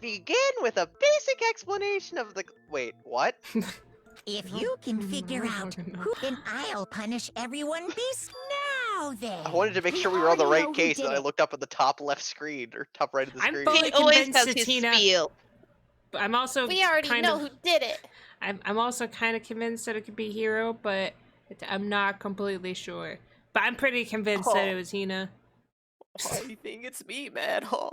begin with a basic explanation of the. Wait, what? If you can figure out who, then I'll punish everyone this now then. I wanted to make sure we were on the right case, and I looked up at the top left screen, or top right of the screen. fully He always convinced does it's his Hina. spiel. But I'm also We already kind know of, who did it. I'm also kind of convinced that it could be Hero, but I'm not completely sure. But I'm pretty convinced that it was Hina. I think it's me, man. Huh?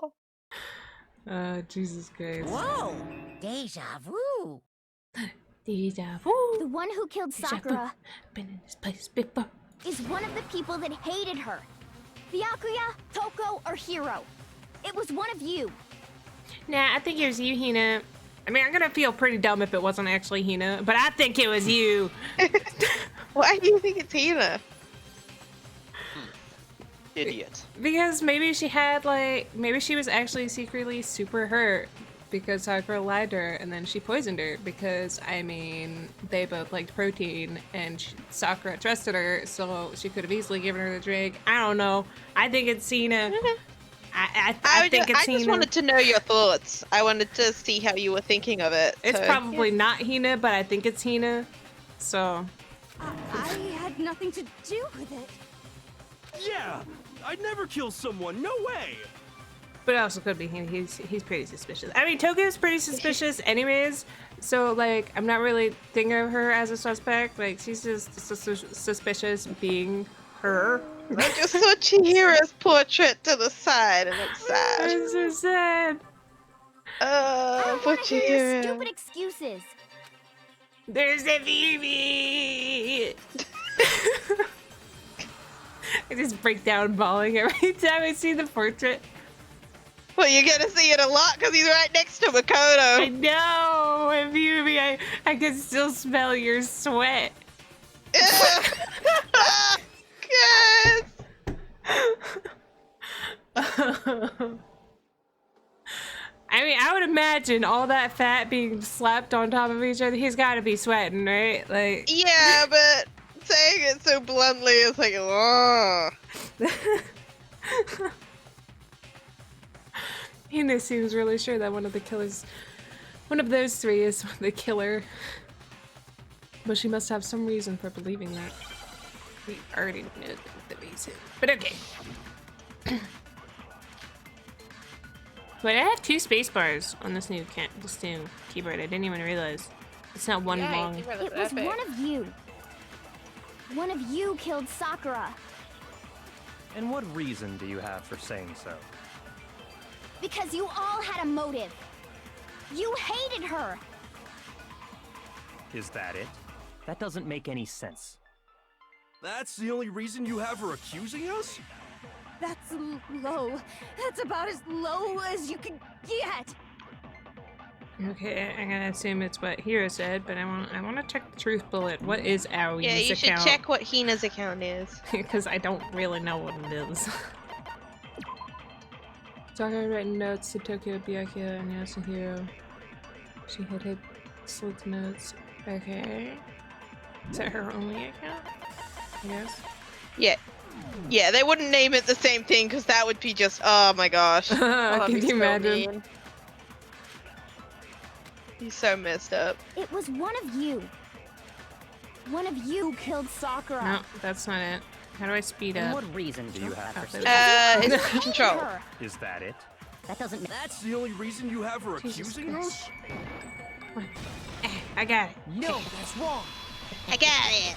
Jesus Christ. Whoa! Deja vu. Deja vu. The one who killed Deja vu. Sakura Been in this place before. is one of the people that hated her. Byakuya, Toko, or Hiro. It was one of you. Nah, I think it was you, Hina. I mean, I'm gonna feel pretty dumb if it wasn't actually Hina, but I think it was you. Why do you think it's Hina? Idiot. Because maybe she had, like, maybe she was actually secretly super hurt because Sakura lied to her and then she poisoned her because, I mean, they both liked protein and Sakura trusted her, so she could have easily given her the drink. I don't know. I think it's Hina. I think it's Hina. I just wanted to know your thoughts. I wanted to see how you were thinking of it. It's so, probably not Hina, but I think it's Hina. So. I had nothing to do with it. Yeah, I'd never kill someone. No way. But it also could be Hina. He's pretty suspicious. I mean, Toku's pretty suspicious anyways. So, like, I'm not really thinking of her as a suspect. Like, she's just suspicious being her. I just saw Chihira's portrait to the side, and it's sad. It's so sad. I don't Poor want to hear your Chihira. stupid excuses. There's the baby. I just break down bawling every time I see the portrait. Well, you're gonna see it a lot because he's right next to I Makoto. know, and Baby, I can still smell your sweat. Yes. I mean, I would imagine all that fat being slapped on top of each other. He's got to be sweating, right? Like, Yeah, but saying it so bluntly is like, oh. Hina seems really sure that one of those three is the killer. But she must have some reason for believing that. We already know the reason. But okay. Wait, I have 2 space bars on this new keyboard. I didn't even realize. It's not one long. It was one of you. One of you killed Sakura. And what reason do you have for saying so? Because you all had a motive. You hated her. Is that it? That doesn't make any sense. That's the only reason you have her accusing us? That's low. That's about as low as you can get. Okay, I'm gonna assume it's what Hiro said, but I want to check the truth bullet. What is Aoi's Yeah, you should account? check what Hina's account is. Because I don't really know what it is. Sakura had written notes to Tokyo, Byakuya, and Yasuhiro. She had hit slits notes. Okay. Is that her only account? I guess. Yeah. Yeah, they wouldn't name it the same thing because that would be just, oh my gosh. Oh, that'd Can be you so imagine? mean. He's so messed up. It was one of you. One of you killed Sakura. No, that's not it. How do I speed And up? what reason do you have for saying It's control. Her. Is that it? That doesn't make That's the only reason you have her Jesus accusing Christ. us? I got it. No, that's wrong. I got it.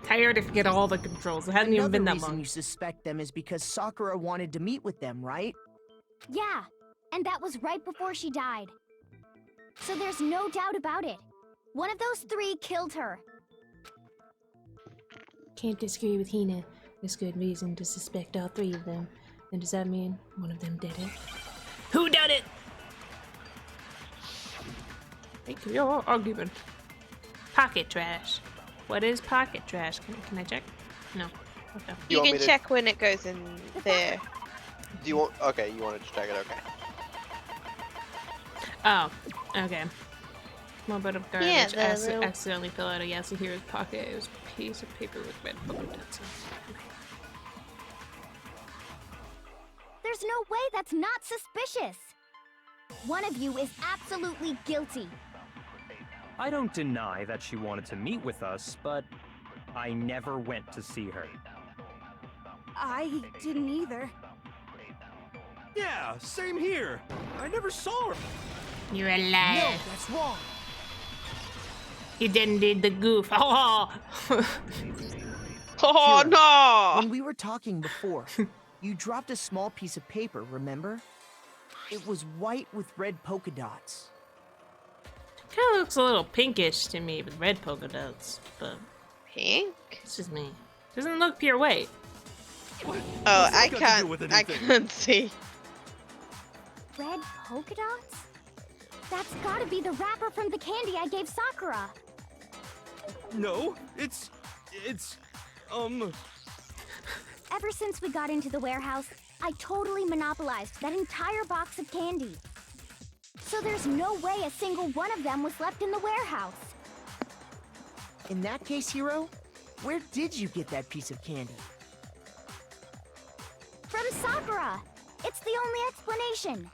Tired to forget all the controls. It hasn't even been that reason long. you suspect them is because Sakura wanted to meet with them, right? Yeah, and that was right before she died. So there's no doubt about it. One of those 3 killed her. Can't disagree with Hina. There's good reason to suspect all 3 of them. And does that mean one of them did it? Who done it? Thank you, your argument. Pocket trash. What is pocket trash? Can I check? No. Okay. You You want can me to- check when it goes in there. Do you want? Okay, you wanted to check it. Okay. Oh, okay. Small bit of garbage Yeah, the little- accidentally fell out of Yasuhiro's pocket. It was a piece of paper with red polka dots. There's There's no way that's not suspicious. One of you is absolutely guilty. I don't deny that she wanted to meet with us, but I never went to see her. I didn't either. Yeah, same here. I never saw her. You're a liar. No, that's wrong. You didn't do the goof. Oh. Oh Kira, no! When we were talking before, you dropped a small piece of paper, remember? It was white with red polka dots. Kind of looks a little pinkish to me with red polka dots, but Pink? it's just me. Doesn't look pure white. Oh, What's I that got to do with can't. I anything? can't see. Red polka dots? That's gotta be the wrapper from the candy I gave Sakura. No, it's, Ever since we got into the warehouse, I totally monopolized that entire box of candy. So there's no way a single one of them was left in the warehouse. In that case, Hiro, where did you get that piece of candy? From Sakura! It's the only explanation.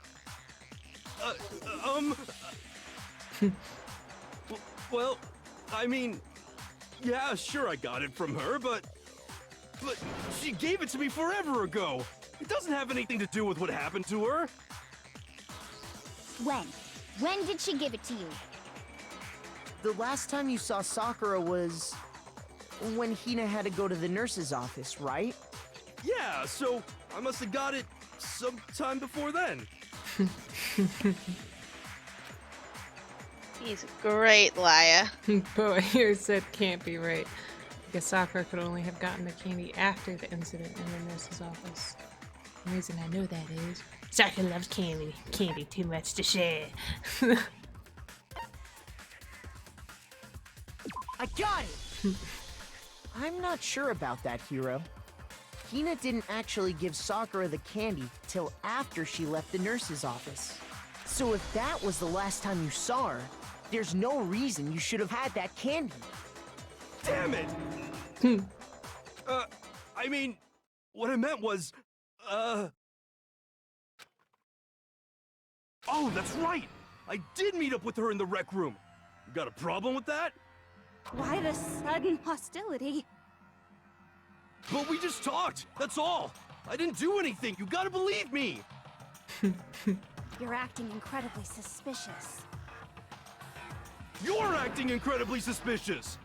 well, I mean, yeah, sure I got it from her, but she gave it to me forever ago. It doesn't have anything to do with what happened to her. When? When did she give it to you? The last time you saw Sakura was when Hina had to go to the nurse's office, right? Yeah, so I must have got it sometime before then. He's a great liar. But what you said can't be right. Because Sakura could only have gotten the candy after the incident in the nurse's office. The reason I know that is Sakura loves candy. Candy too much to share. I got it! I'm not sure about that, Hiro. Hina didn't actually give Sakura the candy till after she left the nurse's office. So if that was the last time you saw her, there's no reason you should have had that candy. Damn it! I mean, what I meant was, Oh, that's right! I did meet up with her in the rec room. You got a problem with that? Why the sudden hostility? But we just talked, that's all. I didn't do anything, you gotta believe me! You're acting incredibly suspicious. You're acting incredibly suspicious!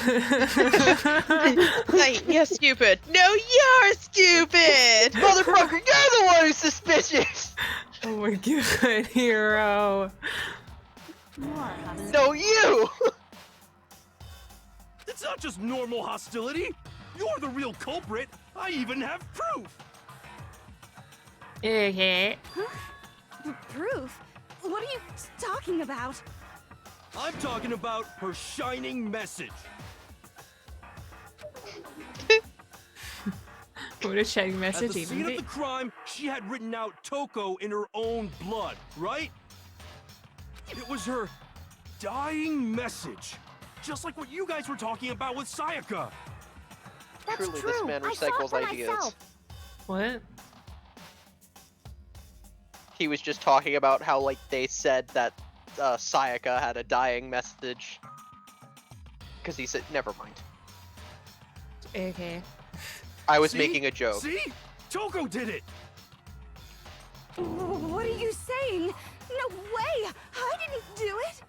Hey, you're stupid. No, you're stupid! Motherfucker, you're the one who's suspicious! Oh my god, Hiro. More hostility. No, you! It's not just normal hostility! You're the real culprit! I even have proof! Okay. Proof? What are you talking about? I'm talking about her shining message. What a shining At message the even scene be. of the crime, she had written out Toko in her own blood, right? It was her dying message. Just like what you guys were talking about with Sayaka. That's Truly, true. this man I saw it recycles for ideas. myself. What? He was just talking about how, like, they said that Sayaka had a dying message. Because he said, never mind. Okay. I was See? making a joke. See? Toko did it! What are you saying? No way! I didn't do it!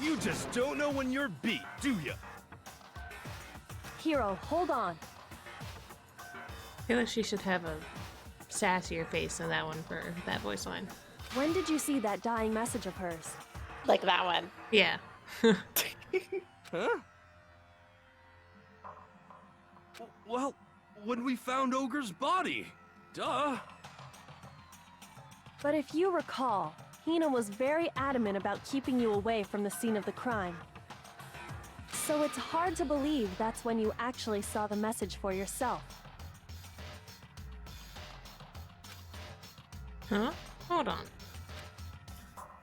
You just don't know when you're beat, do ya? Hiro, hold on. I feel like she should have a sassier face than that one for that voice line. When did you see that dying message of hers? Like that one. Yeah. Huh? Well, when we found Ogre's body. Duh. But if you recall, Hina was very adamant about keeping you away from the scene of the crime. So it's hard to believe that's when you actually saw the message for yourself. Huh? Hold on.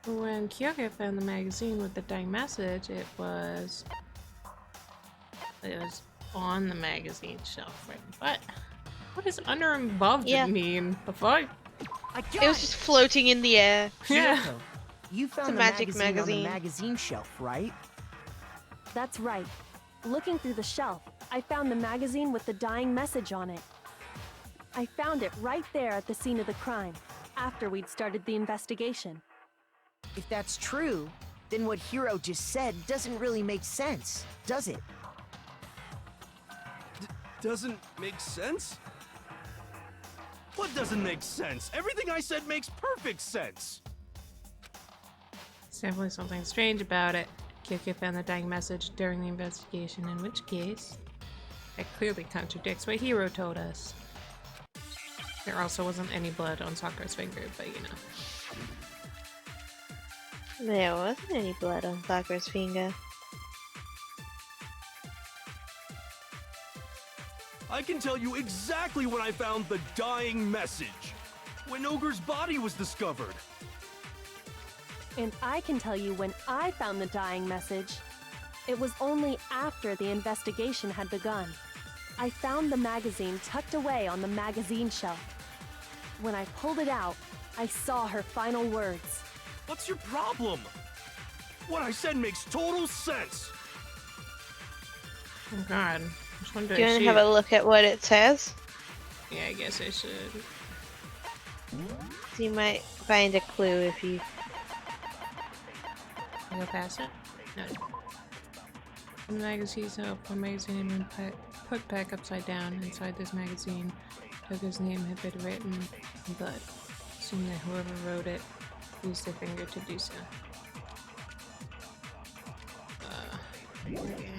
When Kyoka found the magazine with the dying message, it was on the magazine shelf, right? What? What does under and above Yeah. mean? The fuck? I got It was just floating in the air. Yeah. Kyoko, you found a the magic magazine on the magazine. magazine shelf, right? That's right. Looking through the shelf, I found the magazine with the dying message on it. I found it right there at the scene of the crime, after we'd started the investigation. If that's true, then what Hiro just said doesn't really make sense, does it? Doesn't make sense? What doesn't make sense? Everything I said makes perfect sense. There's definitely something strange about it. Kyoko found the dying message during the investigation, in which case, it clearly contradicts what Hiro told us. There also wasn't any blood on Sakura's finger, but you know. There wasn't any blood on Sakura's finger. I can tell you exactly when I found the dying message. When Ogre's body was discovered. And I can tell you when I found the dying message. It was only after the investigation had begun. I found the magazine tucked away on the magazine shelf. When I pulled it out, I saw her final words. What's your problem? What I said makes total sense. Oh god. Which one do Do you I want to shoot? have a look at what it says? Yeah, I guess I should. So you might find a clue if you... Can I go past it? No. The magazine's up. One magazine had been put back upside down. Inside this magazine, Toko's name had been written in blood. Assuming that whoever wrote it used their finger to do so. Okay.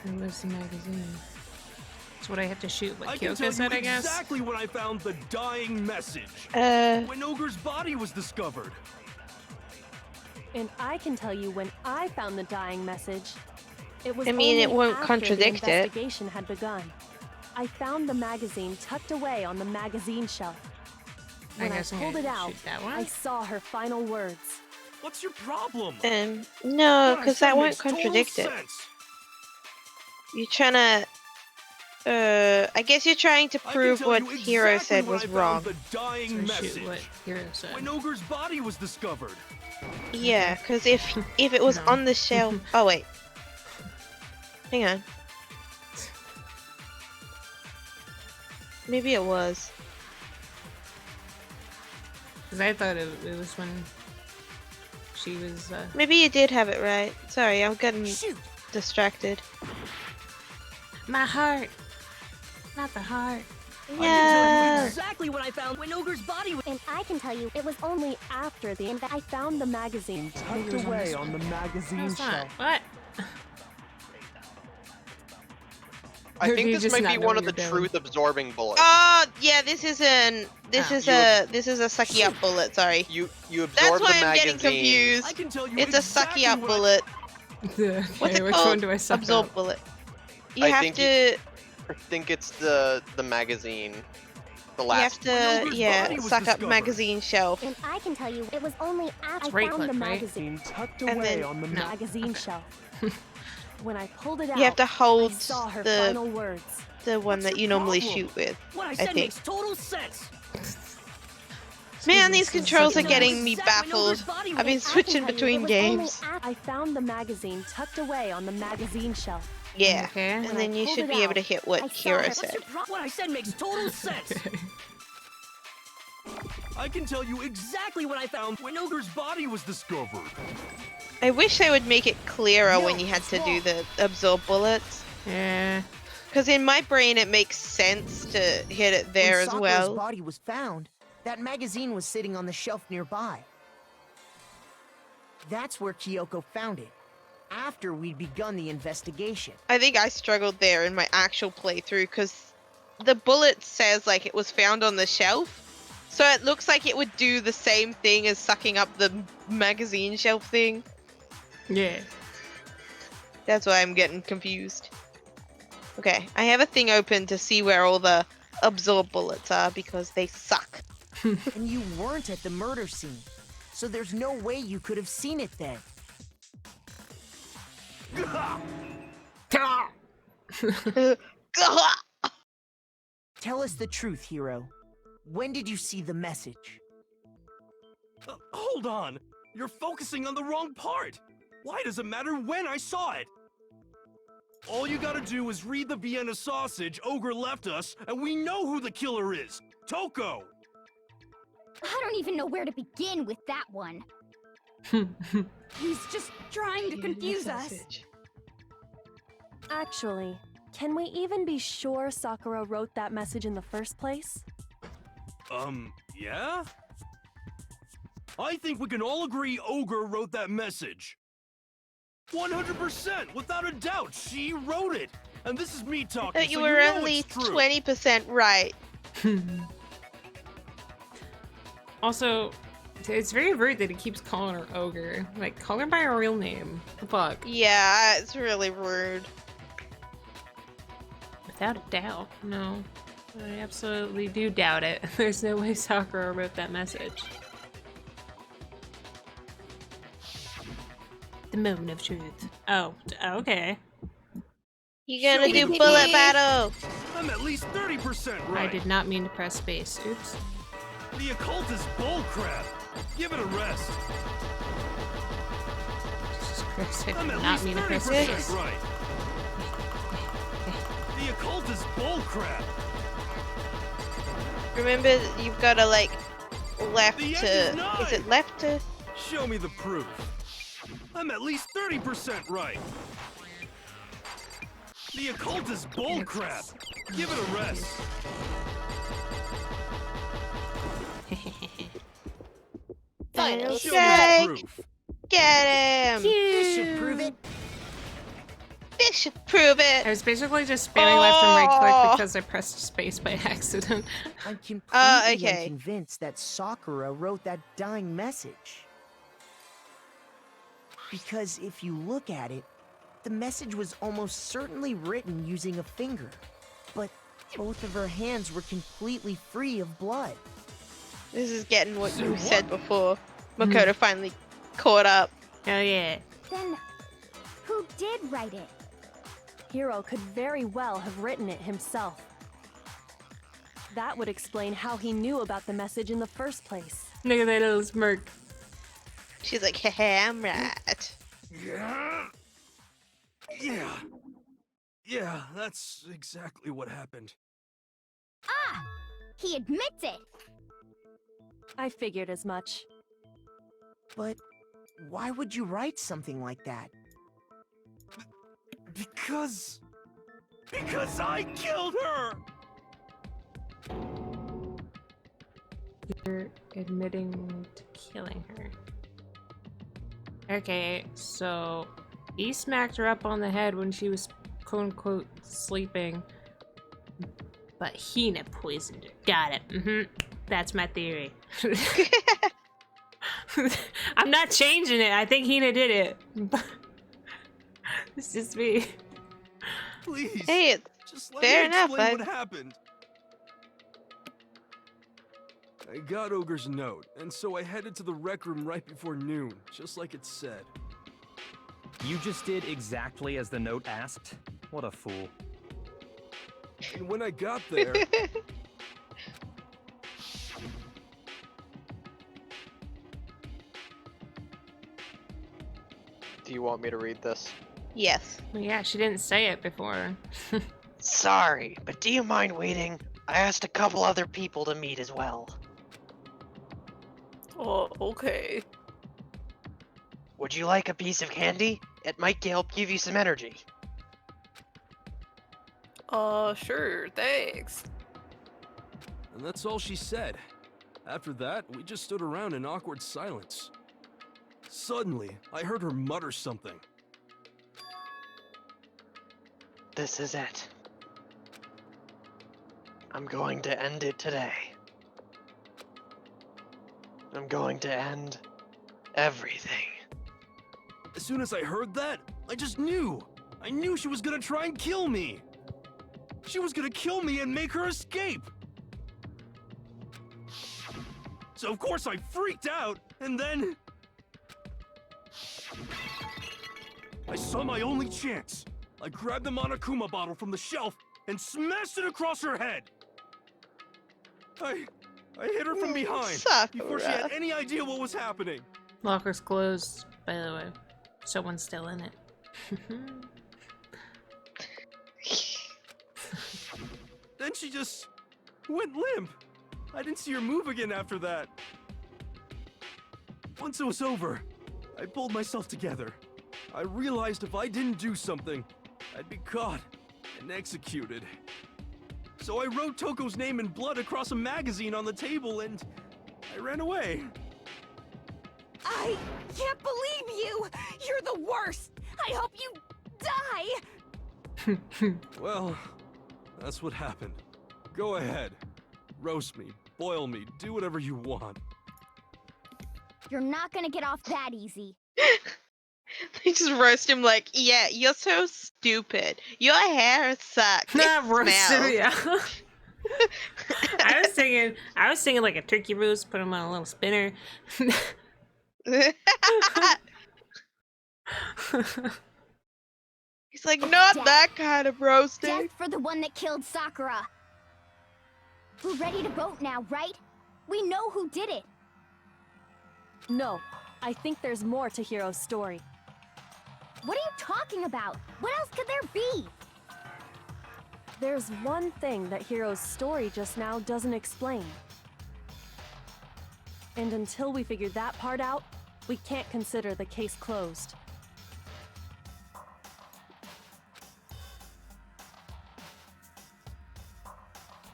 Where was the magazine? That's what I have to shoot. What I can tell Kyoko said, you I guess? exactly when I found the dying message. When Ogre's body was discovered. And I can tell you when I found the dying message. It was I mean, it only won't after contradict the it. investigation had begun. I found the magazine tucked away on the magazine shelf. When I guess I'm pulled gonna it out, shoot that one. I saw her final words. What's your problem? No, What I because said that won't makes total contradict it. sense. You're trying to... I guess you're trying to I can prove tell what you Hiro exactly said when was I found wrong. The dying So shoot message. what Hiro said. When Ogre's body was discovered. Yeah, because if it was No. on the shelf... Oh, wait. Hang on. Maybe it was. Because I thought it was when she was, Maybe you did have it right. Sorry, I'm getting Shoot! distracted. my heart! Not the heart. I can tell Yeah. you exactly when I found when Ogre's body was... And I can tell you, it was Only after the I found the magazine Tucked was on away this on the No, magazine it's not. shelf. What? I Or do think you this just might not be know one what of the you're doing? Oh, truth-absorbing bullets. Yeah, this is a sucky up bullet, sorry. You That's absorb why the I'm magazine. getting confused. I can tell you It's a exactly sucky up when I- bullet. Okay, What's it which called? one do I suck Absorb up? bullet. You I have think to I think it's the magazine. The you have last to When Ogre's body was suck up discovered. magazine shelf. And I can tell you, it was only after I right found click, the right? magazine Tucked And away then- on the No. magazine Okay. shelf. When I pulled it out, You have to I hold saw her the final words. one What's that your you normally problem? shoot with. What I I said think. makes total sense. Man, these This is controls are sucky. getting me Exactly when Ogre's baffled. body I've was- been I can switching tell you, between it was only games. I found the magazine tucked away on the magazine shelf. Yeah. Okay. And When then I you pulled should it be able out, to hit I what saw Hiro her- What's said. your What I said makes total sense. I can tell you exactly when I found when Ogre's body was discovered. I wish they would make it clearer No, when you had it's to do wrong. the absorb bullets. Yeah. Because in my brain it makes sense to hit it there when as Sakura's well. body was found, that magazine was sitting on the shelf nearby. That's where Kyoko found it, after we'd begun the investigation. I think I struggled there in my actual playthrough because the bullet says like it was found on the shelf. So it looks like it would do the same thing as sucking up the magazine shelf thing. Yeah. That's why I'm getting confused. Okay, I have a thing open to see where all the absorb bullets are because they suck. And you weren't at the murder scene, so there's no way you could have seen it then. Tell us the truth, Hero. When did you see the message? Hold on! You're focusing on the wrong part! Why does it matter when I saw it? All you gotta do is read the Vienna sausage Ogre left us, and we know who the killer is! Toko! I don't even know where to begin with that one. He's just trying to confuse us. Actually, can we even be sure Sakura wrote that message in the first place? Yeah? I think we can all agree Ogre wrote that message. 100%, without a doubt, she wrote it. And this is me talking, But you so were know only it's true. 20% right. Also, it's very rude that he keeps calling her Ogre. Like, call her by her real name. What the fuck? Yeah, it's really rude. Without a doubt, no. I absolutely do doubt it. There's no way Sakura wrote that message. The moment of truth. Oh, okay. You gonna do Shoot. bullet battle? I'm at least 30% I right. did not mean to press space. Oops. The occult is bullcrap. Give it a rest. Jesus Christ, I I'm did at not least mean to press 30% space. right. The occult is bullcrap. Remember, you've gotta like left The end to. is nigh. Is it left to? Show me the proof. I'm at least 30% right. The occult is bullcrap. Give it a rest. Final Show Okay. me the proof. Get him! This should prove it. This should prove I it. was basically just spamming left and right click Oh. because I pressed space by accident. I'm completely okay. unconvinced that Sakura wrote that dying message. Because if you look at it, the message was almost certainly written using a finger. But both of her hands were completely free of blood. This is getting what you What? said before. Makoto finally caught up. Oh yeah. Then, who did write it? Hiro could very well have written it himself. That would explain how he knew about the message in the first place. Look at that little smirk. She's like, haha, I'm right. Yeah. Yeah. Yeah, that's exactly what happened. Ah! He admits it! I figured as much. But why would you write something like that? Because I killed her! You're admitting to killing her. Okay, so he smacked her up on the head when she was quote-unquote sleeping. But Hina poisoned her. Got it. That's my theory. I'm not changing it. I think Hina did it. It's just me. Please, Hey, it's just let fair me enough, explain bud. what happened. I got Ogre's note, and so I headed to the rec room right before noon, just like it said. You just did exactly as the note asked? What a fool. And when I got there, Do you want me to read this? yes. Well, yeah, she didn't say it before. Sorry, but do you mind waiting? I asked a couple other people to meet as well. Oh, okay. Would you like a piece of candy? It might help give you some energy. Sure, thanks. and that's all she said. After that, we just stood around in awkward silence. Suddenly, I heard her mutter something. This is it. I'm going to end it today. I'm going to end everything. As soon as I heard that, I just knew. I knew she was gonna try and kill me. She was gonna kill me and make her escape. So of course I freaked out, and then I saw my only chance. I grabbed the Monokuma bottle from the shelf and smashed it across her head. I hit her from behind before she had any idea what was happening. Locker's closed, by the way. Someone's still in it. Then she just went limp. I didn't see her move again after that. Once it was over, I pulled myself together. I realized if I didn't do something, I'd be caught and executed. So I wrote Toko's name in blood across a magazine on the table and I ran away. I can't believe you! You're the worst! I hope you die! Well, that's what happened. Go ahead. Roast me, boil me, do whatever you want. You're not gonna get off that easy. They just roast him like, yeah, you're so stupid. Your hair sucks. It smells. Yeah. I was thinking like a turkey roast, put him on a little spinner. He's like, not that kind of roasting. Death for the one that killed Sakura. We're ready to vote now, right? We know who did it. No, I think there's more to Hiro's story. What are you talking about? What else could there be? There's one thing that Hiro's story just now doesn't explain. And until we figure that part out, we can't consider the case closed.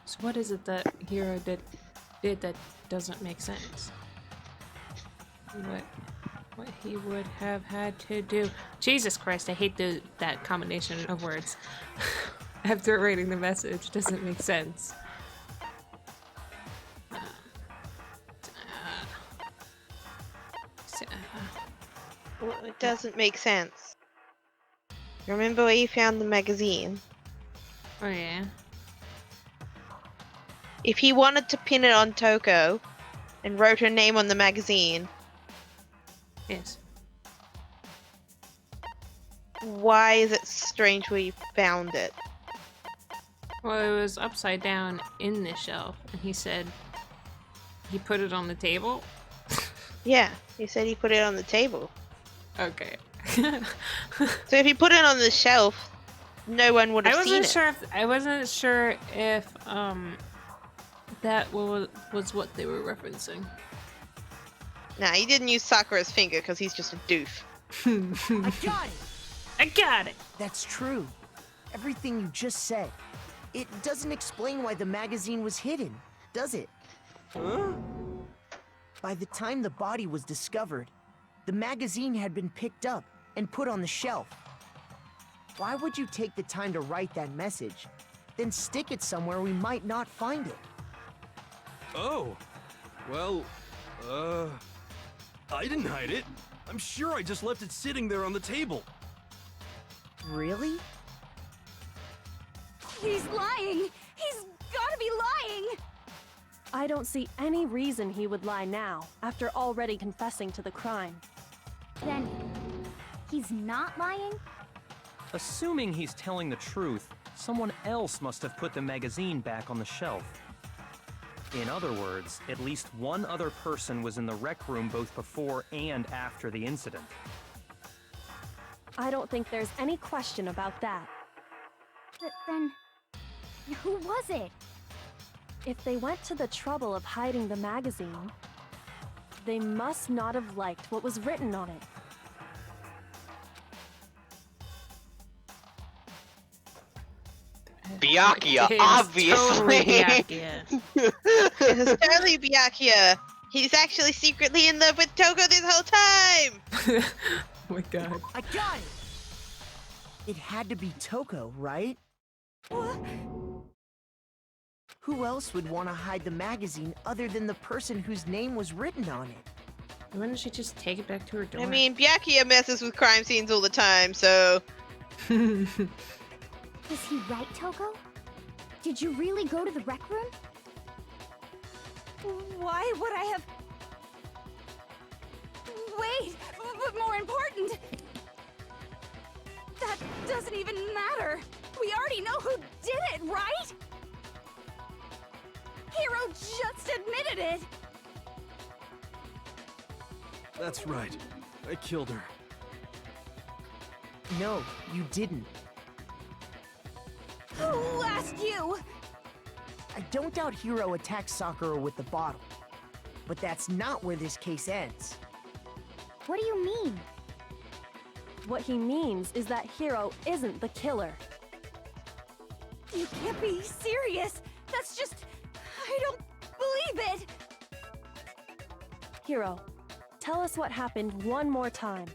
So what is it that Hiro did that doesn't make sense? What he would have had to do. Jesus Christ, I hate that combination of words. After reading the message, doesn't make sense. Well, it doesn't make sense. Remember where you found the magazine? Oh yeah. If he wanted to pin it on Toko and wrote her name on the magazine, yes. Why is it strange where you found it? Well, it was upside down in the shelf, and he said he put it on the table. Yeah, he said he put it on the table. Okay. So if he put it on the shelf, no one would have seen it. I wasn't sure if that was what they were referencing. Nah, he didn't use Sakura's finger because he's just a doof. I got it! I got it! That's true. Everything you just said. It doesn't explain why the magazine was hidden, does it? Huh? By the time the body was discovered, the magazine had been picked up and put on the shelf. Why would you take the time to write that message, then stick it somewhere we might not find it? Oh. Well, I didn't hide it. I'm sure I just left it sitting there on the table. Really? He's lying! He's gotta be lying! I don't see any reason he would lie now, after already confessing to the crime. Then, he's not lying? Assuming he's telling the truth, someone else must have put the magazine back on the shelf. In other words, at least one other person was in the rec room both before and after the incident. I don't think there's any question about that. But then, who was it? If they went to the trouble of hiding the magazine, they must not have liked what was written on it. Byakuya, It's obviously. totally Byakuya. It's totally Byakuya. He's actually secretly in love with Toko this whole time! Oh my god. I got it! It had to be Toko, right? Who else would want to hide the magazine other than the person whose name was written on it? Why don't she just take it back to her door? I mean, Byakuya messes with crime scenes all the time, so... Is he right, Toko? Did you really go to the rec room? Why would I have... Wait, but more important... That doesn't doesn't even matter. We already know who did it, right? Hiro just admitted it. That's right. I killed her. No, you didn't. Who asked you? I don't doubt Hiro attacked Sakura with the bottle. But that's not where this case ends. What do you mean? What he means is that Hiro isn't the killer. You can't be serious. That's just... I don't believe it. Hiro, tell us what happened one more time.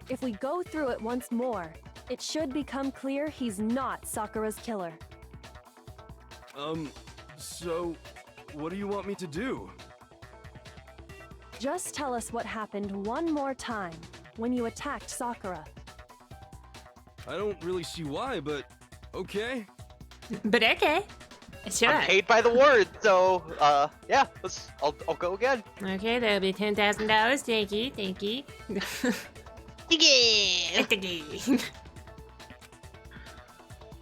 If we go through it once more, it should become clear he's not Sakura's killer. So, what do you want me to do? Just tell us what happened one more time when you attacked Sakura. I don't really see why, but okay. But okay. Sure. I'm paid by the word, so yeah, I'll go again. Okay, that'll be $10,000. Thank you, thank you. Yeah.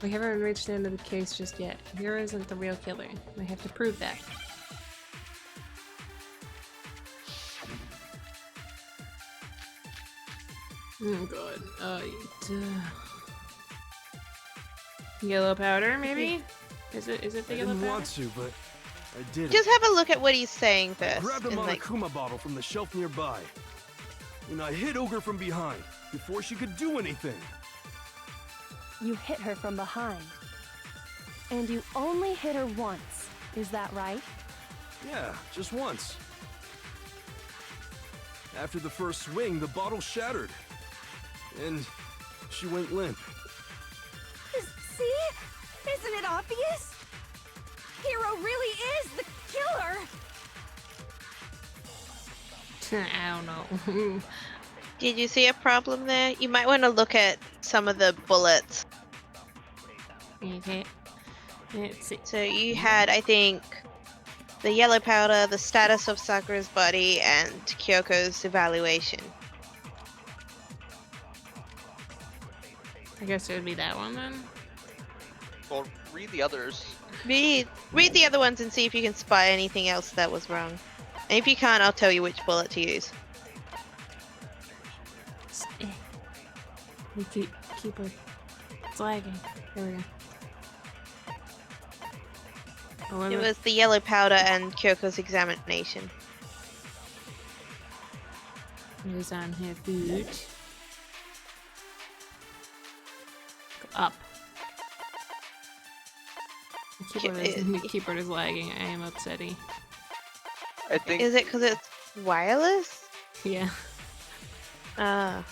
We haven't reached the end of the case just yet. Hiro isn't the real killer. I have to prove that. Oh god. Yellow powder, maybe? Is it the I yellow didn't powder? want to, but I did. Just have a look at what he's saying first. Grab the and, like, Monokuma bottle from the shelf nearby. And I hit Ogre from behind before she could do anything. You hit her from behind. And you only hit her once. Is that right? Yeah, just once. After the first swing, the bottle shattered. And she went limp. See? Isn't it obvious? Hiro really is the killer! I don't know. Did you see a problem there? You might want to look at some of the bullets. Okay. Let's see. So you had, I think, the yellow powder, the status of Sakura's body, and Kyoko's evaluation. I guess it would be that one then. Well, read the others. Read the other ones and see if you can spot anything else that was wrong. And if you can't, I'll tell you which bullet to use. We keep it. It's lagging. There we go. Oh, It was the yellow powder and Kyoko's examination. It was on her food. Go up. The keyboard is lagging. I am upsetty. I think. Is it because it's wireless? Yeah. Ah.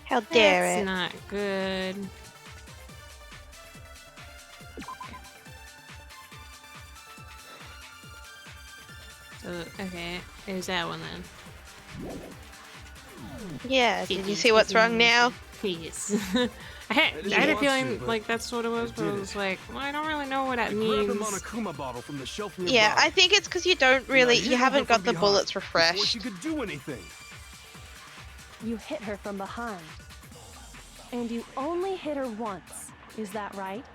How dare That's it? not good. So, okay, there's that one then. Yeah, did you see what's wrong now? Yes. I had a feeling like that's what it was, but I was like, well, I don't really know what that Grab the means. Monokuma bottle from the shelf nearby. Yeah, I think it's because you don't really, you haven't got the bullets before refreshed. she could do anything. You hit her from behind. And you only hit her once. Is that right?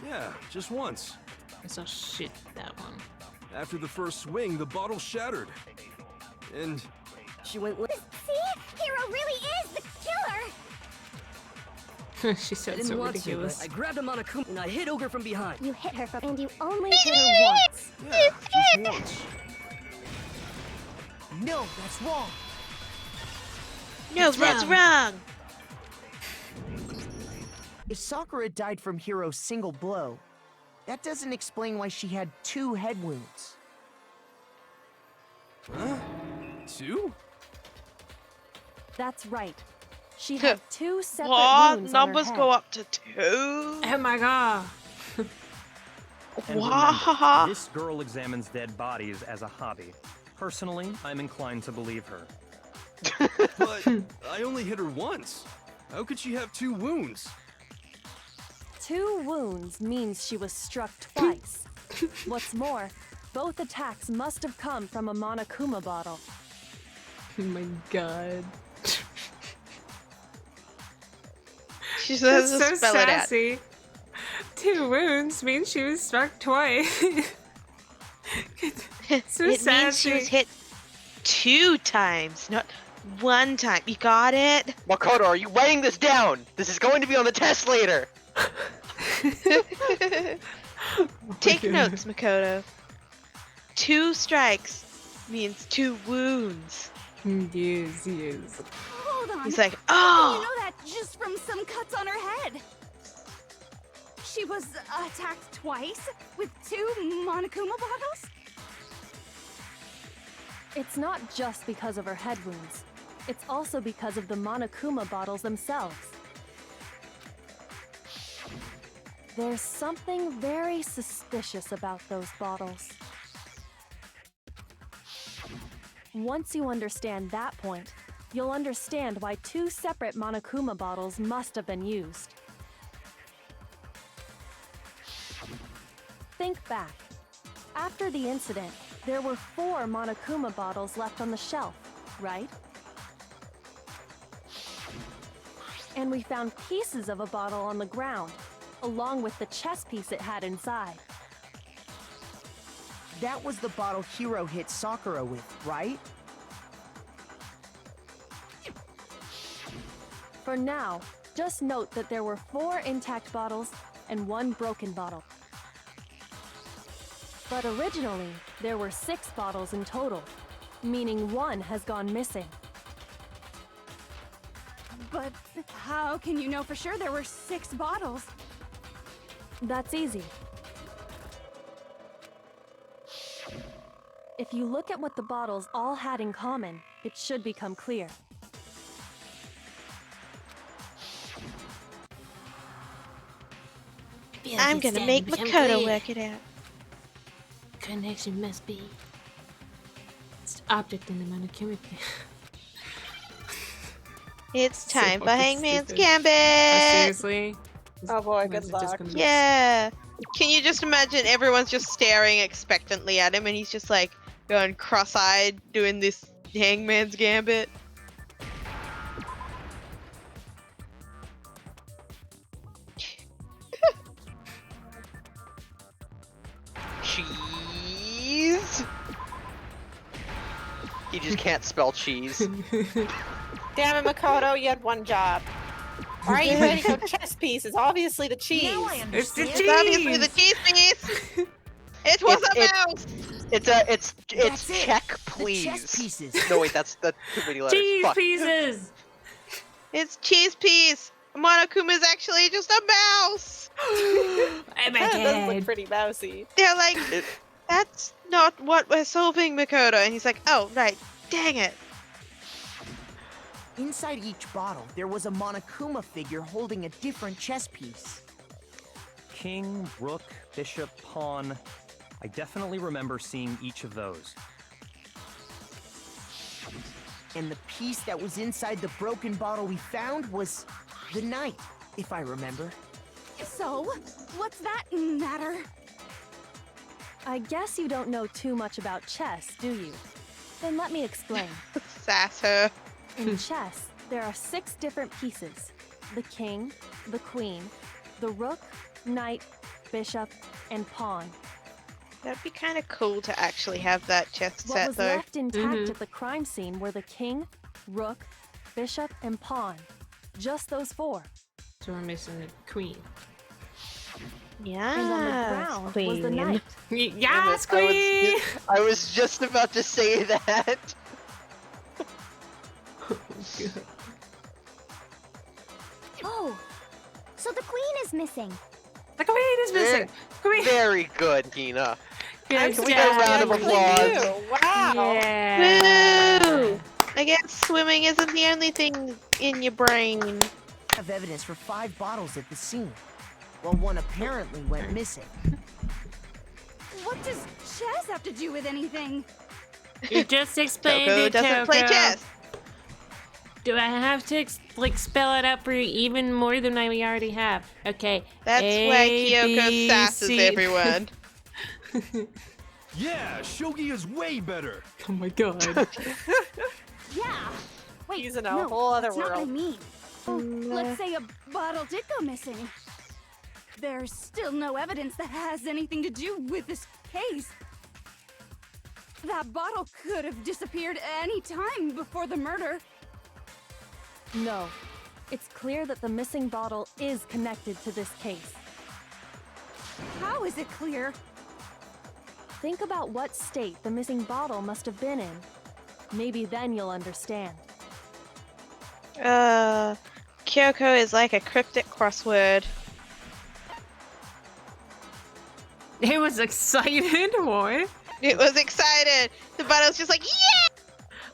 Yeah, just once. I saw shit that one. After the first swing, the bottle shattered. And She went See? Hiro really is the killer! She said so ridiculous. I grabbed a Monokuma and I hit Ogre from behind. You hit her from And you only hit her once. yeah, just once. No, that's wrong. No, that's wrong. If Sakura died from Hiro's single blow, that doesn't explain why she had 2 head wounds. Huh? 2? That's right. She had 2 separate What? wounds on her Numbers head. go up to 2? Oh my god. And Wow. this girl examines dead bodies as a hobby. Personally, I'm inclined to believe her. But I only hit her once. How could she have 2 wounds? 2 wounds means she was struck twice. What's more, both attacks must have come from a Monokuma bottle. Oh my god. She That's says so to spell it out. sassy. 2 wounds means she was struck twice. So It means she was sassy. hit 2 times, not 1 time. You got it? Makoto, are you writing this down? This is going to be on the test later. Take God. notes, Makoto. 2 strikes means 2 wounds. Yes, yes. Hold on. He's like, How do oh! you know that just from some cuts on her head? She was attacked twice with 2 Monokuma bottles? It's not just because of her head wounds. It's also because of the Monokuma bottles themselves. There's something very suspicious about those bottles. Once you understand that point, you'll understand why 2 separate Monokuma bottles must have been used. Think back. After the incident, there were 4 Monokuma bottles left on the shelf, right? And we found pieces of a bottle on the ground, along with the chess piece it had inside. That was the bottle Hiro hit Sakura with, right? For now, just note that there were 4 intact bottles and 1 broken bottle. But originally, there were 6 bottles in total, meaning 1 has gone missing. But how can you know for sure there were 6 bottles? That's easy. If you look at what the bottles all had in common, it should become clear. I'm gonna make Makoto work it out. Connection must be. It's the object in the Monokuma. It's So time for fucking Hangman's stupid. Gambit! Seriously? Oh boy, Why is good it just luck. gonna be- Yeah. Can you just imagine everyone's just staring expectantly at him and he's just like going cross-eyed doing this Hangman's Gambit? Cheese. He just can't spell cheese. Damn it, Makoto, you had 1 job. Alright, you ready to go chess piece? It's obviously the cheese. Now I It's the understand. It's obviously the cheese piece! It was a mouse! It's That's it. check, The please. chess pieces. No, wait, that's too many letters. Cheese Fuck. pieces! It's cheese piece! Monokuma is actually just a mouse! Oh my That does look god. pretty mousy. They're like, It- that's not what we're solving, Makoto. And he's like, oh, right, dang it. Inside each bottle, there was a Monokuma figure holding a different chess piece. King, rook, bishop, pawn. I definitely remember seeing each of those. And the piece that was inside the broken bottle we found was the knight, if I remember. So, what's that matter? I guess you don't know too much about chess, do you? Then let me explain. Sass her. In chess, there are 6 different pieces. The king, the queen, the rook, knight, bishop, and pawn. That'd be kind of cool to actually have that chess What set, was though. left intact at the crime scene were the king, rook, bishop, and pawn. Just those 4. So we're missing the queen. Yeah. And on the ground was the knight. Yes, I was queen! I was just about to say that. Oh, so the queen is missing. The queen is missing! Queen! Very good, Hina. Good Can we get a round of job. applause? Wow. Yeah. Woo! I guess swimming isn't the only thing in your brain. Have evidence for 5 bottles at the scene, while one apparently went missing. What does chess have to do with anything? You just explained Toko it, doesn't play Toko. chess. Do I have to spell it out for you even more than I already have? Okay. That's A, why Kyoko B, sasses C. everyone. Yeah, Shogi is way better. Oh my god. Yeah. Wait, He's in a no, whole other that's not what I world. mean. Let's say a bottle did go missing. There's still no evidence that has anything to do with this case. That bottle could have disappeared any time before the murder. No. It's clear that the missing bottle is connected to this case. How is it clear? Think about what state the missing bottle must have been in. Maybe then you'll understand. Kyoko is like a cryptic crossword. It was excited, boy. It was excited. The bottle's just like, yeah!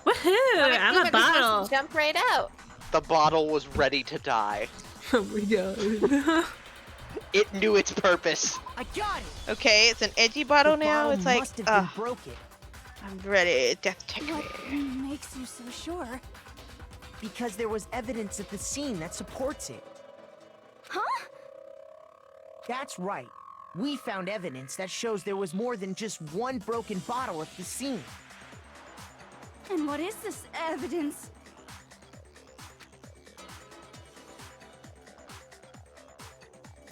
Woohoo! I'm a bottle. Jump right out. The bottle was ready to die. Oh my god. It knew its purpose. I got it. Okay, it's an edgy bottle The now. bottle It's like, must have been broken I'm ready. Death take What me. makes you so sure? because there was evidence at the scene that supports it. Huh? That's right. We found evidence that shows there was more than just one broken bottle at the scene. And what is this evidence?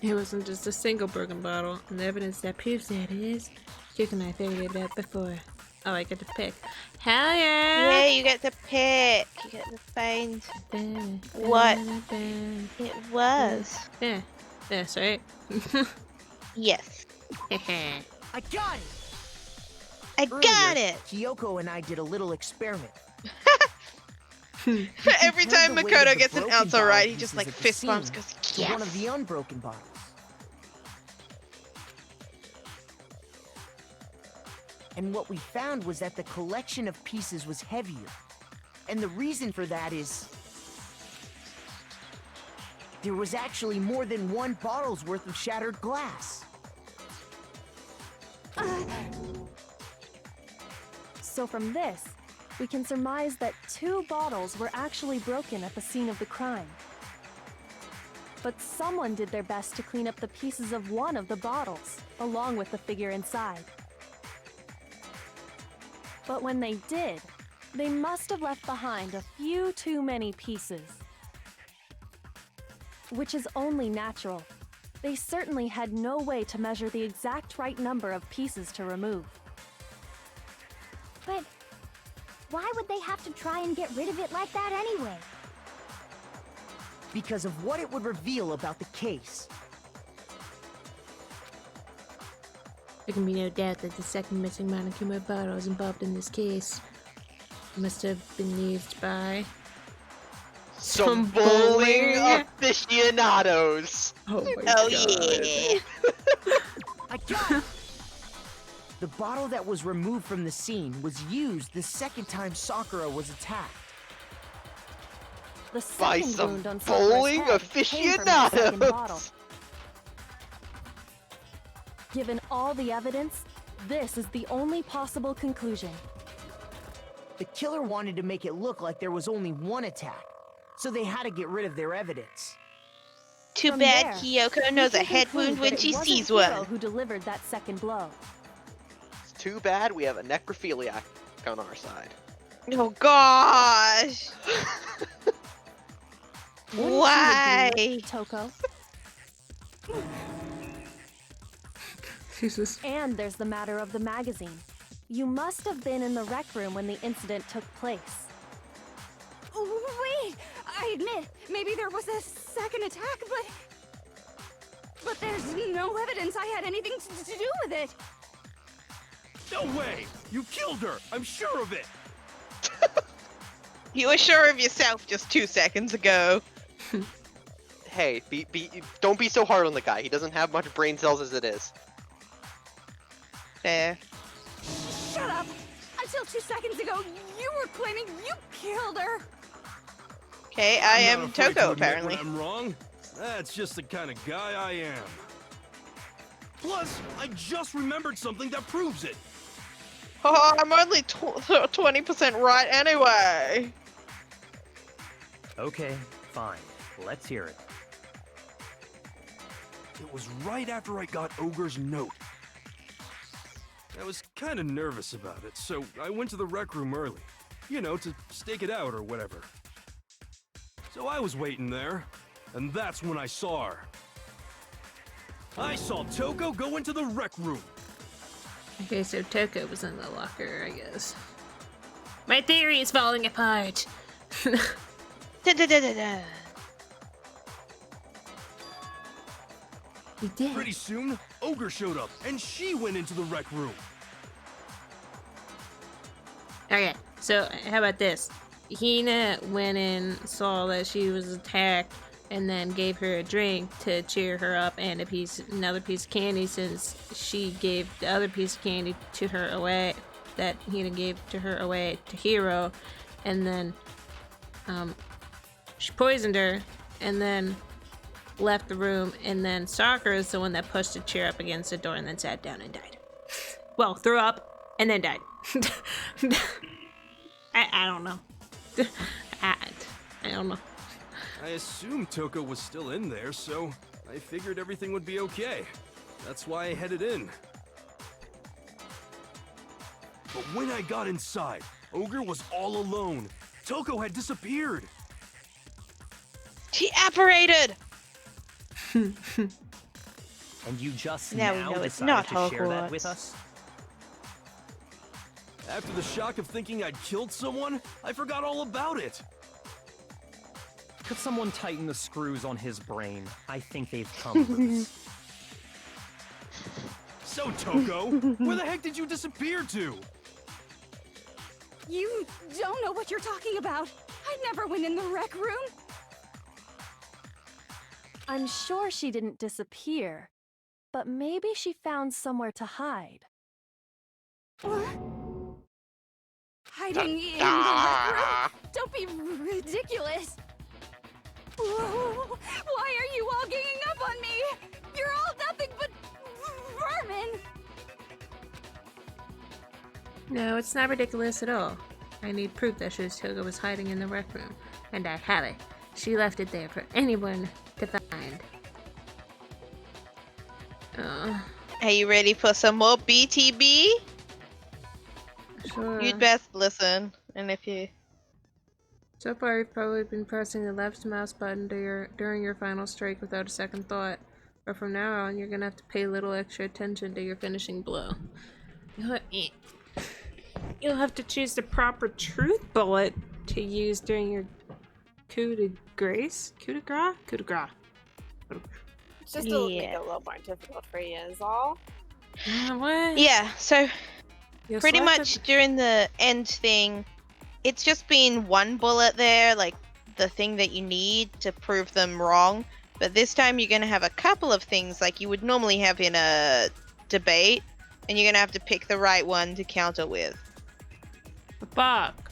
It wasn't just a single broken bottle, and the evidence that proves that is... Duke and I figured it out before. Oh, I get to pick. Hell yeah! Yeah, you get to pick. You get to find what it was. Yeah, that's right. Yes. I got it! I got Earlier, it! Kyoko and I did a little experiment. Every Compared time the weight of Makoto the gets an broken answer bottle right, he just pieces like at the fist bumps scene because to yes. one of the unbroken bottles. And what we found was that the collection of pieces was heavier. And the reason for that is... there was actually more than one bottle's worth of shattered glass. So from this, we can surmise that 2 bottles were actually broken at the scene of the crime. But someone did their best to clean up the pieces of one of the bottles, along with the figure inside. But when they did, they must have left behind a few too many pieces. Which is only natural. They certainly had no way to measure the exact right number of pieces to remove. But why would they have to try and get rid of it like that anyway? Because of what it would reveal about the case. There can be no doubt that the second missing Monokuma bottle is involved in this case. It must have been used by... Some bowling aficionados. Oh my Oh god. yeah. I got it! The bottle that was removed from the scene was used the second time Sakura was attacked. The By second some wound on Sakura's bowling head came from the second bottle. aficionados. Given all the evidence, this is the only possible conclusion. The killer wanted to make it look like there was only one attack, so they had to get rid of their evidence. Too From bad there, Kyoko we knows a can head conclude wound that when it she wasn't sees Hiro one. who delivered that second blow. It's too bad we have a necrophiliac on our side. Oh gosh. Wouldn't you Why? agree, Toko? Jesus. And there's the matter of the magazine. You must have been in the rec room when the incident took place. Wait! I admit, maybe there was a second attack, but there's no evidence I had anything to do with it. No way! You killed her! I'm sure of it! You were sure of yourself just 2 seconds ago. Hey, don't be so hard on the guy. He doesn't have much brain cells as it is. There. Shut up! Until 2 seconds ago, you were claiming you killed her! Okay, I I'm am not afraid to Toko, admit apparently. when I'm wrong. That's just the kind of guy I am. Plus, I just remembered something that proves it. Oh, I'm only 20% right anyway. Okay, fine. Let's hear it. It was right after I got Ogre's note. I was kind of nervous about it, so I went to the rec room early. You know, to stake it out or whatever. So I was waiting there, and that's when I saw her. I saw Toko go into the rec room. Okay, so Toko was in the locker, I guess. My theory is falling apart. Da-da-da-da-da. He did. Pretty soon, Ogre showed up, and she went into the rec room. Okay, so how about this? Hina went in, saw that she was attacked, and then gave her a drink to cheer her up and another piece of candy, since she gave the other piece of candy to her away, that Hina gave to her away to Hiro, and then she poisoned her, and then left the room, and then Sakura is the one that pushed the chair up against the door and then sat down and died. Well, threw up and then died. I don't know. I don't know. I assumed Toko was still in there, so I figured everything would be okay. That's why I headed in. But when I got inside, Ogre was all alone. Toko had disappeared. She apparated! And you just Now now, we know it's decided not to share that Hogwarts. with us? After the shock of thinking I'd killed someone, I forgot all about it. Could someone tighten the screws on his brain? I think they've come loose. So, Toko, where the heck did you disappear to? You don't know what you're talking about. I never went in the rec room. I'm sure she didn't disappear, but maybe she found somewhere to hide. Hiding in the rec room? Don't be ridiculous. Whoa, why are you all ganging up on me? You're all nothing but vermin. No, it's not ridiculous at all. I need proof that Toko was hiding in the rec room, and I have it. She left it there for anyone to find. Are you ready for some more BTB? Sure. You'd best listen. And if you... So far, you've probably been pressing the left mouse button during your final strike without a second thought. But from now on, you're gonna have to pay a little extra attention to your finishing blow. You'll have to choose the proper truth bullet to use during your coup de grace? Coup de grace? Coup de grace. It's just to make it a little more difficult for you is all. What? Yeah, so You'll pretty select much during the end thing, it's just been one bullet there, like the thing that you need to prove them wrong. But this time you're going to have a couple of things like you would normally have in a debate, and you're going to have to pick the right one to counter with. Fuck.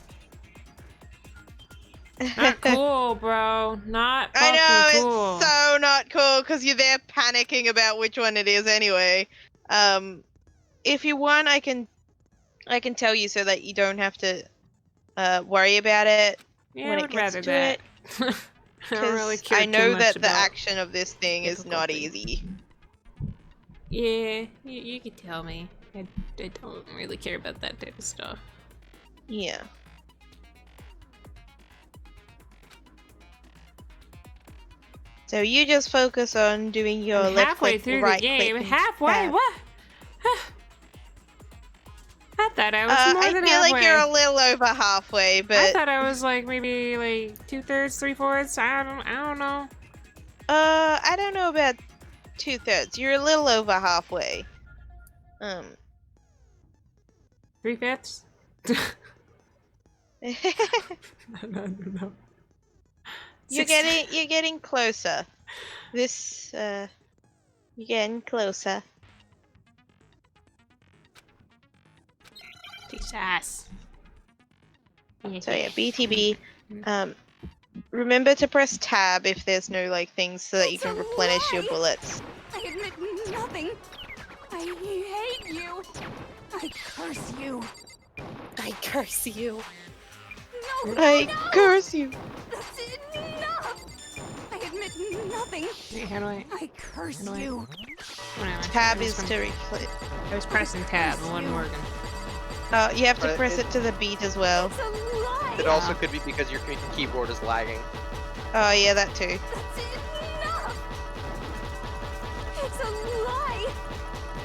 Not cool, bro. Not I fucking know, cool. it's so not cool because you're there panicking about which one it is anyway. If you want, I can tell you so that you don't have to worry about it Yeah, when I it would gets rather to that. it. I don't really Because care I know too much that the about action of this thing is not difficulty. easy. Yeah, you could tell me. I don't really care about that type of stuff. Yeah. So you just focus on doing your I'm left halfway click, through right the game. click, and Halfway? tab. What? I thought I was more I than feel halfway. like you're a little over halfway, but I thought I was like maybe like 2/3, 3/4. I don't know. I don't know about 2/3. You're a little over halfway. 3/5. I don't know. You're getting closer. You're getting closer. Jesus. So yeah, BTB. Remember to press tab if there's no like things so that you can replenish your bullets. I admit nothing. I hate you. I curse you. I curse you. No, I no! curse you. That's enough. I admit nothing. Wait, how do I? I curse How do I- you. Whatever. Tab I was is from- to replace. I was pressing tab. It wasn't working. You have to But press it to the beat as well. It's a lie. It also could be because your keyboard is lagging. Oh yeah, that too. That's enough! It's a lie!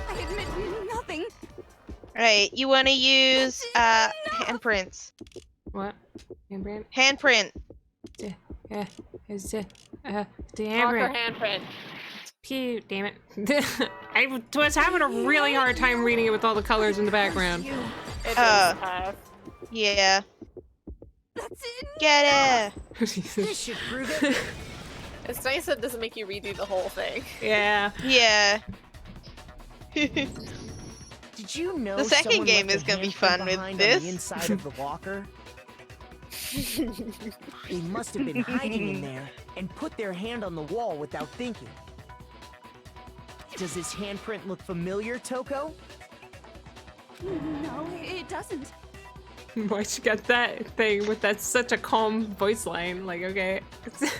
I admit nothing. Right, you want to use handprints. What? Handprint? Handprint. Yeah. Is the Soccer handprint? handprint. Pew, damn it. I was having a really hard time reading it with all the colors in the background. You. It is Yeah. That's it. Get it. This should prove it. It's nice that it doesn't make you redo the whole thing. Yeah. Yeah. Did you know The second someone game left is a gonna be handprint fun with behind this. On the inside of the locker? They must have been hiding in there and put their hand on the wall without thinking. Does this handprint look familiar, Toko? No, it doesn't. Why she got that thing with that such a calm voice line? Like, okay. Cause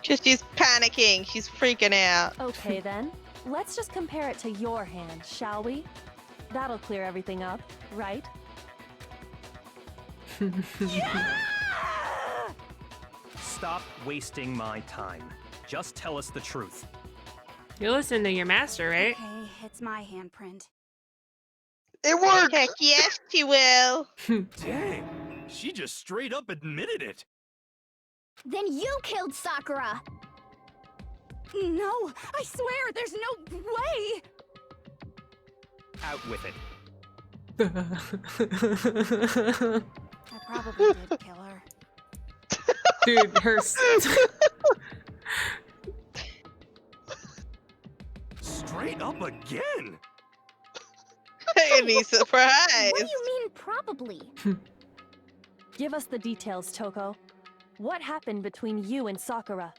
she's panicking. She's freaking out. Okay then, let's just compare it to your hand, shall we? That'll clear everything up, right? Stop wasting my time. Just tell us the truth. You listen to your master, right? Okay, it's my handprint. It worked! Heck yes, she will. Dang, she just straight up admitted it. Then you killed Sakura. No, I swear, there's no way. Out with it. I probably did kill her. Dude, her. Straight up again. Any surprise? What do you mean, probably? Give us the details, Toko. What happened between you and Sakura?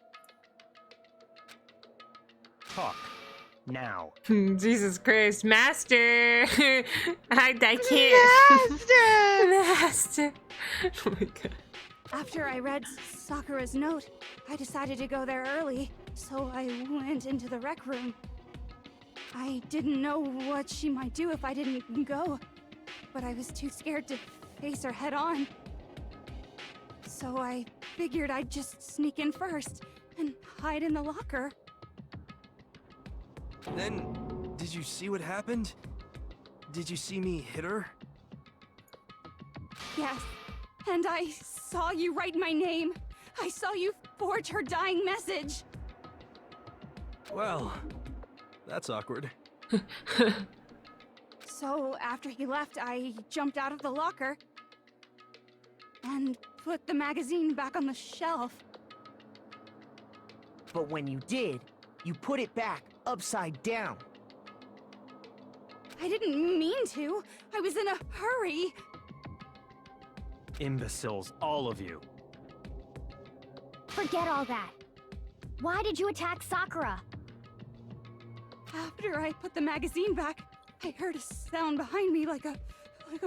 Talk. Now. Jesus Christ, master! I can't. Master! Oh my god. After I read Sakura's note, I decided to go there early, so I went into the rec room. I didn't know what she might do if I didn't go, but I was too scared to face her head on. So I figured I'd just sneak in first and hide in the locker. Then, did you see what happened? Did you see me hit her? Yes, and I saw you write my name. I saw you forge her dying message. Well, that's awkward. So after he left, I jumped out of the locker and put the magazine back on the shelf. But when you did, you put it back upside down. I didn't mean to. I was in a hurry. Imbeciles, all of you. Forget all that. Why did you attack Sakura? After I put the magazine back, I heard a sound behind me like a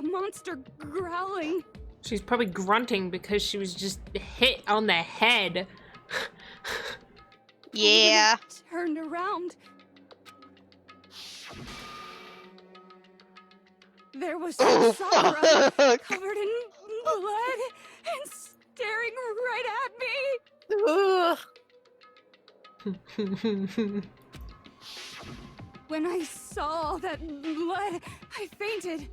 monster growling. She's probably grunting because she was just hit on the head. Yeah. I turned around. There was Sakura covered in blood and staring right at me. When I saw all that blood, I fainted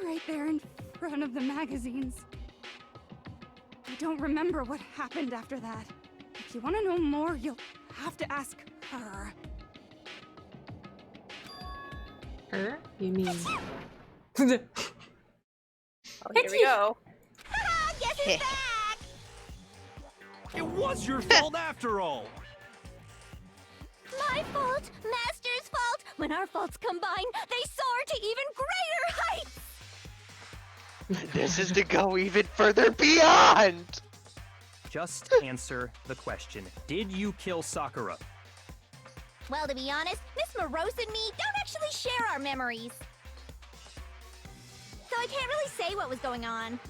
right there in front of the magazines. I don't remember what happened after that. If you want to know more, you'll have to ask her. Her? You mean? Oh, here we go. Guess who's back? It was your fault after all. My fault, Master's fault. When our faults combine, they soar to even greater heights. This is to go even further beyond! Just answer the question. Did you kill Sakura? Well, to be honest, Miss Morose and me don't actually share our memories. So I can't really say what was going on.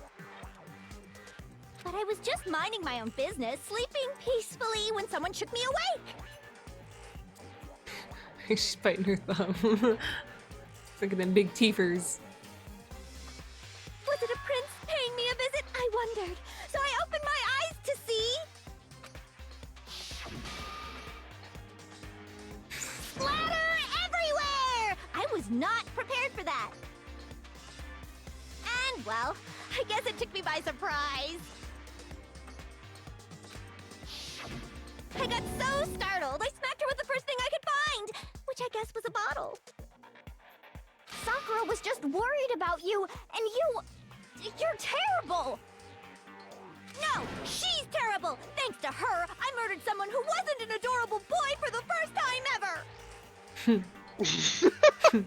But I was just minding my own business, sleeping peacefully when someone shook me awake. She's biting her thumb. Look at them big teethers. Was it a prince paying me a visit? I wondered. So I opened my eyes to see. that? And, well, I guess it took me by surprise. I got so startled, I smacked her with the first thing I could find, which I guess was a bottle. Sakura was just worried about you, and you're terrible! No, she's terrible! Thanks to her, I murdered someone who wasn't an adorable boy for the first time ever!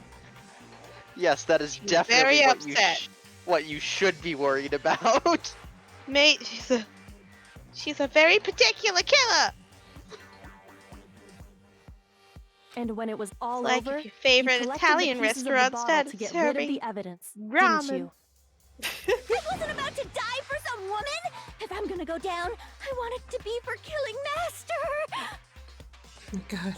Yes, that is definitely Very what upset. what you should be worried about. Mate, she's a very particular killer. And when it was all Like over, if your favorite you collected Italian the pieces of the restaurant bottle started to get rid of serving the evidence, ramen. didn't you? I wasn't about to die for some woman! If I'm gonna go down, I want it to be for killing Master! Oh, God.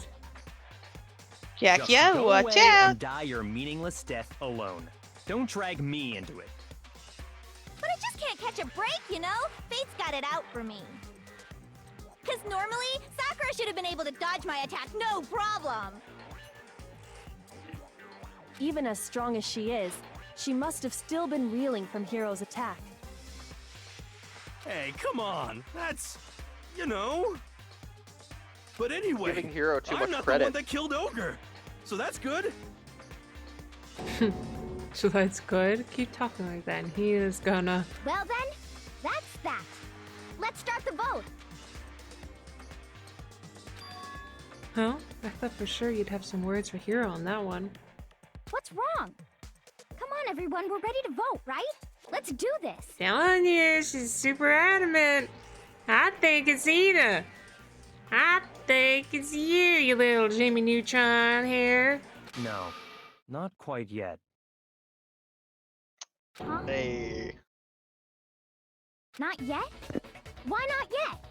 Jack, Just go watch away out! and die your meaningless death alone. Don't drag me into it. But I just can't catch a break, you know? Fate's got it out for me. Cause normally, Sakura should have been able to dodge my attack, no problem! Even as strong as she is, she must have still been reeling from Hiro's attack. Hey, come on. That's, you know. But anyway, Giving Hero too I'm much not credit. the one that killed Ogre. So that's good. So that's good. Keep talking like that, and he is gonna. Well then, that's that. Let's start the vote. Huh? I thought for sure you'd have some words for Hero on that one. What's wrong? Come on, everyone, we're ready to vote, right? Let's do this. Telling you, she's super adamant. I think it's Ida. I think it's you little Jimmy Neutron here. No, not quite yet. Huh? Hey. Not yet? Why not yet?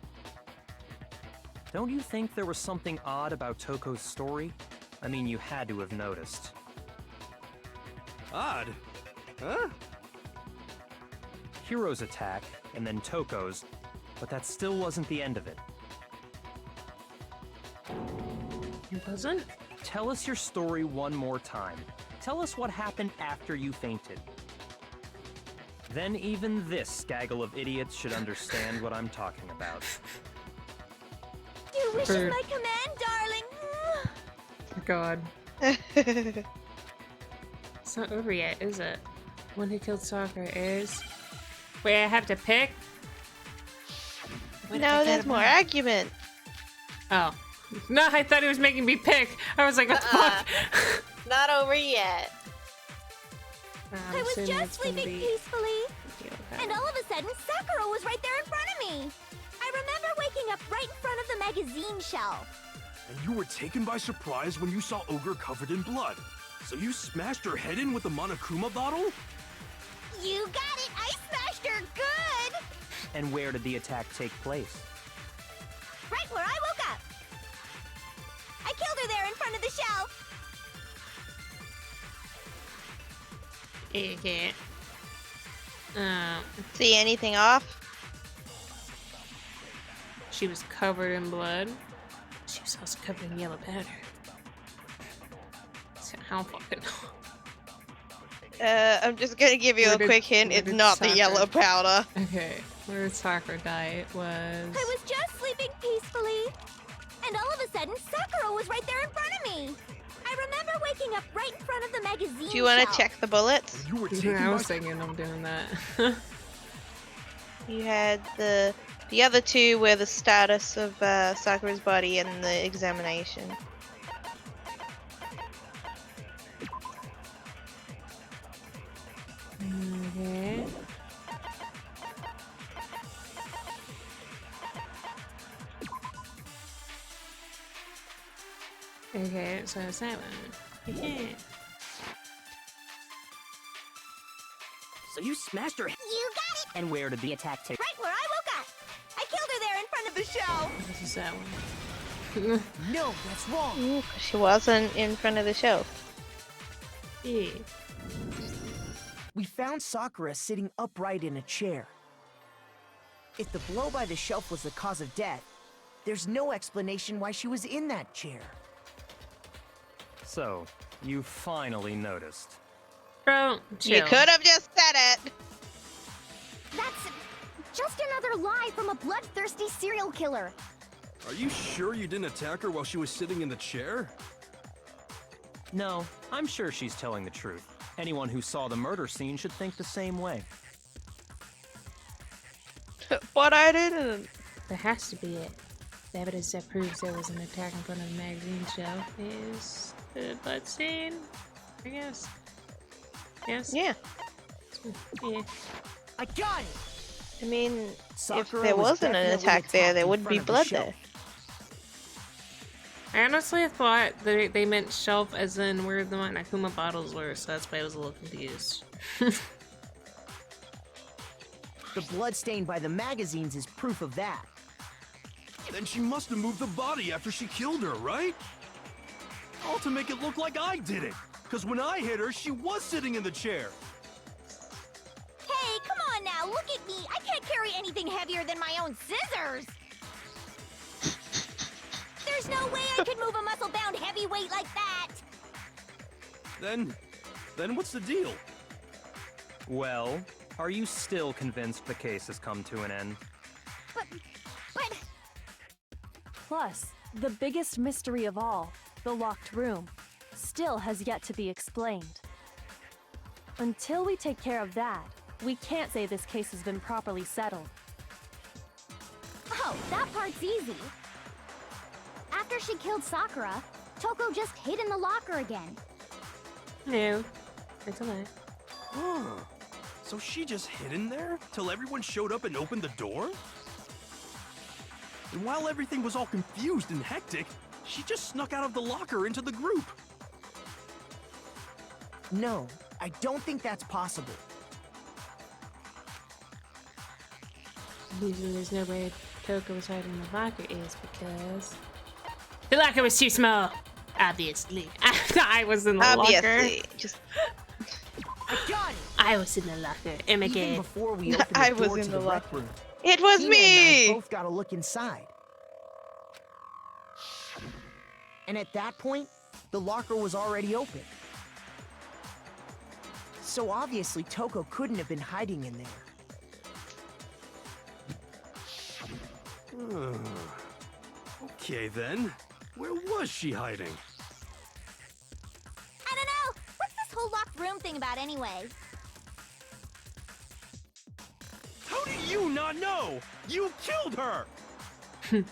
Don't you think there was something odd about Toko's story? I mean, you had to have noticed. Odd. Huh? Hiro's attack, and then Toko's, but that still wasn't the end of it. It wasn't? Tell us your story one more time. Tell us what happened after you fainted. Then even this gaggle of idiots should understand what I'm talking about. Your wish Bird. is my command, darling. God. It's not over yet, is it? One who killed Sakura is. Wait, I have to pick? What did I No, get there's more about- argument. Oh. No, I thought he was making me pick. I was like, what the fuck? Not over yet. I'm I was assuming just it's gonna sleeping be- peacefully, Okay. and all of a sudden, Sakura was right there in front of me. I remember waking up right in front of the magazine shelf. And you were taken by surprise when you saw Ogre covered in blood. So you smashed her head in with the Monokuma bottle? You got it! I smashed her good! And where did the attack take place? Right where I woke up. I killed her there in front of the shelf. Okay. See anything off? She was covered in blood. She was also covered in yellow powder. So how fucking I'm just gonna give you Where a did- quick hint. where It's did not the Sakura- yellow powder. Okay. Where did Sakura die? It was. I was just sleeping peacefully, and all of a sudden, Sakura was right there in front of me. I remember waking up right in front of the magazine Do you want to shelf. check the bullets? You were Yeah, taken I by was thinking I'm doing that. You had the other two were the status of Sakura's body and the examination. Okay. Okay, so it's that one. Yeah. So you smashed her head. You got it! And where did the attack take? Right where I woke up. I killed her there in front of the shelf. This is that one. No, that's wrong. She wasn't in front of the shelf. Yeah. We found Sakura sitting upright in a chair. If the blow by the shelf was the cause of death, there's no explanation why she was in that chair. So, you finally noticed. Bro, chill. You could have just said it. That's just another lie from a bloodthirsty serial killer. Are you sure you didn't attack her while she was sitting in the chair? No, I'm sure she's telling the truth. Anyone who saw the murder scene should think the same way. But I didn't. There has to be it. The evidence that proves there was an attack in front of the magazine shelf is the blood stain, I guess. Yes? Yeah. Yeah. I got it! I mean, Sakura if there was wasn't an definitely attack there, attacked there in wouldn't be front of the blood shelf. there. I honestly thought they meant shelf as in where the Monokuma bottles were, so that's why I was a little confused. The blood stain by the magazines is proof of that. Then she must have moved the body after she killed her, right? All to make it look like I did it. Because when I hit her, she was sitting in the chair. Hey, come on now, look at me. I can't carry anything heavier than my own scissors. There's no way I could move a muscle-bound heavyweight like that. Then what's the deal? Well, are you still convinced the case has come to an end? But Plus, the biggest mystery of all, the locked room, still has yet to be explained. Until we take care of that, we can't say this case has been properly settled. oh, that part's easy. After she killed Sakura, Toko just hid in the locker again. No, it's a lie. Huh. So she just hid in there till everyone showed up and opened the door? And while everything was all confused and hectic, she just snuck out of the locker into the group. No, I don't think that's possible. The reason there's no way Toko was hiding in the locker is because the locker was too small. Obviously. I was in the Obviously. locker. Just I got it! I was in the locker. Even Again. before we opened the I door was in to the the locker. rec room, it was Tina and I me. both got a look inside. And at that point, the locker was already open. So obviously Toko couldn't have been hiding in there. Okay then. Where was she hiding? I don't know. What's this whole locked room thing about anyway? How do you not know? You killed her! I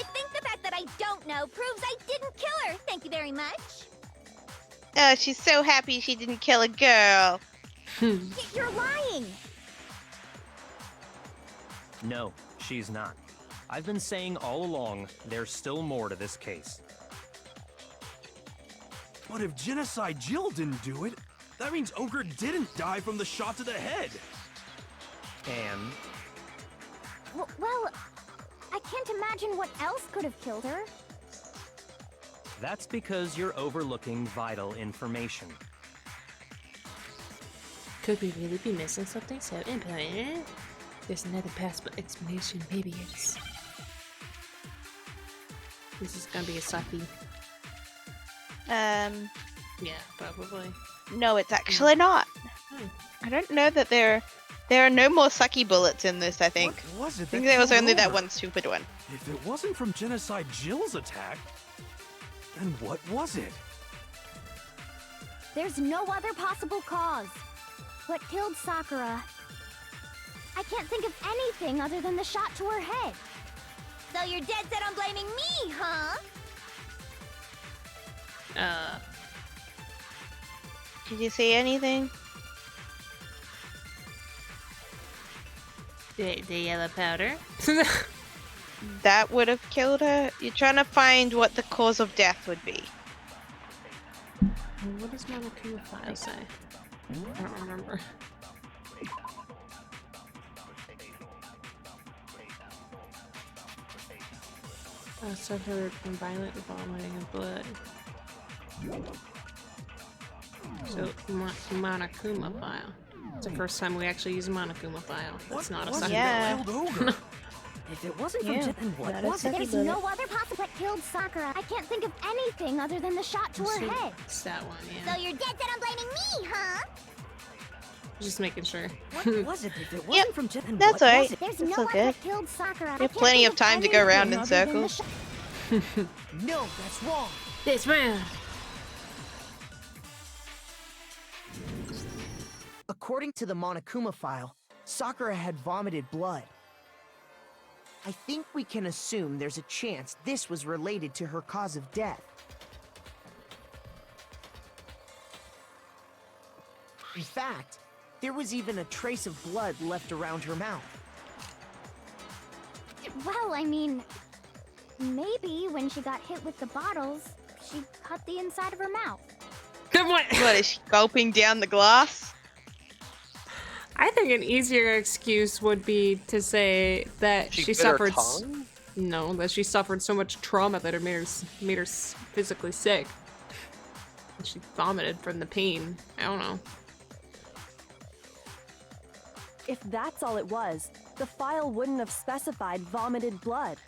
think the fact that I don't know proves I didn't kill her. Thank you very much. Oh, she's so happy she didn't kill a girl. You're lying. No, she's not. I've been saying all along, there's still more to this case. But if Genocide Jill didn't do it, that means Ogre didn't die from the shot to the head. And Well, I can't imagine what else could have killed her. that's because you're overlooking vital information. Could we really be missing something so important? There's another possible explanation. Maybe it's... This is gonna be a sucky. Yeah, probably. No, it's actually not. I don't know that there are no more sucky bullets in this, I think. What was it I that think there was killed only that Ogre? one stupid one. If it wasn't from Genocide Jill's attack, then what was it? There's no other possible cause. What killed Sakura? I can't think of anything other than the shot to her head. So you're dead set on blaming me, huh? Did you see anything? The yellow powder. That would have killed her? You're trying to find what the cause of death would be. What does Monokuma file say? I don't remember. Suffered from violent vomiting of blood. So, Monokuma file. It's the first time we actually use a Monokuma file. That's not a was sucky it that Yeah. killed Ogre? If it wasn't Yeah, from then what not was it? exactly There's no other possible what killed Sakura. I can't think of anything other than the shot to her head. It's that one, yeah. So you're dead set on blaming me, huh? Just making sure. What was it? If it wasn't from then That's what alright. was it? There's That's no okay. other killed Sakura. We have plenty of time to go around in circles. No, that's wrong. This round. According to the Monokuma file, Sakura had vomited blood. I think we can assume there's a chance this was related to her cause of death. In fact, there was even a trace of blood left around her mouth. Well, I mean, maybe when she got hit with the bottles, she cut the inside of her mouth. Come on. What, is she gulping down the glass? I think an easier excuse would be to say that she bit her suffered. tongue? No, that she suffered so much trauma that it made her physically sick. She vomited from the pain. I don't know. If that's all it was, the file wouldn't have specified vomited blood.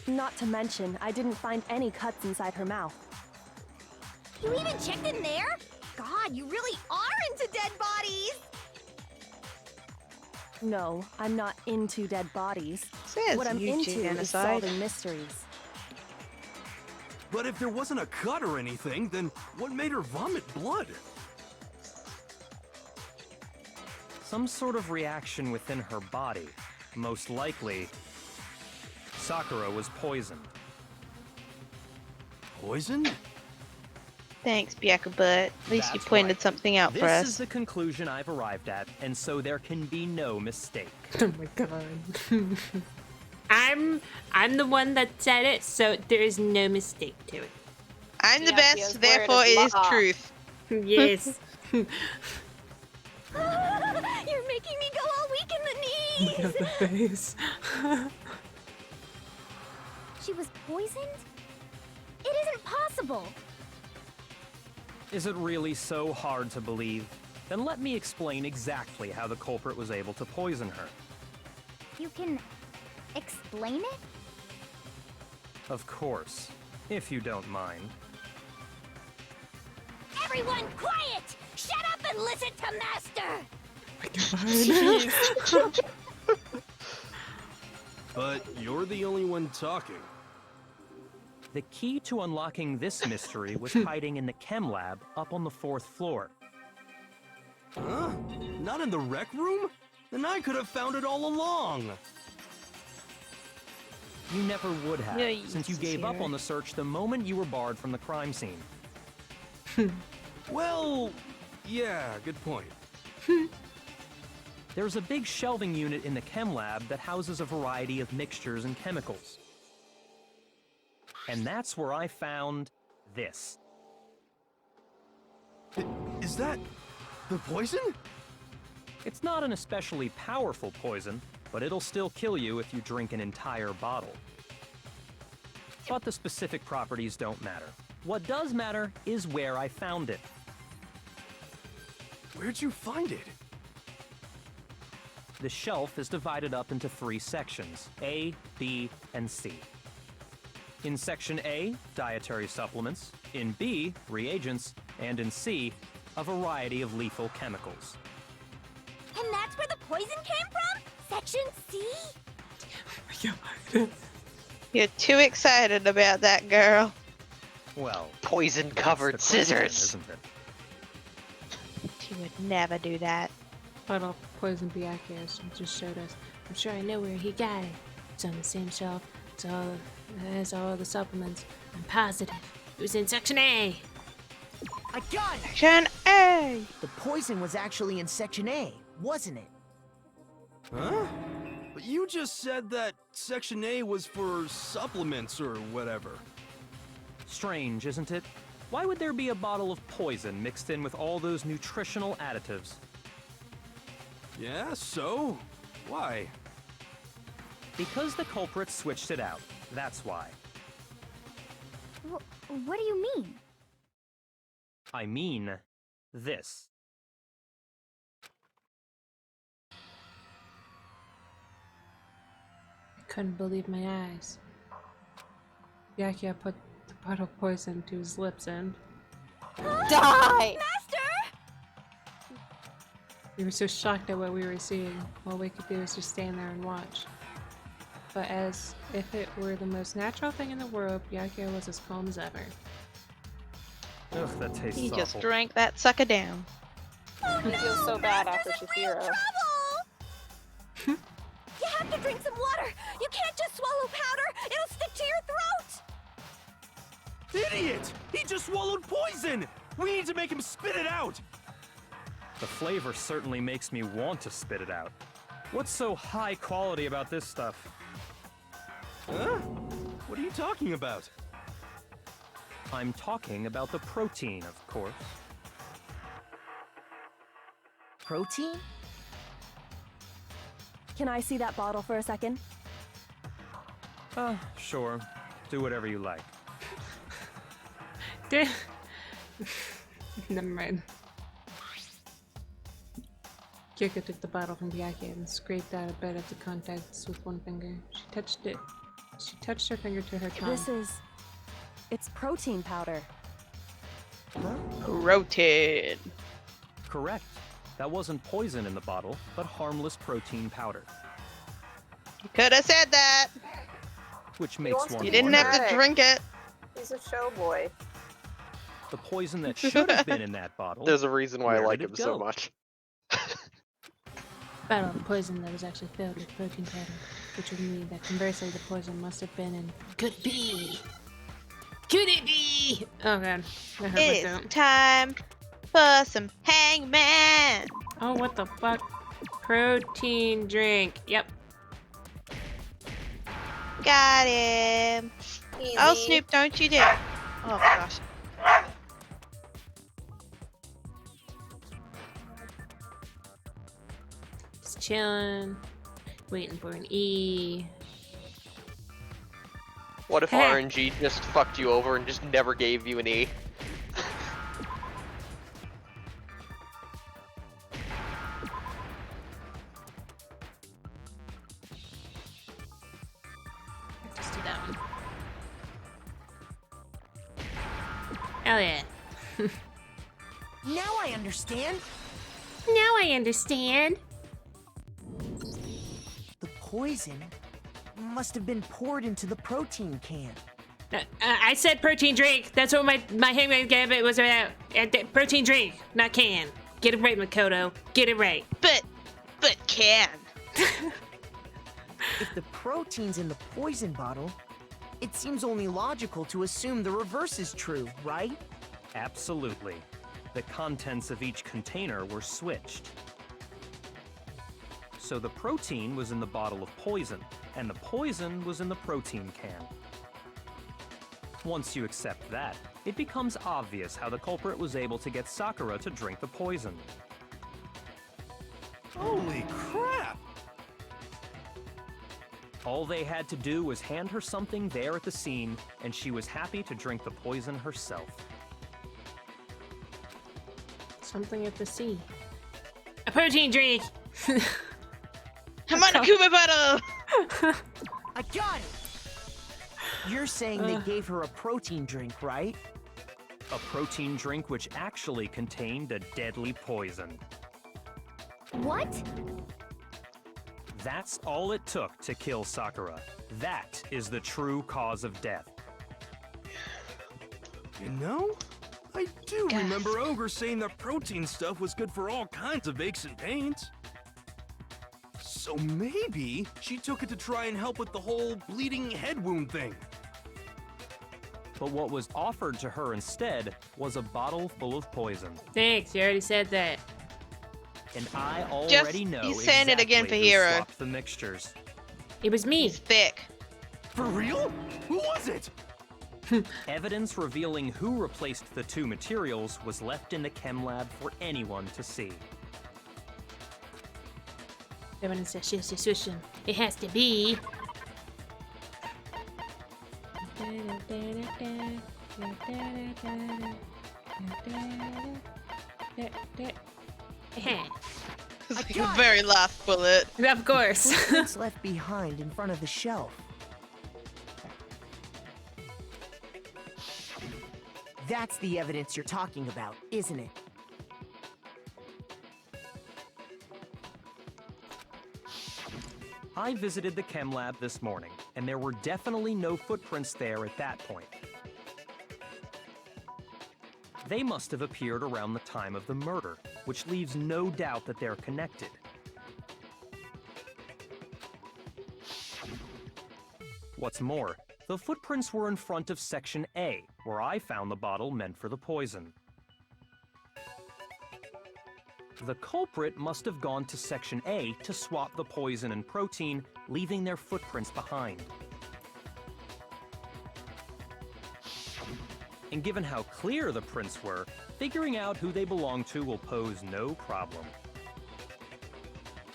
Not to mention, I didn't find any cuts inside her mouth. You even checked in there? God, you really are into dead bodies! No, I'm not into dead bodies. Says What I'm you, into is genocide. solving mysteries. But if there wasn't a cut or anything, then what made her vomit blood? Some sort of reaction within her body. Most likely, Sakura was poisoned. Poisoned? Thanks, Byaku Butt. At least you That's pointed right. something out This for is us. the conclusion I've arrived at, and so there can be no mistake. Oh my god. I'm the one that said it, so there is no mistake to it. I'm the Byakuya's best, therefore word it is is law. truth. Yes. You're making me go all weak in the knees! The face. She was poisoned? It isn't possible! Is it really so hard to believe? Then let me explain exactly how the culprit was able to poison her. You can explain it? Of course, if you don't mind. Everyone quiet! Shut up and listen to Master! But you're the only one talking. The key to unlocking this mystery was hiding in the chem lab up on the 4th floor. Huh? Not in the rec room? Then I could have found it all along. You never would have, Yeah, since you gave up on the search the moment you were barred from the crime scene. Well, yeah, good point. There's a big shelving unit in the chem lab that houses a variety of mixtures and chemicals. And that's where I found this. Is that the poison? It's not an especially powerful poison, but it'll still kill you if you drink an entire bottle. But the specific properties don't matter. What does matter is where I found it. Where'd you find it? The shelf is divided up into 3 sections, A, B, and C. In Section A, dietary supplements. In B, reagents. And in C, a variety of lethal chemicals. And that's where the poison came from? Section C? You're too excited about that, girl. Well, Poison-covered that's the question, scissors. isn't it? She would never do that. Bottle of poison BYAKUYA'S just showed us. I'm sure I know where he got it. It's on the same shelf. It has all the supplements. I'm positive. It was in Section A. I got it! Section A! The poison was actually in Section A, wasn't it? Huh? But you just said that Section A was for supplements or whatever. Strange, isn't it? Why would there be a bottle of poison mixed in with all those nutritional additives? Yeah, so? Why? Because the culprit switched it out. That's why. What do you mean? I mean, this. Couldn't believe my eyes. Byakuya put the bottle of poison to his lips and Die! we were so shocked at what we were seeing. All we could do was just stand there and watch. But as if it were the most natural thing in the world, Byakuya was as calm as ever. Ugh, that tastes He awful. just drank that sucker down. I feel so bad after Chihiro. You have to drink some water. You can't just swallow powder. It'll stick to your throat. Idiot! He just swallowed poison! We need to make him spit it out! The flavor certainly makes me want to spit it out. What's so high quality about this stuff? Huh? What are you talking about? I'm talking about the protein, of course. Protein? Can I see that bottle for a second? Sure. Do whatever you like. Never mind. Kyoko took the bottle from Byakuya and scraped out a bit of the contents with one finger. She touched it. She touched her finger to her tongue. It's protein powder. Protein. Correct. That wasn't poison in the bottle, but harmless protein powder. You could have said that. Which makes wants to one You be didn't wonder, have to drink it. He's a show boy. the poison that should have been in that bottle. There's a reason why I Where like did him it so go? much. Bottle of poison that was actually filled with protein powder, which would mean that conversely the poison must have been in. Could it be? Could it be? Oh god, I heard my It's throat. time for some hangman. Oh, what the fuck? Protein drink. Yep. Got him. Easy. Oh, Snoop, don't you dare. Oh, gosh. Just chilling, waiting for an E. What if RNG just fucked you over and just never gave you an E? Just do that one. Hell yeah. Now I understand. Now I understand. The poison must have been poured into the protein can. I said protein drink. That's what my hangman gave it was about. Protein drink, not can. Get it right, Makoto. Get it right. But can. If the protein's in the poison bottle, it seems only logical to assume the reverse is true, right? Absolutely. The contents of each container were switched. So the protein was in the bottle of poison, and the poison was in the protein can. Once you accept that, it becomes obvious how the culprit was able to get Sakura to drink the poison. Holy crap! All they had to do was hand her something there at the scene, and she was happy to drink the poison herself. Something at the sea. A protein drink. I'm on a Kuma bottle. I got it! You're saying they gave her a protein drink, right? A protein drink which actually contained a deadly poison. What? That's all it took to kill Sakura. That is the true cause of death. You know, I do remember Ogre saying that protein stuff was good for all kinds of aches and pains. So maybe she took it to try and help with the whole bleeding head wound thing. But what was offered to her instead was a bottle full of poison. Thanks, you already said that. And I already Just- know he's saying it again exactly for who Hero. swapped the mixtures. It was me. He's thick. For real? Who was it? Evidence revealing who replaced the two materials was left in the chem lab for anyone to see. Evidence that she's suspicion. It has to be. It's like the very last bullet. Of course. Footprints left behind in front of the shelf. That's the evidence you're talking about, isn't it? I visited the chem lab this morning, and there were definitely no footprints there at that point. They must have appeared around the time of the murder, which leaves no doubt that they're connected. What's more, the footprints were in front of Section A, where I found the bottle meant for the poison. The culprit must have gone to Section A to swap the poison and protein, leaving their footprints behind. And given how clear the prints were, figuring out who they belong to will pose no problem.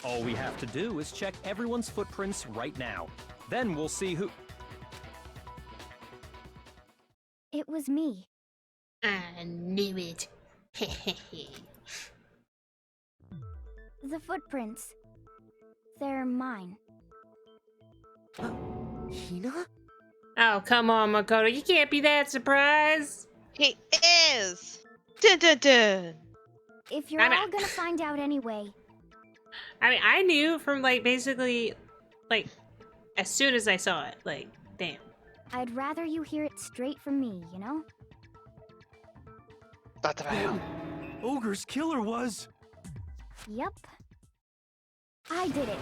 All we have to do is check everyone's footprints right now. Then we'll see who... It was me. I knew it. The footprints. They're mine. Hina? Oh, come on, Makoto. You can't be that surprised. He is! Dun dun dun! If you're all gonna find out anyway. I mean, I knew from, like, basically, like, as soon as I saw it. Like, damn. I'd rather you hear it straight from me, you know? Ogre's killer was... Yep. I did it.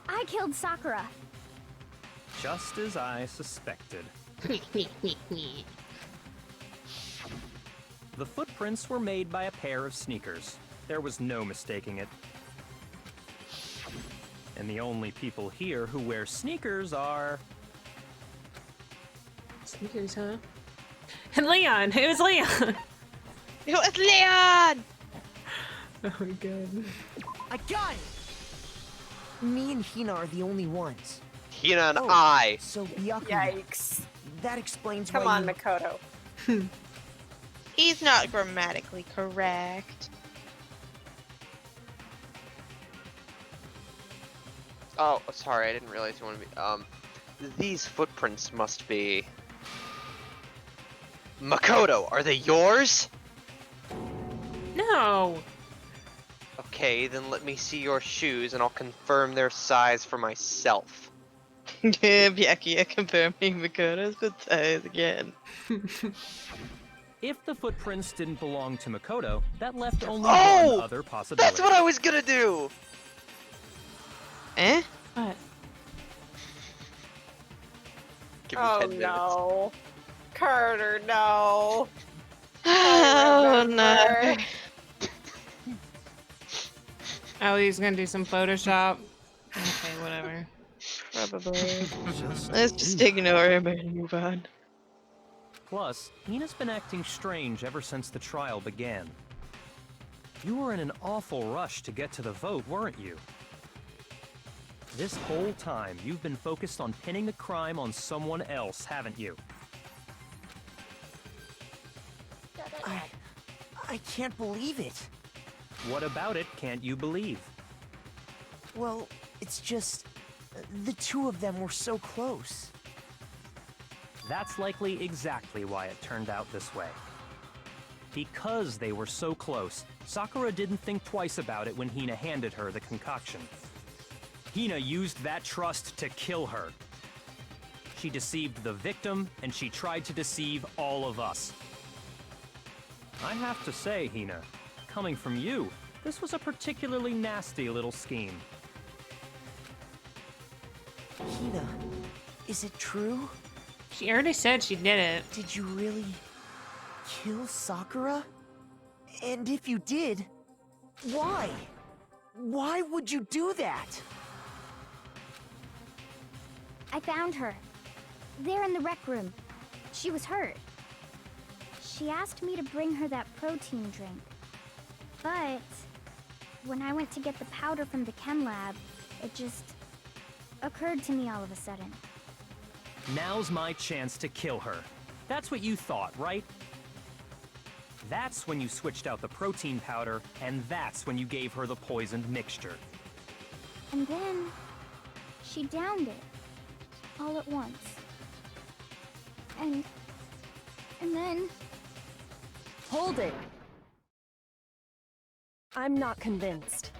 I killed Sakura. Just as I suspected. The footprints were made by a pair of sneakers. There was no mistaking it. And the only people here who wear sneakers are... Sneakers, huh? And Leon! It was Leon! It was Leon! Oh my god. I got it! Me and Hina are the only ones. Hina and I. So Byakuya. Yikes. That explains Come why on, you... Makoto. He's not grammatically correct. Oh, sorry, I didn't realize you wanted to be. These footprints must be. Makoto, are they yours? No! Okay, then let me see your shoes and I'll confirm their size for myself. Byakuya confirming Makoto's good size again. If the footprints didn't belong to Makoto, that left only Oh! one other possibility. That's what I was gonna do! Eh? What? Give me Oh 10 minutes. no. Carter, no. Oh no. Oh, he's gonna do some Photoshop. Okay, whatever. Probably. Let's just ignore him and move on. Plus, Hina's been acting strange ever since the trial began. You were in an awful rush to get to the vote, weren't you? This whole time, you've been focused on pinning the crime on someone else, haven't you? I can't believe it. What about it can't you believe? Well, it's just... the two of them were so close. That's likely exactly why it turned out this way. Because they were so close, Sakura didn't think twice about it when Hina handed her the concoction. Hina used that trust to kill her. She deceived the victim, and she tried to deceive all of us. I have to say, Hina, coming from you, this was a particularly nasty little scheme. Hina, is it true? She already said she did it. Did you really kill Sakura? And if you did, why? Why would you do that? I found her. There in the rec room. She was hurt. She asked me to bring her that protein drink. But when I went to get the powder from the chem lab, it just occurred to me all of a sudden. Now's my chance to kill her. That's what you thought, right? That's when you switched out the protein powder, and that's when you gave her the poisoned mixture. And then she downed it all at once. And then Hold it! I'm not convinced.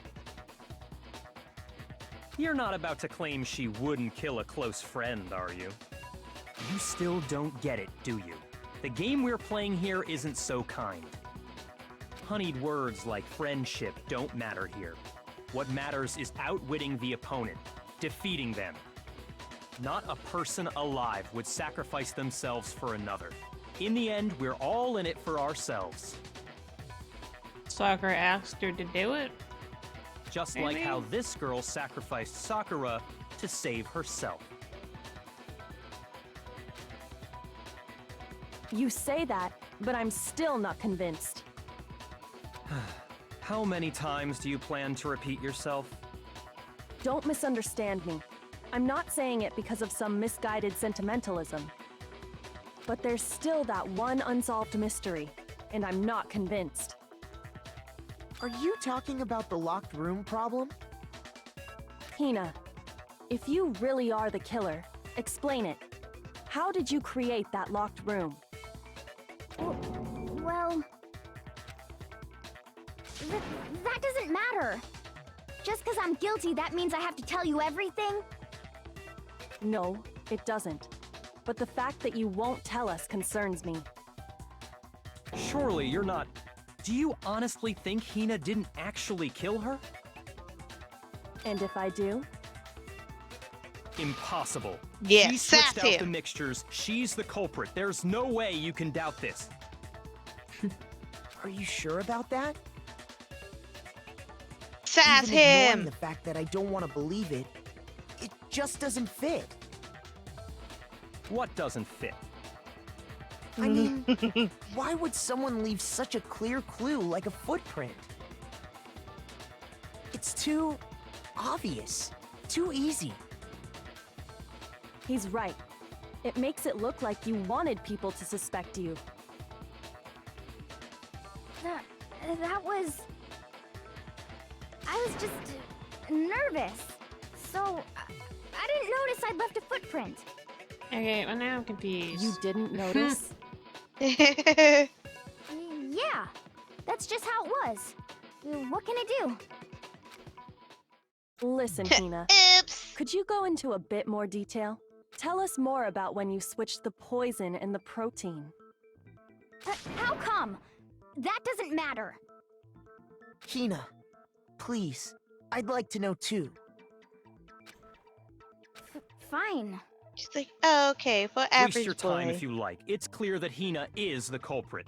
You're not about to claim she wouldn't kill a close friend, are you? You still don't get it, do you? The game we're playing here isn't so kind. Honeyed words like friendship don't matter here. What matters is outwitting the opponent, defeating them. Not a person alive would sacrifice themselves for another. In the end, we're all in it for ourselves. Sakura asked her to do it. Just Maybe. like how this girl sacrificed Sakura to save herself. You say that, but I'm still not convinced. How many times do you plan to repeat yourself? Don't misunderstand me. I'm not saying it because of some misguided sentimentalism. But there's still that one unsolved mystery, and I'm not convinced. Are you talking about the locked room problem? Hina, if you really are the killer, explain it. How did you create that locked room? well, that doesn't matter. Just because I'm guilty, that means I have to tell you everything? No, it doesn't. But the fact that you won't tell us concerns me. Surely you're not... Do you honestly think Hina didn't actually kill her? And if I do? Impossible. Yeah, She switched sass out him. the mixtures. She's the culprit. There's no way you can doubt this. Are you sure about that? Sass Even ignoring him. the fact that I don't want to believe it, it just doesn't fit. What doesn't fit? I mean, why would someone leave such a clear clue like a footprint? It's too obvious, too easy. He's right. It makes it look like you wanted people to suspect you. That was... I was just nervous. So, I didn't notice I'd left a footprint. Okay, well now I'm confused. You didn't notice? Yeah, that's just how it was. What can I do? Listen, Hina. Oops. Could you go into a bit more detail? Tell us more about when you switched the poison and the protein. How come? That doesn't matter. Hina, please, I'd like to know too. Fine. She's like, oh, okay, for average Waste your time boy. if you like. It's clear that Hina is the culprit.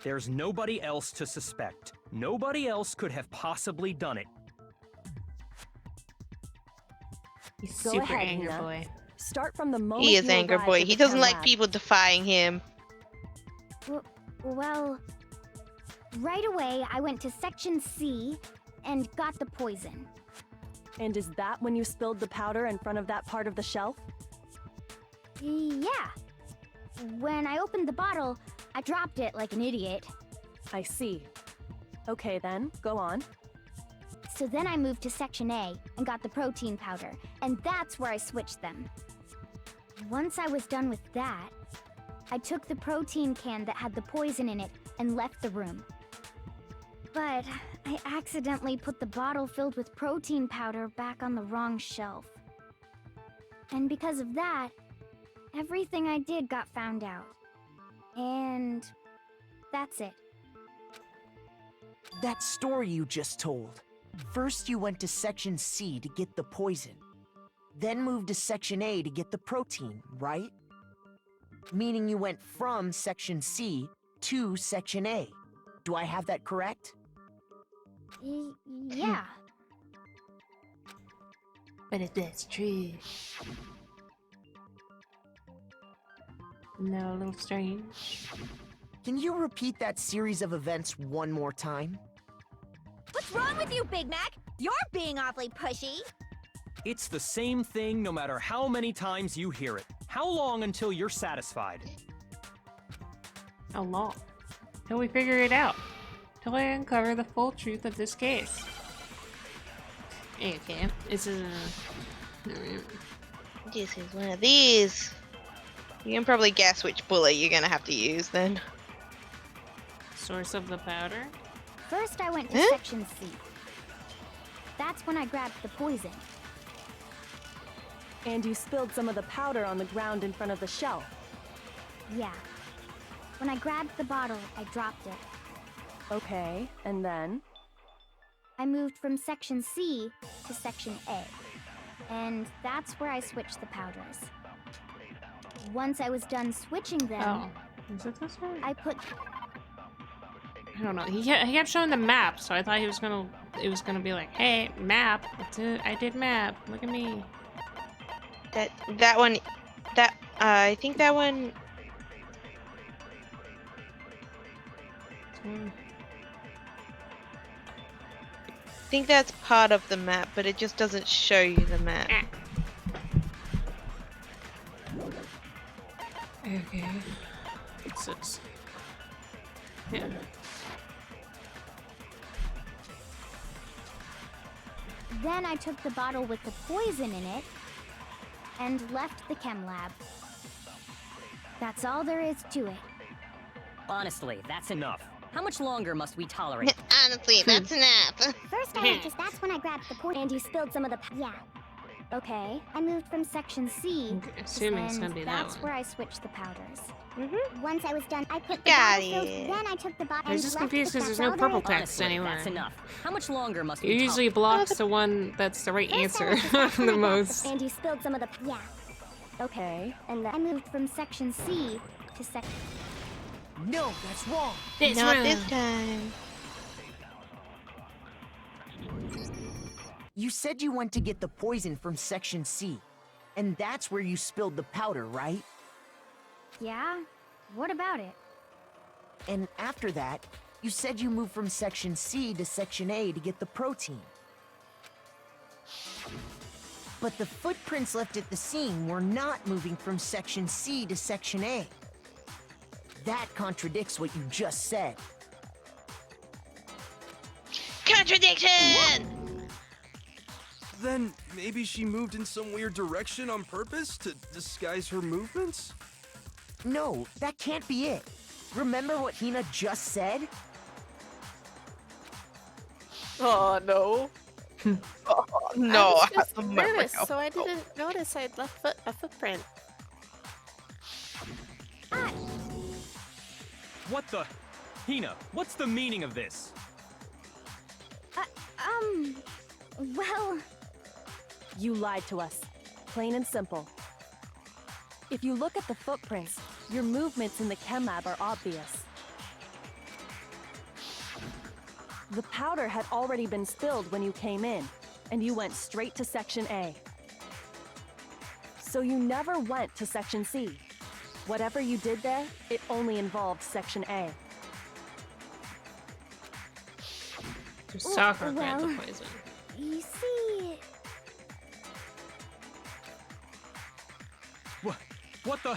There's nobody else to suspect. Nobody else could have possibly done it. He's Go super ahead, angry Hina. boy. Start from the moment He is you anger arrived boy. at He the doesn't chem like lab. people defying him. Well, right away I went to Section C and got the poison. And is that when you spilled the powder in front of that part of the shelf? Yeah. When I opened the bottle, I dropped it like an idiot. I see. Okay then, go on. So then I moved to Section A and got the protein powder, and that's where I switched them. Once I was done with that, I took the protein can that had the poison in it and left the room. But I accidentally put the bottle filled with protein powder back on the wrong shelf. And because of that, everything I did got found out. And that's it. That story you just told. First you went to Section C to get the poison. Then moved to Section A to get the protein, right? Meaning you went from Section C to Section A. Do I have that correct? Yeah. But if that's true... No, a little strange. Can you repeat that series of events one more time? What's wrong with you, Big Mac? You're being awfully pushy. It's the same thing no matter how many times you hear it. How long until you're satisfied? How long? till we figure it out. Till I uncover the full truth of this case. Okay, this is This is one of these. You can probably guess which bullet you're gonna have to use then. source of the powder. First, I went to Section C. That's when I grabbed the poison. And you spilled some of the powder on the ground in front of the shelf. Yeah. When I grabbed the bottle, I dropped it. Okay, and then? I moved from Section C to Section A. And that's where I switched the powders. Once I was done switching them, Oh, is it this one? I put... I don't know. He kept showing the map, so I thought he was gonna. It was gonna be like, "Hey, map! I did map. Look at me." That one. I think that one. I think that's part of the map, but it just doesn't show you the map. Okay. What's this? Yeah. Then I took the bottle with the poison in it and left the chem lab. That's all there is to it. Honestly, that's enough. How much longer must we tolerate? Honestly, that's enough. First, I went to... That's when I grabbed the poison. And you spilled some of the... Yeah. Okay. I moved from Section C. Assuming it's gonna be that that's one. where I switched the powders. Once I was done, I put the Got bottle filled, it. then I took the bottle I was and just left confused it. because there's That's no all purple there is. text Honestly, anywhere. that's enough. How much longer must It we usually blocks the one that's the right answer the most. And you spilled some of the... Yeah. Okay, And then I moved from Section C to Section... No, that's wrong. Not this time. You said you went to get the poison from Section C, and that's where you spilled the powder, right? Yeah? What about it? And after that, you said you moved from Section C to Section A to get the protein. But the footprints left at the scene were not moving from Section C to Section A. That contradicts what you just said. Contradiction! Then maybe she moved in some weird direction on purpose to disguise her movements? No, that can't be it. Remember what Hina just said? Oh no. Oh, no, I was just have to remember nervous, how- so I didn't notice I'd left a footprint. What the? Hina, what's the meaning of this? Well... you lied to us. Plain and simple. If you look at the footprints, your movements in the chem lab are obvious. The powder had already been spilled when you came in, and you went straight to Section A. So you never went to Section C. Whatever you did there, it only involved Section A. Sakura grabbed the well, poison. You see... What the?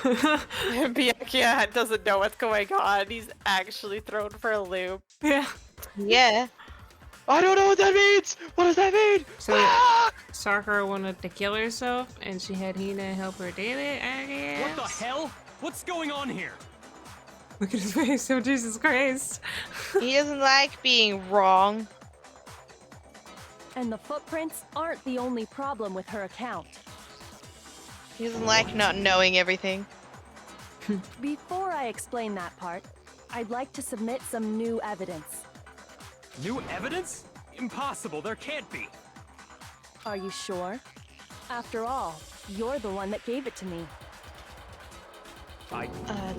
Byakuya doesn't know what's going on. He's actually thrown for a loop. Yeah. Yeah. I don't know what that means! What does that mean? So Sakura wanted to kill herself, and she had Hina help her daily, I guess. What the hell? What's going on here? Look at his face, oh Jesus Christ. He doesn't like being wrong. And the footprints aren't the only problem with her account. He doesn't like not knowing everything. Before I explain that part, I'd like to submit some new evidence. New evidence? Impossible, there can't be. Are you sure? After all, you're the one that gave it to me. I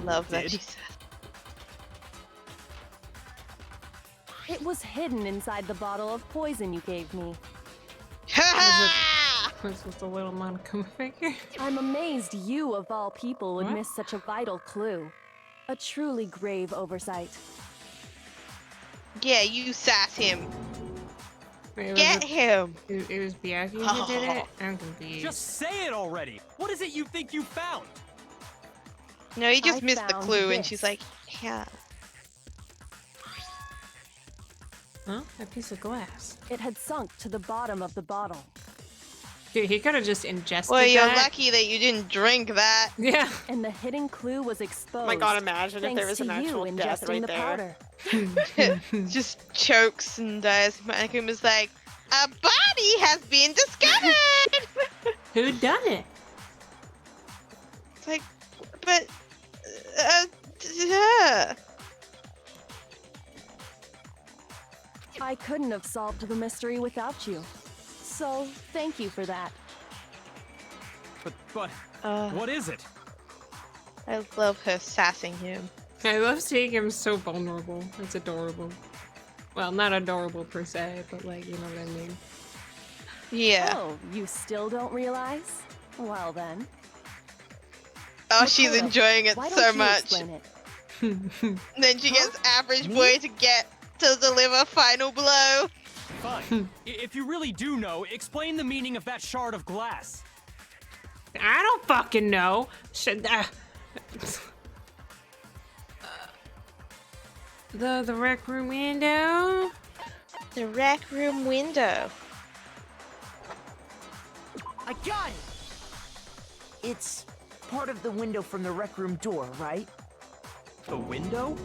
love that Did? she said. It was hidden inside the bottle of poison you gave me. Was it the little Monica figure? I'm amazed you, of all people, would What? miss such a vital clue. A truly grave oversight. Yeah, you sass him. Wait, Get him. It was Byakuya who did it? I'm confused. Just say it already. What is it you think you found? No, you just I missed the found clue, and this. she's like, yeah. Huh? A piece of glass. It had sunk to the bottom of the bottle. Dude, he could have just ingested Well, you're that. lucky that you didn't drink that. Yeah. And the hidden clue was exposed. Oh my god, imagine if thanks there was to an actual you death ingesting right the there. powder. Just chokes and dies. Mannequin is like, a body has been discovered! Who done it? It's like, but, yeah. I couldn't have solved the mystery without you. So, thank you for that. But what is it? I love her sassing him. I love seeing him so vulnerable. It's adorable. Well, not adorable per se, but like, you know what I mean. Yeah. Oh, you still don't realize? Well then. Oh, she's Makoto, enjoying it why so don't you much. explain it? And then she gets average boy to deliver final blow. Fine. If you really do know, explain the meaning of that shard of glass. I don't fucking know. The rec room window? The rec room window. I got it! It's part of the window from the rec room door, right? The window?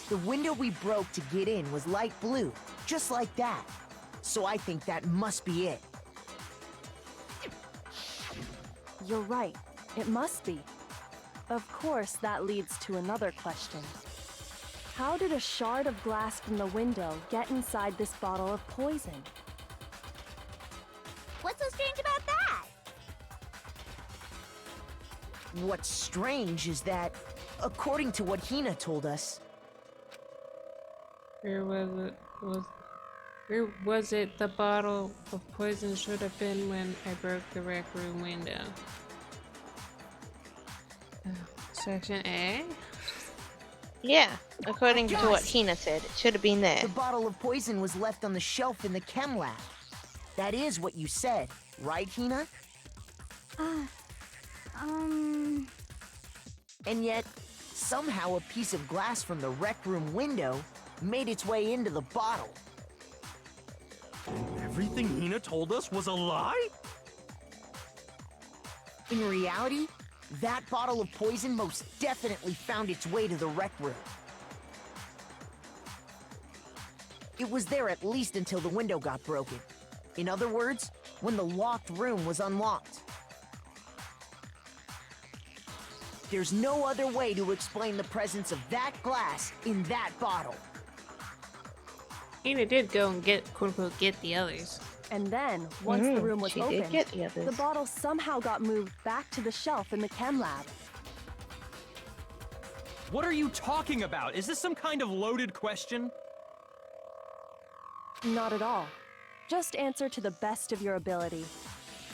The window we broke to get in was light blue, just like that. So I think that must be it. You're right. It must be. Of course, that leads to another question. How did a shard of glass from the window get inside this bottle of poison? What's so strange about that? What's strange is that, according to what Hina told us, Where was it the bottle of poison should have been when I broke the rec room window? Section A? Yeah, according to what Hina said, it should have been there. the bottle of poison was left on the shelf in the chem lab. That is what you said, right, Hina? And yet, somehow a piece of glass from the rec room window made its way into the bottle. Everything Hina told us was a lie? In reality, that bottle of poison most definitely found its way to the rec room. It was there at least until the window got broken. In other words, when the locked room was unlocked. There's no other way to explain the presence of that glass in that bottle. Hina did go and get, quote unquote, get the others. And then, once the room was she opened, did get the others. the bottle somehow got moved back to the shelf in the chem lab. What are you talking about? Is this some kind of loaded question? Not at all. Just answer to the best of your ability.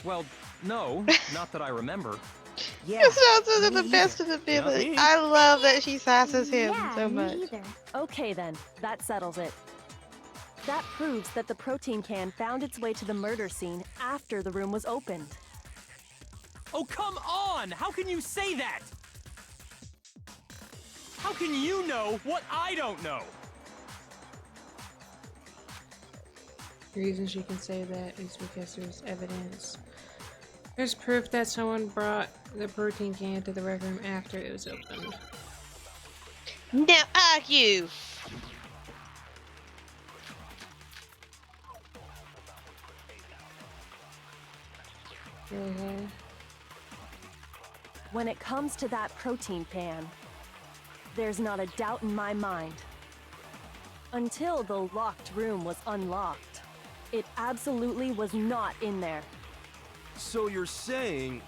Well, no, not that I remember. Yeah, It sounds like me the best either. of ability. me. I love that she sasses him Yeah, so me much. either. Okay then, that settles it. That proves that the protein can found its way to the murder scene after the room was opened. Oh, come on! How can you say that? How can you know what I don't know? The reason she can say that is because there's evidence. There's proof that someone brought the protein can to the rec room after it was opened. Now argue! Okay. When it comes to that protein pan, there's not a doubt in my mind. Until the locked room was unlocked, it absolutely was not in there. So you're saying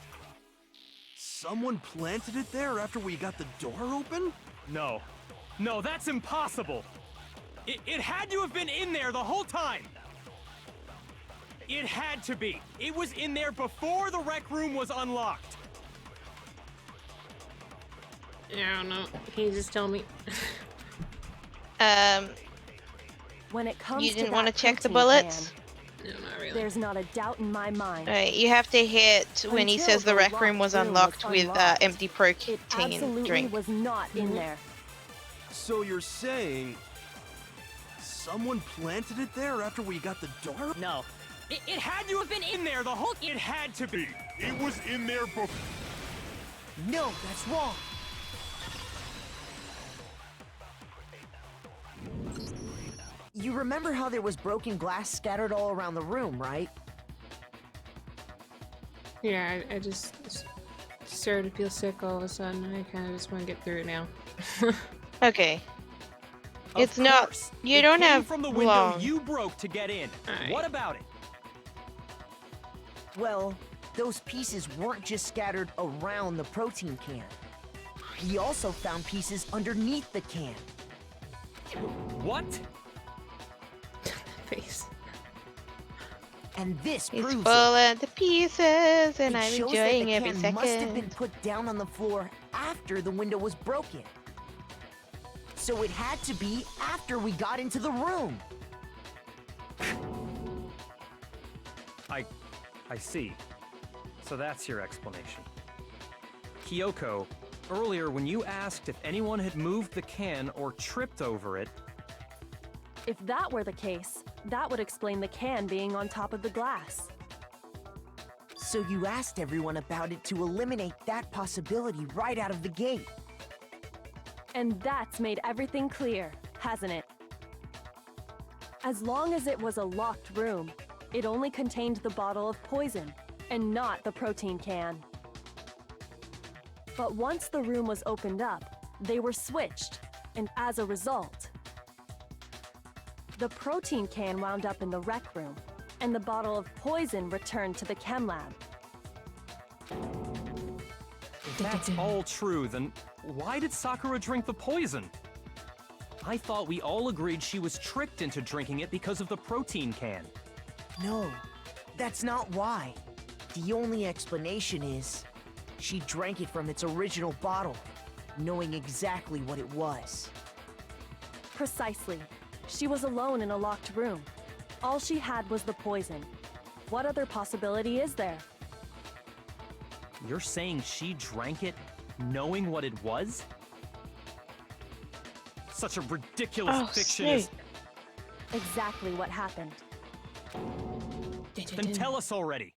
someone planted it there after we got the door open? No. No, that's impossible! It had to have been in there the whole time! It had to be! It was in there before the rec room was unlocked! I don't know. Can you just tell me? When it comes You to didn't that want to check the protein bullets? pan, No, not really. There's not a doubt in my mind. Alright, you have to hit when he Until says the the rec room locked was room was unlocked with unlocked. empty It protein absolutely drink. was not in there. So you're saying someone planted it there after we got the door? No. It had to have been in there the whole. It had to be. It was in there before. No, that's wrong. You remember how there was broken glass scattered all around the room, right? Yeah, I just started to feel sick all of a sudden. I kind of just want to get through it now. Okay. Of It's not. course. You It don't came have from the window long. you broke to get in. Alright. What about it? Well, those pieces weren't just scattered around the protein can. We also found pieces underneath the can. What? Face. And this It's proves full it. of the pieces, and It I'm shows that enjoying the every can must have been second. put down on the floor after the window was broken. So it had to be after we got into the room. I see. So that's your explanation. Kyoko, earlier when you asked if anyone had moved the can or tripped over it, If that were the case, that would explain the can being on top of the glass. So you asked everyone about it to eliminate that possibility right out of the gate. And that's made everything clear, hasn't it? As long as it was a locked room, it only contained the bottle of poison, and not the protein can. But once the room was opened up, they were switched, and as a result, the protein can wound up in the rec room, and the bottle of poison returned to the chem lab. if that's all true, then why did Sakura drink the poison? I thought we all agreed she was tricked into drinking it because of the protein can. No, that's not why. The only explanation is she drank it from its original bottle, knowing exactly what it was. Precisely. She was alone in a locked room. All she had was the poison. What other possibility is there? You're saying she drank it knowing what it was? Such a ridiculous Oh, fiction snake. is... Exactly what happened. Then tell us already!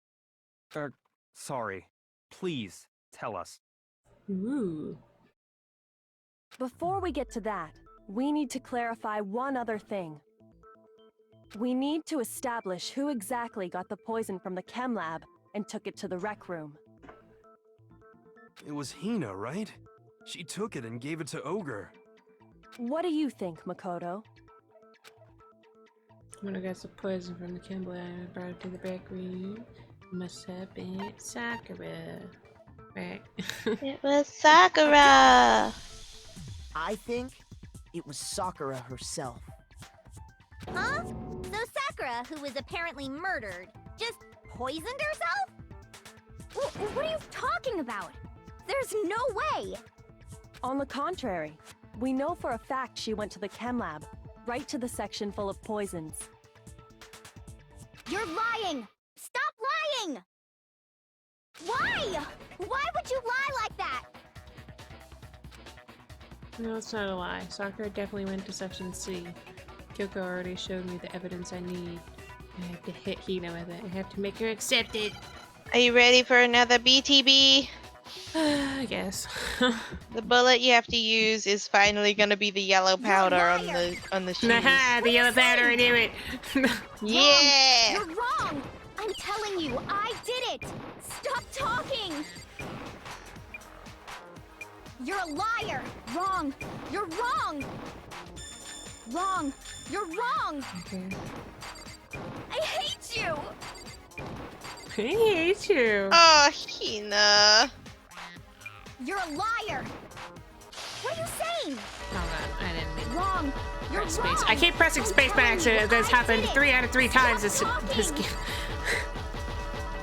Sorry. Please, tell us. Ooh. Before we get to that, we need to clarify one other thing. We need to establish who exactly got the poison from the chem lab and took it to the rec room. It was Hina, right? She took it and gave it to Ogre. What do you think, Makoto? When I got some poison from the chem lab and brought it to the back room, must have been Sakura. Right. It was Sakura! I think it was Sakura herself. Huh? So Sakura, who was apparently murdered, just poisoned herself? What are you talking about? There's no way! On the contrary, we know for a fact she went to the chem lab, right to the section full of poisons. You're lying! Stop lying! Why? Why would you lie like that? No, it's not a lie. Sakura definitely went to Section C. Kyoko already showed me the evidence I need. I have to hit Hina with it. I have to make her accept it. Are you ready for another BTB? I guess. The bullet you have to use is finally gonna be the yellow powder on the shoes. Naha, the yellow powder, I knew it! Yeah! You're wrong! I'm telling you, I did it! Stop talking! You're a liar! Wrong! You're wrong! Wrong! You're wrong! Okay. I hate you! I hate you! Oh, Hina. You're a liar! What are you saying? Oh god, I didn't mean Wrong! You're press wrong! space. I keep pressing space by accident. That's happened 3 out of 3 times this game.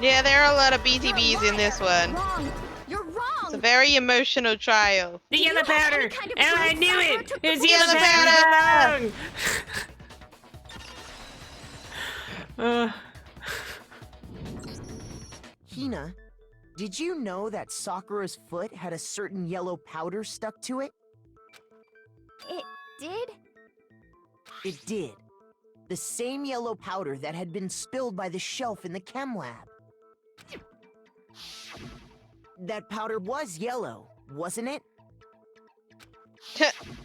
Yeah, there are a lot of BTBs in this one. Wrong! You're wrong! It's a very emotional trial. The yellow powder! kind of Oh, I proof knew Sakura it! took It was the yellow yellow powder! Hina, did you know that Sakura's foot had a certain yellow powder stuck to it? It did? It did. The same yellow powder that had been spilled by the shelf in the chem lab. That powder was yellow, wasn't it?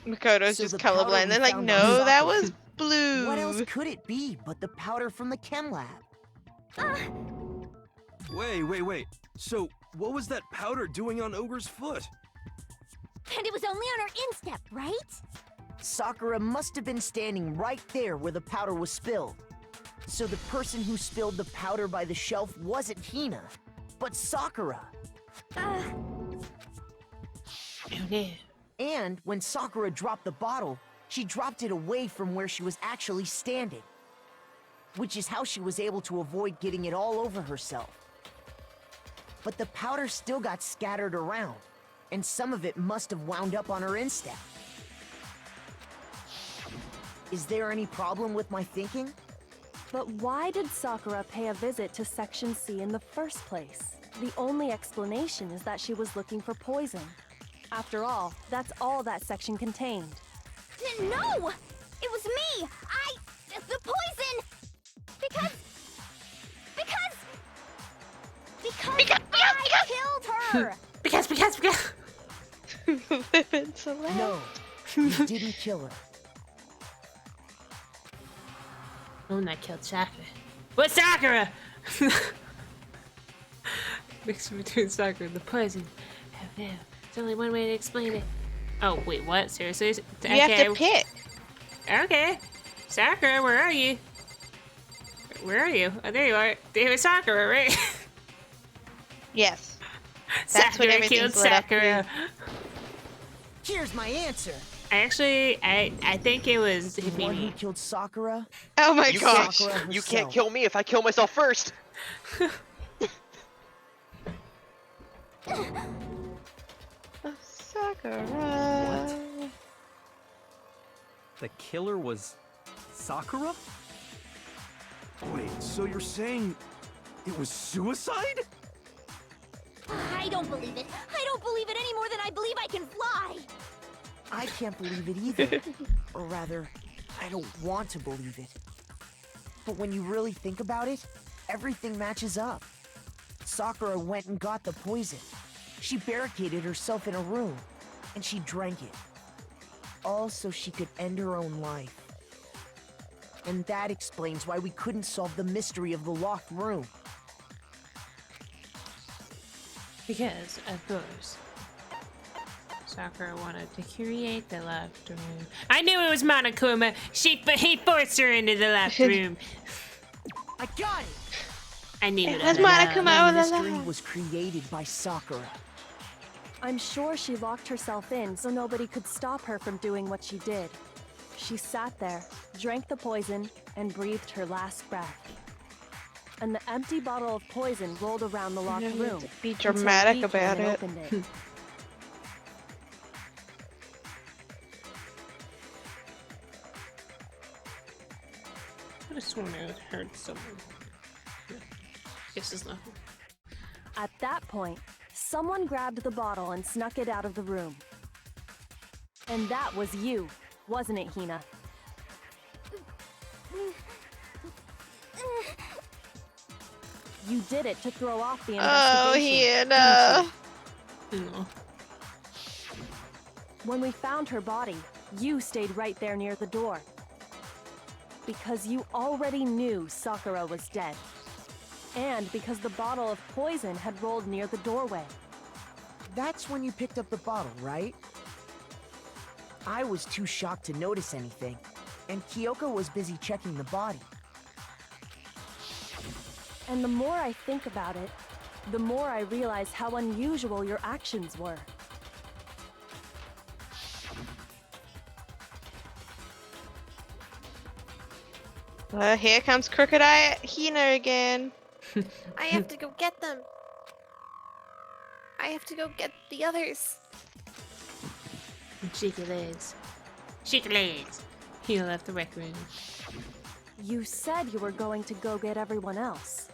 Makoto's So just the powder colorblind. we They're like, found on no, that Sakura- was blue. What else could it be but the powder from the chem lab? Wait. So, what was that powder doing on Ogre's foot? And it was only on her instep, right? Sakura must have been standing right there where the powder was spilled. So the person who spilled the powder by the shelf wasn't Hina, but Sakura. Oh no. And when Sakura dropped the bottle, she dropped it away from where she was actually standing. Which is how she was able to avoid getting it all over herself. But the powder still got scattered around, and some of it must have wound up on her instep. Is there any problem with my thinking? But why did Sakura pay a visit to Section C in the first place? The only explanation is that she was looking for poison. After all, that's all that section contained. No! It was me! The poison! Because I killed her! Because. No, you didn't kill her. Oh, I killed Sakura. What Sakura? Mix between Sakura and the poison. Oh no. There's only one way to explain it. Oh, wait, what? Seriously? You have to pick. Okay. Sakura, where are you? Where are you? Oh, there you are. There was Sakura, right? Yes. That's what Sakura everything's killed lit up to. Sakura. Here's my answer. I think it was The one who Mimi. killed Sakura? Oh my You gosh. can't, you can't kill me if I kill myself first. Sakura. The killer was Sakura? Wait, so you're saying it was suicide? I don't believe it. I don't believe it any more than I believe I can fly. I can't believe it either. Or rather, I don't want to believe it. But when you really think about it, everything matches up. Sakura went and got the poison. She barricaded herself in a room, and she drank it. All so she could end her own life. And that explains why we couldn't solve the mystery of the locked room. Because, of course, Sakura wanted to create the locked room. I knew it was Monokuma. He forced her into the locked room. I got it! I knew it. That's all along. Monokuma. The mystery was created by Sakura. I'm sure she locked herself in so nobody could stop her from doing what she did. She sat there, drank the poison, and breathed her last breath. And the empty bottle of poison rolled around the locked You room. need to be until dramatic we came about and it. opened it. I could have sworn I heard someone. Guess it's not. At that point, someone grabbed the bottle and snuck it out of the room. And that was you, wasn't it, Hina? You did it to throw off the Oh, investigation. Hina. didn't you? No. When we found her body, you stayed right there near the door. Because you already knew Sakura was dead. And because the bottle of poison had rolled near the doorway. That's when you picked up the bottle, right? I was too shocked to notice anything, and Kyoko was busy checking the body. And the more I think about it, the more I realize how unusual your actions were. Here comes Crooked Eye Hina again. I have to go get them. I have to go get the others. Cheeky legs. Cheeky legs. He left the rec room. You said you were going to go get everyone else.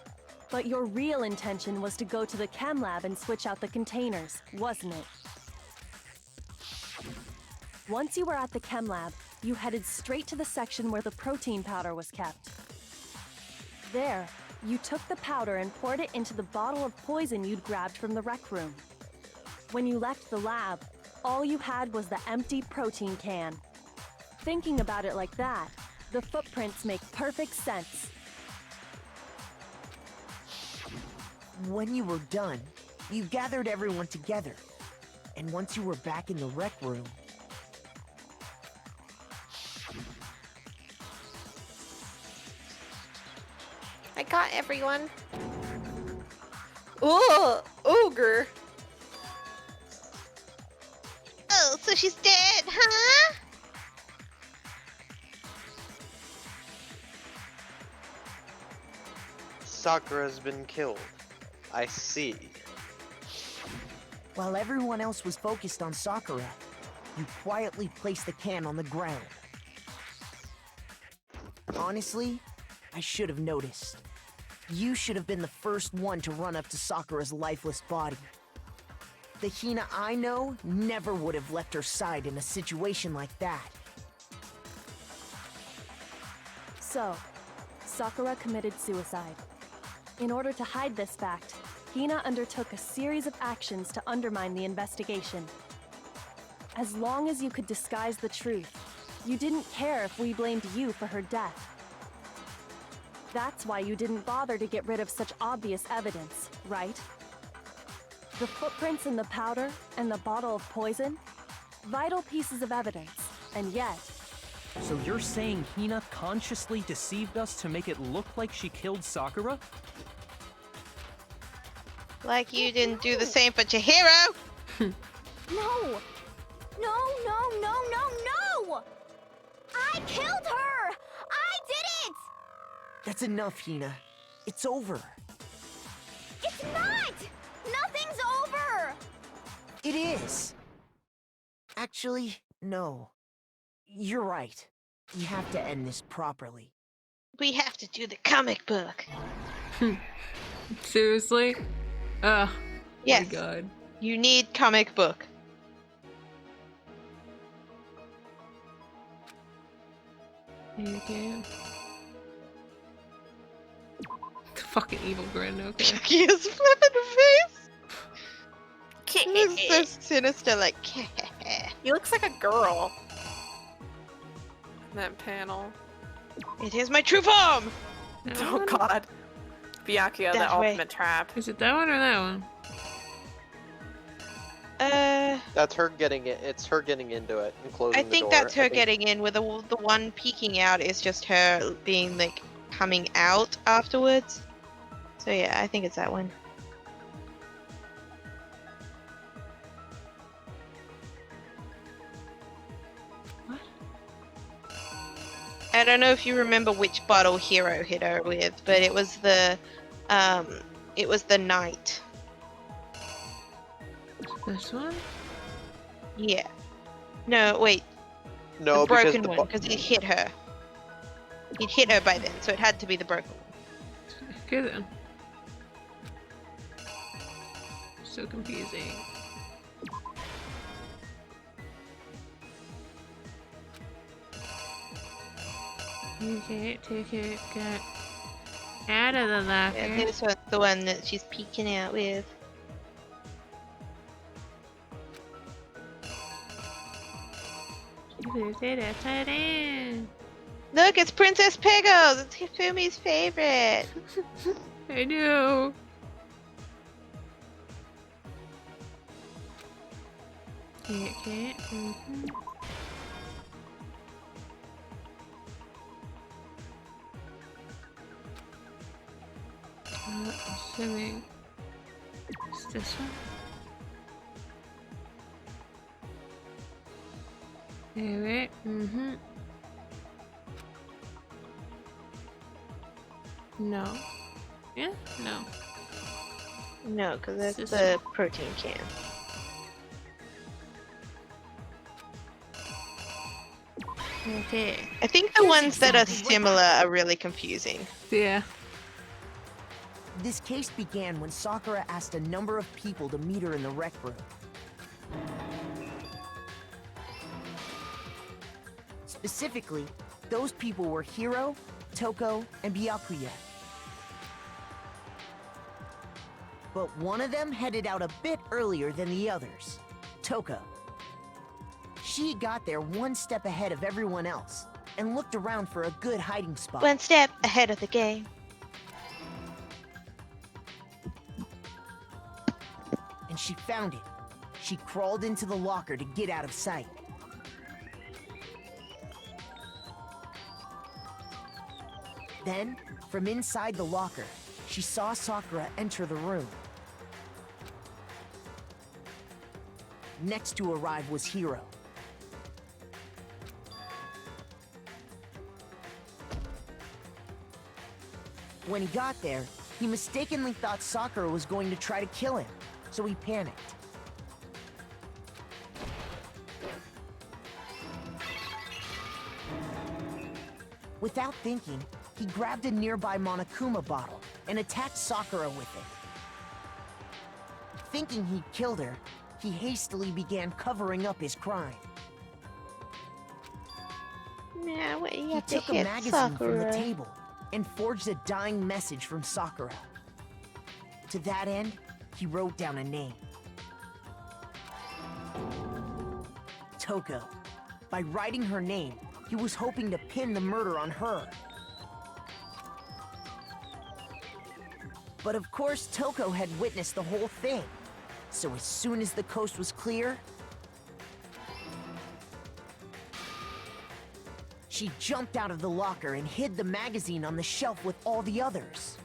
But your real intention was to go to the chem lab and switch out the containers, wasn't it? Once you were at the chem lab, you headed straight to the section where the protein powder was kept. There, you took the powder and poured it into the bottle of poison you'd grabbed from the rec room. When you left the lab, all you had was the empty protein can. Thinking about it like that, the footprints make perfect sense. When you were done, you gathered everyone together. And once you were back in the rec room, I got everyone. Ooh, ogre. Oh, so she's dead, huh? Sakura's been killed. I see. while everyone else was focused on Sakura, you quietly placed the can on the ground. Honestly, I should have noticed. You should have been the first one to run up to Sakura's lifeless body. The Hina I know never would have left her side in a situation like that. So, Sakura committed suicide. In order to hide this fact, Hina undertook a series of actions to undermine the investigation. As long as you could disguise the truth, you didn't care if we blamed you for her death. That's why you didn't bother to get rid of such obvious evidence, right? The footprints in the powder and the bottle of poison? Vital pieces of evidence, and yet... So you're saying Hina consciously deceived us to make it look like she killed Sakura? Like you didn't do the same for Chihiro! No! No, no, no, no, no! I killed her! I did it! That's enough, Hina. It's over. It's not! Nothing's over! It is. Actually, no. You're right. We have to end this properly. We have to do the comic book. Seriously? Ugh. Yes. My God. You need comic book. Okay. The fucking evil grin, okay. He is flipping face. He looks so sinister, like. He looks like a girl. That panel. It is my true form. Oh God. Byakuya, the That way. ultimate trap. Is it that one or that one? That's her getting it. It's her getting into it and closing I the think door. that's her I think- getting in, with the one peeking out is just her being like coming out afterwards. So yeah, I think it's that one. What? I don't know if you remember which bottle Hiro hit her with, but it was the night. This one? Yeah. No, wait. No, the broken because one, because he hit her. He'd hit her by then, so it had to be the broken one. Okay then. So confusing. Take it, get out of the locker. Yeah, this one's the one that she's peeking out with. You moved it upside down. Look, it's Princess Pickles! It's Hifumi's favorite! I know. Okay. Assuming it's this one. Alright, No. Yeah? No. No, because that's This the protein can. Okay. I think the ones that are similar are really confusing. Yeah. This case began when Sakura asked a number of people to meet her in the rec room. Specifically, those people were Hiro, Toko, and Byakuya. But one of them headed out a bit earlier than the others, Toko. She got there one step ahead of everyone else and looked around for a good hiding spot. One step ahead of the game. And she found it. She crawled into the locker to get out of sight. Then, from inside the locker, she saw Sakura enter the room. Next to arrive was Hiro. When he got there, he mistakenly thought Sakura was going to try to kill him, so he panicked. Without thinking, he grabbed a nearby Monokuma bottle and attacked Sakura with it. Thinking he'd killed her, he hastily began covering up his crime. Yeah, what you He have to took a hit magazine Sakura. from the table and forged a dying message from Sakura. To that end, he wrote down a name. Toko. By writing her name, he was hoping to pin the murder on her. But of course, Toko had witnessed the whole thing. So as soon as the coast was clear, she jumped out of the locker and hid the magazine on the shelf with all the others.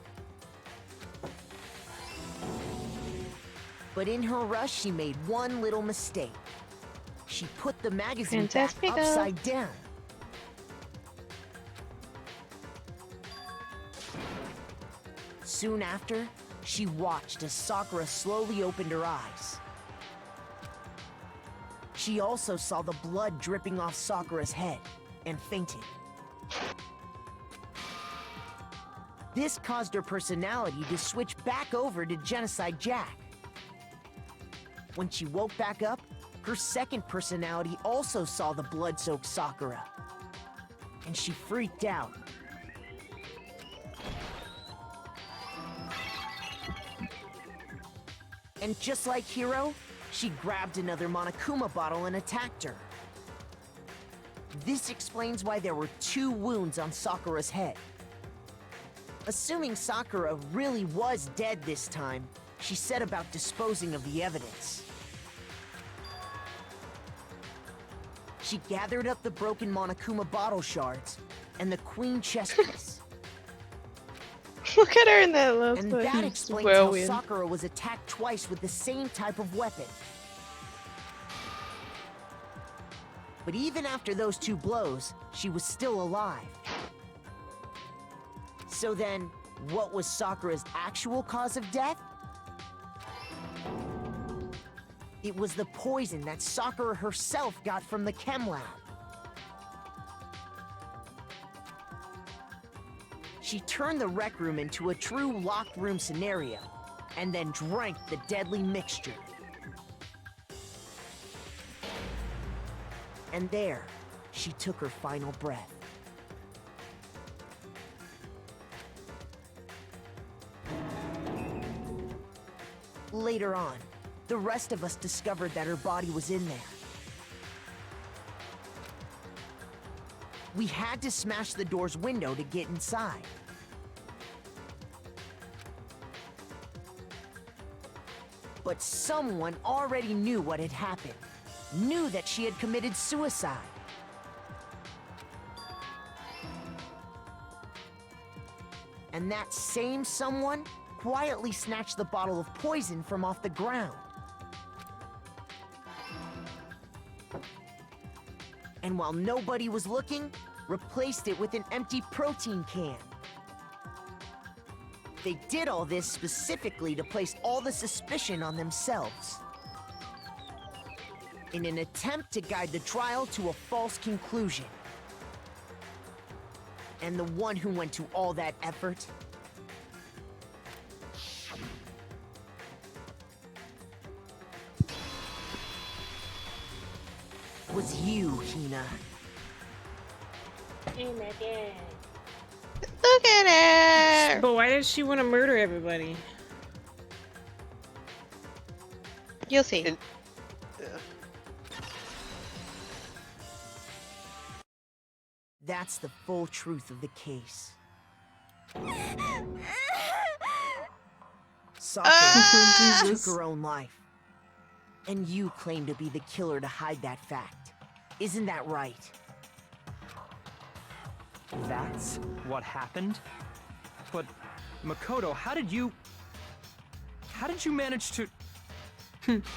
But in her rush, she made one little mistake. She put the magazine back upside down. Soon after, she watched as Sakura slowly opened her eyes. She also saw the blood dripping off Sakura's head and fainted. This caused her personality to switch back over to Genocide Jack. When she woke back up, her second personality also saw the blood-soaked Sakura. And she freaked out. And just like Hiro, she grabbed another Monokuma bottle and attacked her. This explains why there were 2 wounds on Sakura's head. Assuming Sakura really was dead this time, she set about disposing of the evidence. She gathered up the broken Monokuma bottle shards and the queen chess piece. Look at her in that last And one. that explains Well, how Sakura was attacked twice with the same type of weapon. But even after those 2 blows, she was still alive. So then, what was Sakura's actual cause of death? It was the poison that Sakura herself got from the chem lab. She turned the rec room into a true locked room scenario, and then drank the deadly mixture. And there, she took her final breath. Later on, the rest of us discovered that her body was in there. We had to smash the door's window to get inside. But someone already knew what had happened, knew that she had committed suicide. And that same someone quietly snatched the bottle of poison from off the ground. And while nobody was looking, replaced it with an empty protein can. They did all this specifically to place all the suspicion on themselves, in an attempt to guide the trial to a false conclusion. And the one who went to all that effort? was you, Hina. Oh my god. Look at her! But why does she want to murder everybody? You'll see. And- That's the full truth of the case. Sakura took her own life. And you claim to be the killer to hide that fact. Isn't that right? That's what happened? But, Makoto, how did you manage to...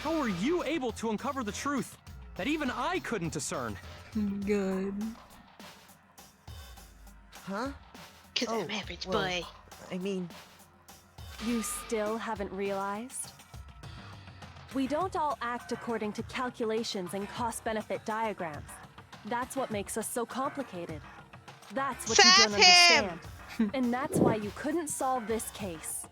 How were you able to uncover the truth that even I couldn't discern? Good. Huh? Cause I'm average well, boy. I mean, You still haven't realized? We don't all act according to calculations and cost-benefit diagrams. That's what makes us so complicated. That's what you don't Sass him! understand. And that's why you couldn't solve this case.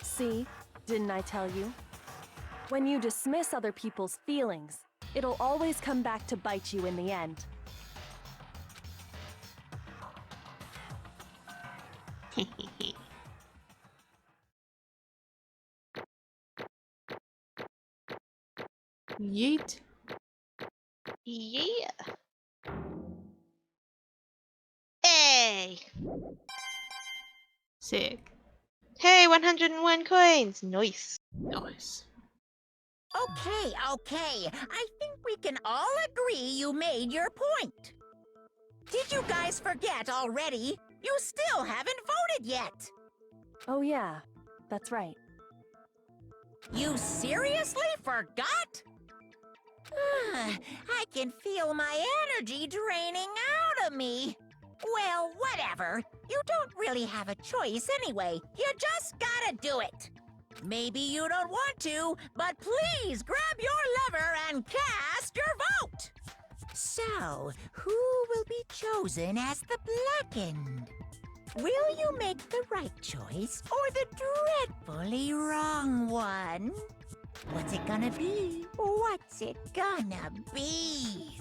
See? Didn't I tell you? When you dismiss other people's feelings, it'll always come back to bite you in the end. Yeet. Yeah. Hey! Sick. Hey, 101 coins! Nice. Nice. Okay, okay. I think we can all agree you made your point. Did you guys forget already? You still haven't voted yet. Oh yeah, that's right. You seriously forgot? I can feel my energy draining out of me. Well, whatever. You don't really have a choice anyway. You just gotta do it. Maybe you don't want to, but please grab your lever and cast your vote. So, who will be chosen as the blackened? Will you make the right choice or the dreadfully wrong one? What's it gonna be? What's it gonna be?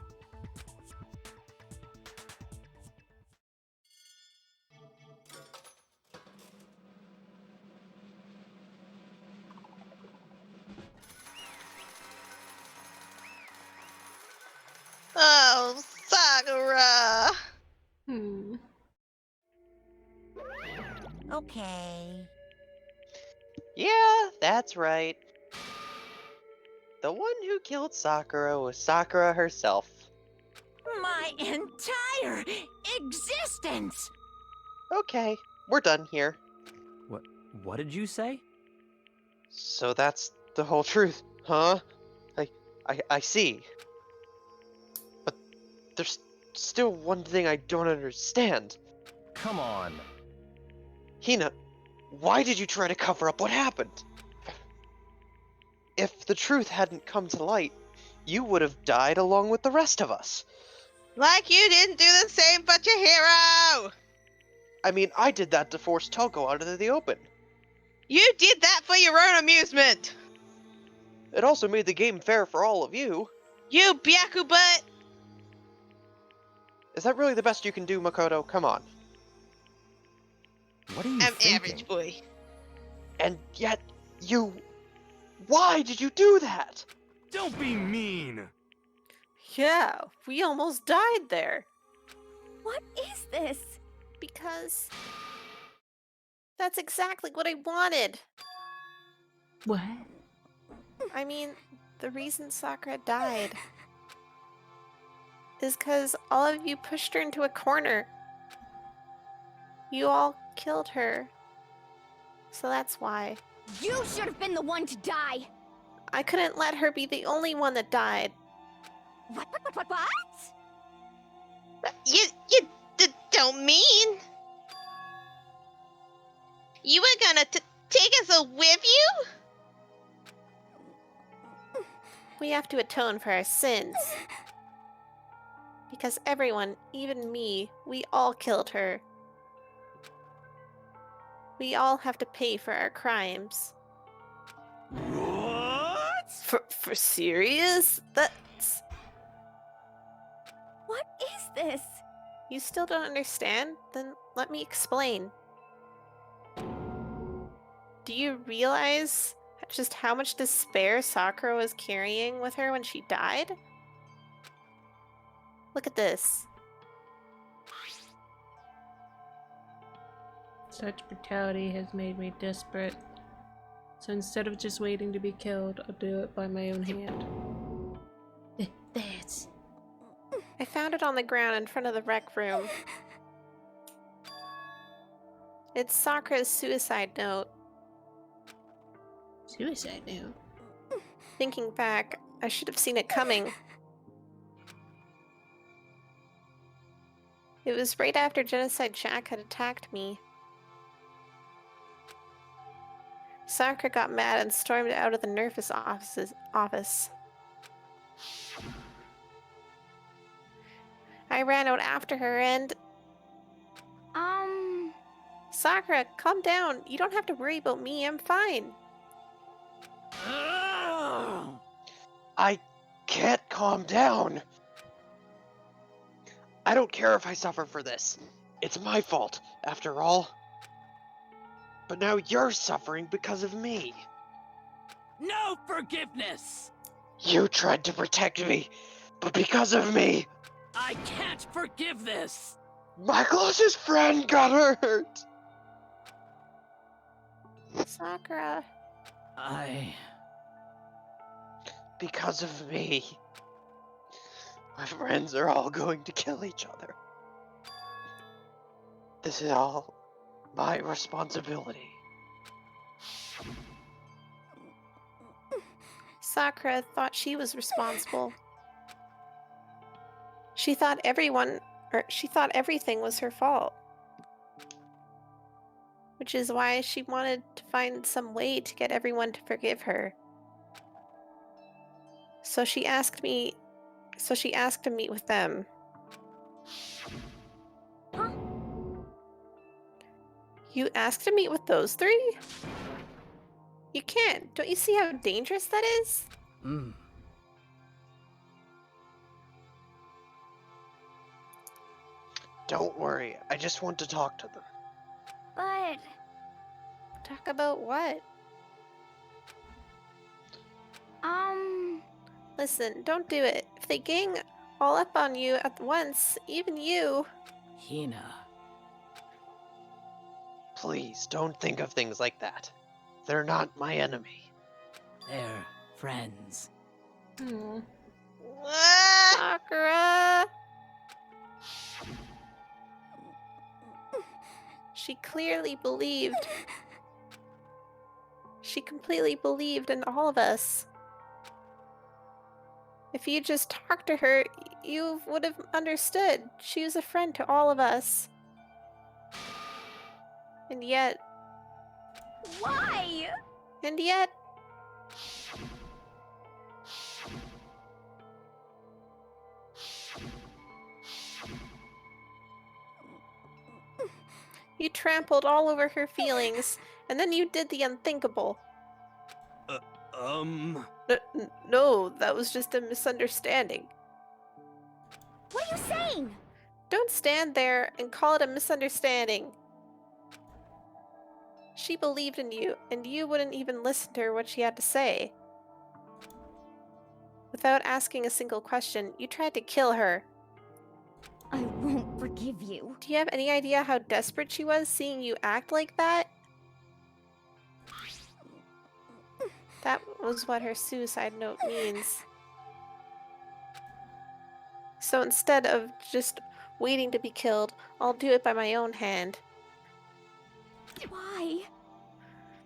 Oh, Sakura! Hmm. Okay. Yeah, that's right. The one who killed Sakura was Sakura herself. My entire existence! Okay, we're done here. What did you say? So that's the whole truth, huh? I see. But there's still one thing I don't understand. Come on. Hina, why did you try to cover up what happened? If the truth hadn't come to light, you would have died along with the rest of us. Like you didn't do the same for Chihiro! I mean, I did that to force Toko out into the open. You did that for your own amusement! It also made the game fair for all of you. You Byaku butt! Is that really the best you can do, Makoto? Come on. What are you I'm thinking? average boy. And yet, you... Why did you do that? Don't be mean! Yeah, we almost died there. What is this? Because that's exactly what I wanted. What? I mean, the reason Sakura died is because all of you pushed her into a corner. You all killed her. So that's why. You should have been the one to die. I couldn't let her be the only one that died. What? You don't mean? You were gonna take us with you? We have to atone for our sins. Because everyone, even me, we all killed her. We all have to pay for our crimes. What? For serious? That's... What is this? You still don't understand? Then let me explain. Do you realize just how much despair Sakura was carrying with her when she died? Look at this. Such brutality has made me desperate. So instead of just waiting to be killed, I'll do it by my own hand. That's... I found it on the ground in front of the rec room. It's Sakura's suicide note. Suicide note? Thinking back, I should have seen it coming. It was right after Genocide Jack had attacked me. Sakura got mad and stormed out of the Nerfus office. I ran out after her and... Sakura, calm down. You don't have to worry about me. I'm fine. I can't calm down. I don't care if I suffer for this. It's my fault, after all. But now you're suffering because of me. No forgiveness! You tried to protect me, but because of me, I can't forgive this! my closest friend got hurt! Sakura. Because of me, my friends are all going to kill each other. This is all my responsibility. Sakura thought she was responsible. She thought everything was her fault. Which is why she wanted to find some way to get everyone to forgive her. So she asked to meet with them. Huh? You asked to meet with those three? You can't. Don't you see how dangerous that is? Don't worry, I just want to talk to them. But... Talk about what? Listen, don't do it. If they gang all up on you at once, even you... Hina. Please, don't think of things like that. They're not my enemy. They're friends. Sakura! She clearly believed. She completely believed in all of us. If you just talked to her, you would have understood. She was a friend to all of us. And yet... Why? And yet... You trampled all over her feelings, and then you did the unthinkable. No, that was just a misunderstanding. What are you saying? Don't stand there and call it a misunderstanding. She believed in you, and you wouldn't even listen to her what she had to say. Without asking a single question, you tried to kill her. I won't forgive you. Do you have any idea how desperate she was seeing you act like that? That was what her suicide note means. So instead of just waiting to be killed, I'll do it by my own hand. Why?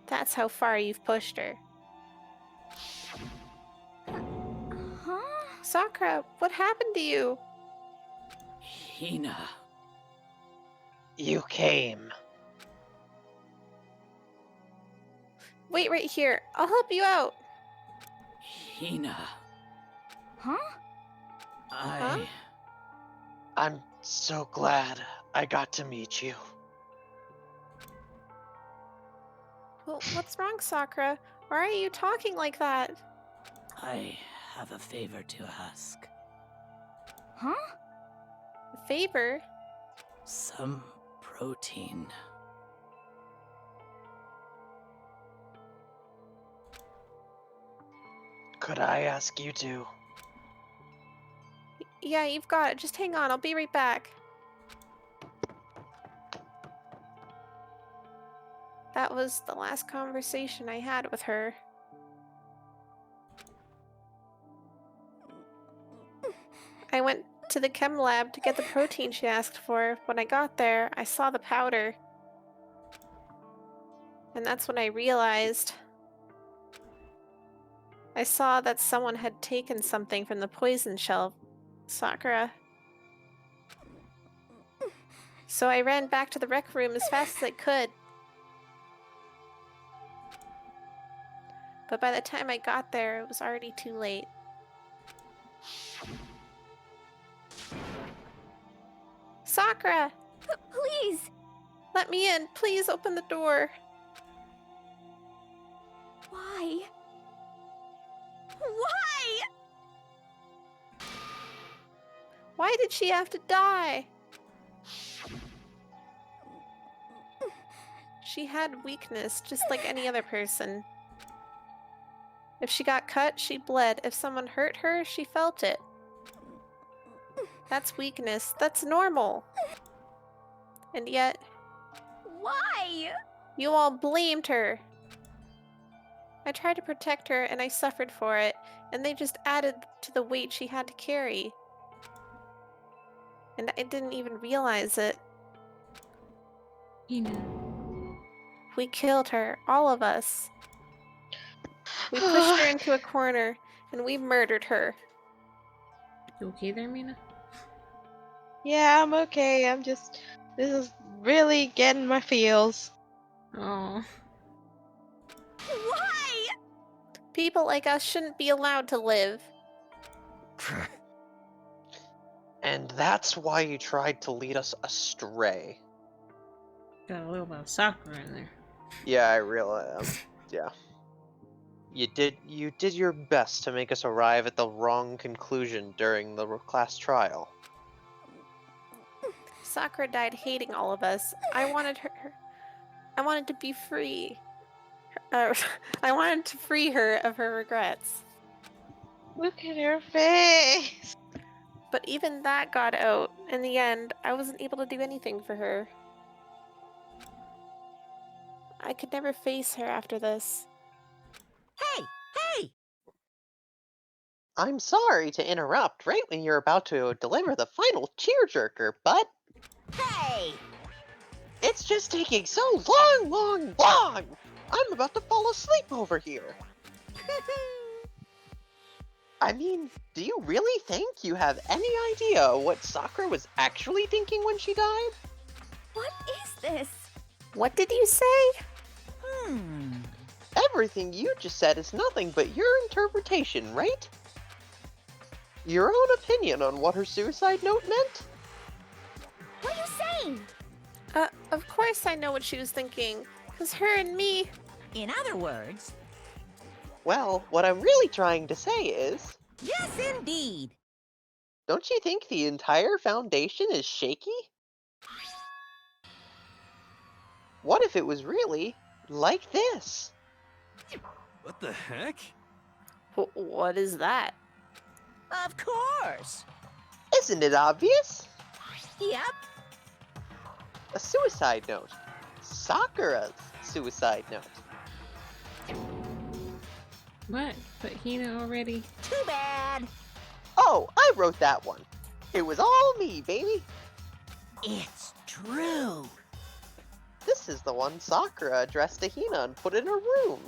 That's how far you've pushed her. Huh? Sakura, what happened to you? Hina. You came. Wait right here. I'll help you out. Hina. Huh? I'm so glad I got to meet you. Well, what's wrong, Sakura? Why are you talking like that? I have a favor to ask. Huh? A favor? Some protein. Could I ask you to? Yeah, you've got it. Just hang on. I'll be right back. That was the last conversation I had with her. I went to the chem lab to get the protein she asked for. When I got there, I saw the powder. And that's when I realized. I saw that someone had taken something from the poison shelf. Sakura. So I ran back to the rec room as fast as I could. But by the time I got there, it was already too late. Sakura! Please! Let me in. Please open the door. Why? Why? Why did she have to die? She had weakness, just like any other person. If she got cut, she bled. If someone hurt her, she felt it. That's weakness. That's normal. And yet, Why? you all blamed her. I tried to protect her and I suffered for it, and they just added to the weight she had to carry. And I didn't even realize it. We killed her, all of us. We pushed her into a corner, and we murdered her. You okay there, Mina? Yeah, I'm okay. This is really getting my feels. Oh. Why? People like us shouldn't be allowed to live. And that's why you tried to lead us astray. Got a little bit of Sakura in there. Yeah, I realize. Yeah. You did your best to make us arrive at the wrong conclusion during the class trial. Sakura died hating all of us. I wanted to be free. I wanted to free her of her regrets. Look at her face. But even that got out. In the end, I wasn't able to do anything for her. I could never face her after this. Hey! Hey! I'm sorry to interrupt right when you're about to deliver the final tearjerker, but Hey! it's just taking so long! I'm about to fall asleep over here. I mean, do you really think you have any idea what Sakura was actually thinking when she died? What is this? What did you say? Everything you just said is nothing but your interpretation, right? Your own opinion on what her suicide note meant? What are you saying? Of course I know what she was thinking. 'Cause her and me... In other words... Well, what I'm really trying to say is... Yes, indeed! Don't you think the entire foundation is shaky? What if it was really like this? What the heck? What is that? Of course! Isn't it obvious? Yep. A suicide note. Sakura's suicide note. What? But Hina already? Too bad! Oh, I wrote that one. It was all me, baby. It's true! This is the one Sakura addressed to Hina and put in her room.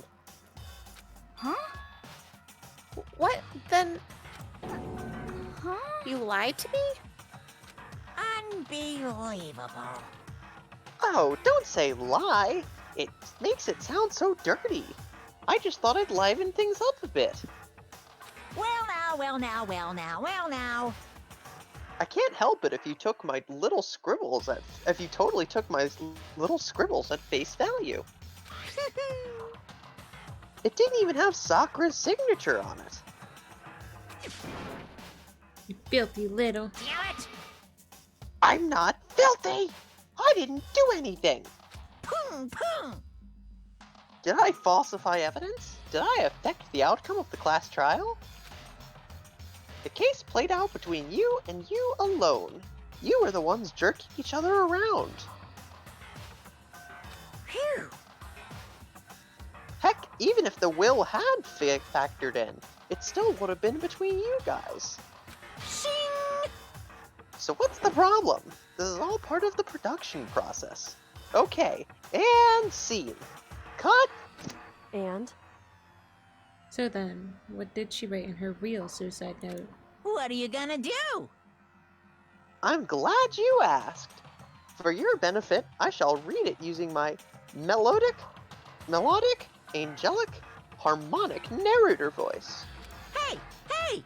Huh? What? Then... Huh? You lied to me? Unbelievable. Oh, don't say lie. It makes it sound so dirty. I just thought I'd liven things up a bit. Well now. I can't help it if you took my little scribbles if you totally took my little scribbles at face value. It didn't even have Sakura's signature on it. You filthy little. Damn it! I'm not filthy! I didn't do anything! Poom, poom! Did I falsify evidence? Did I affect the outcome of the class trial? The case played out between you and you alone. You were the ones jerking each other around. Phew! Heck, even if the will had factored in, it still would have been between you guys. Shing! So what's the problem? This is all part of the production process. Okay, and scene. Cut! And? So then, what did she write in her real suicide note? What are you gonna do? I'm glad you asked. For your benefit, I shall read it using my melodic, angelic, harmonic narrator voice. Hey! Hey!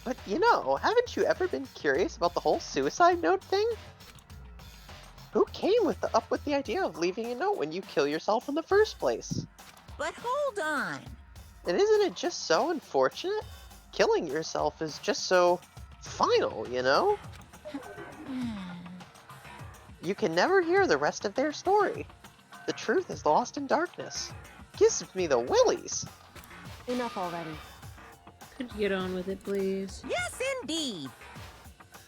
But you know, haven't you ever been curious about the whole suicide note thing? Who came up with the idea of leaving a note when you kill yourself in the first place? But hold on. And isn't it just so unfortunate? Killing yourself is just so final, you know? You can never hear the rest of their story. The truth is lost in darkness. Gives me the willies. Enough already. Could you get on with it, please? Yes, indeed.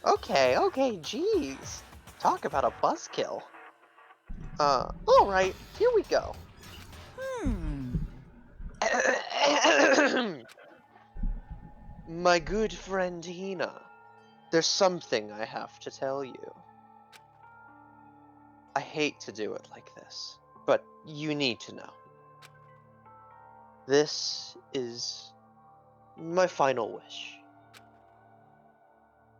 Okay, jeez. Talk about a buzzkill. Alright, here we go. My good friend Hina, there's something I have to tell you. I hate to do it like this, but you need to know. This is my final wish.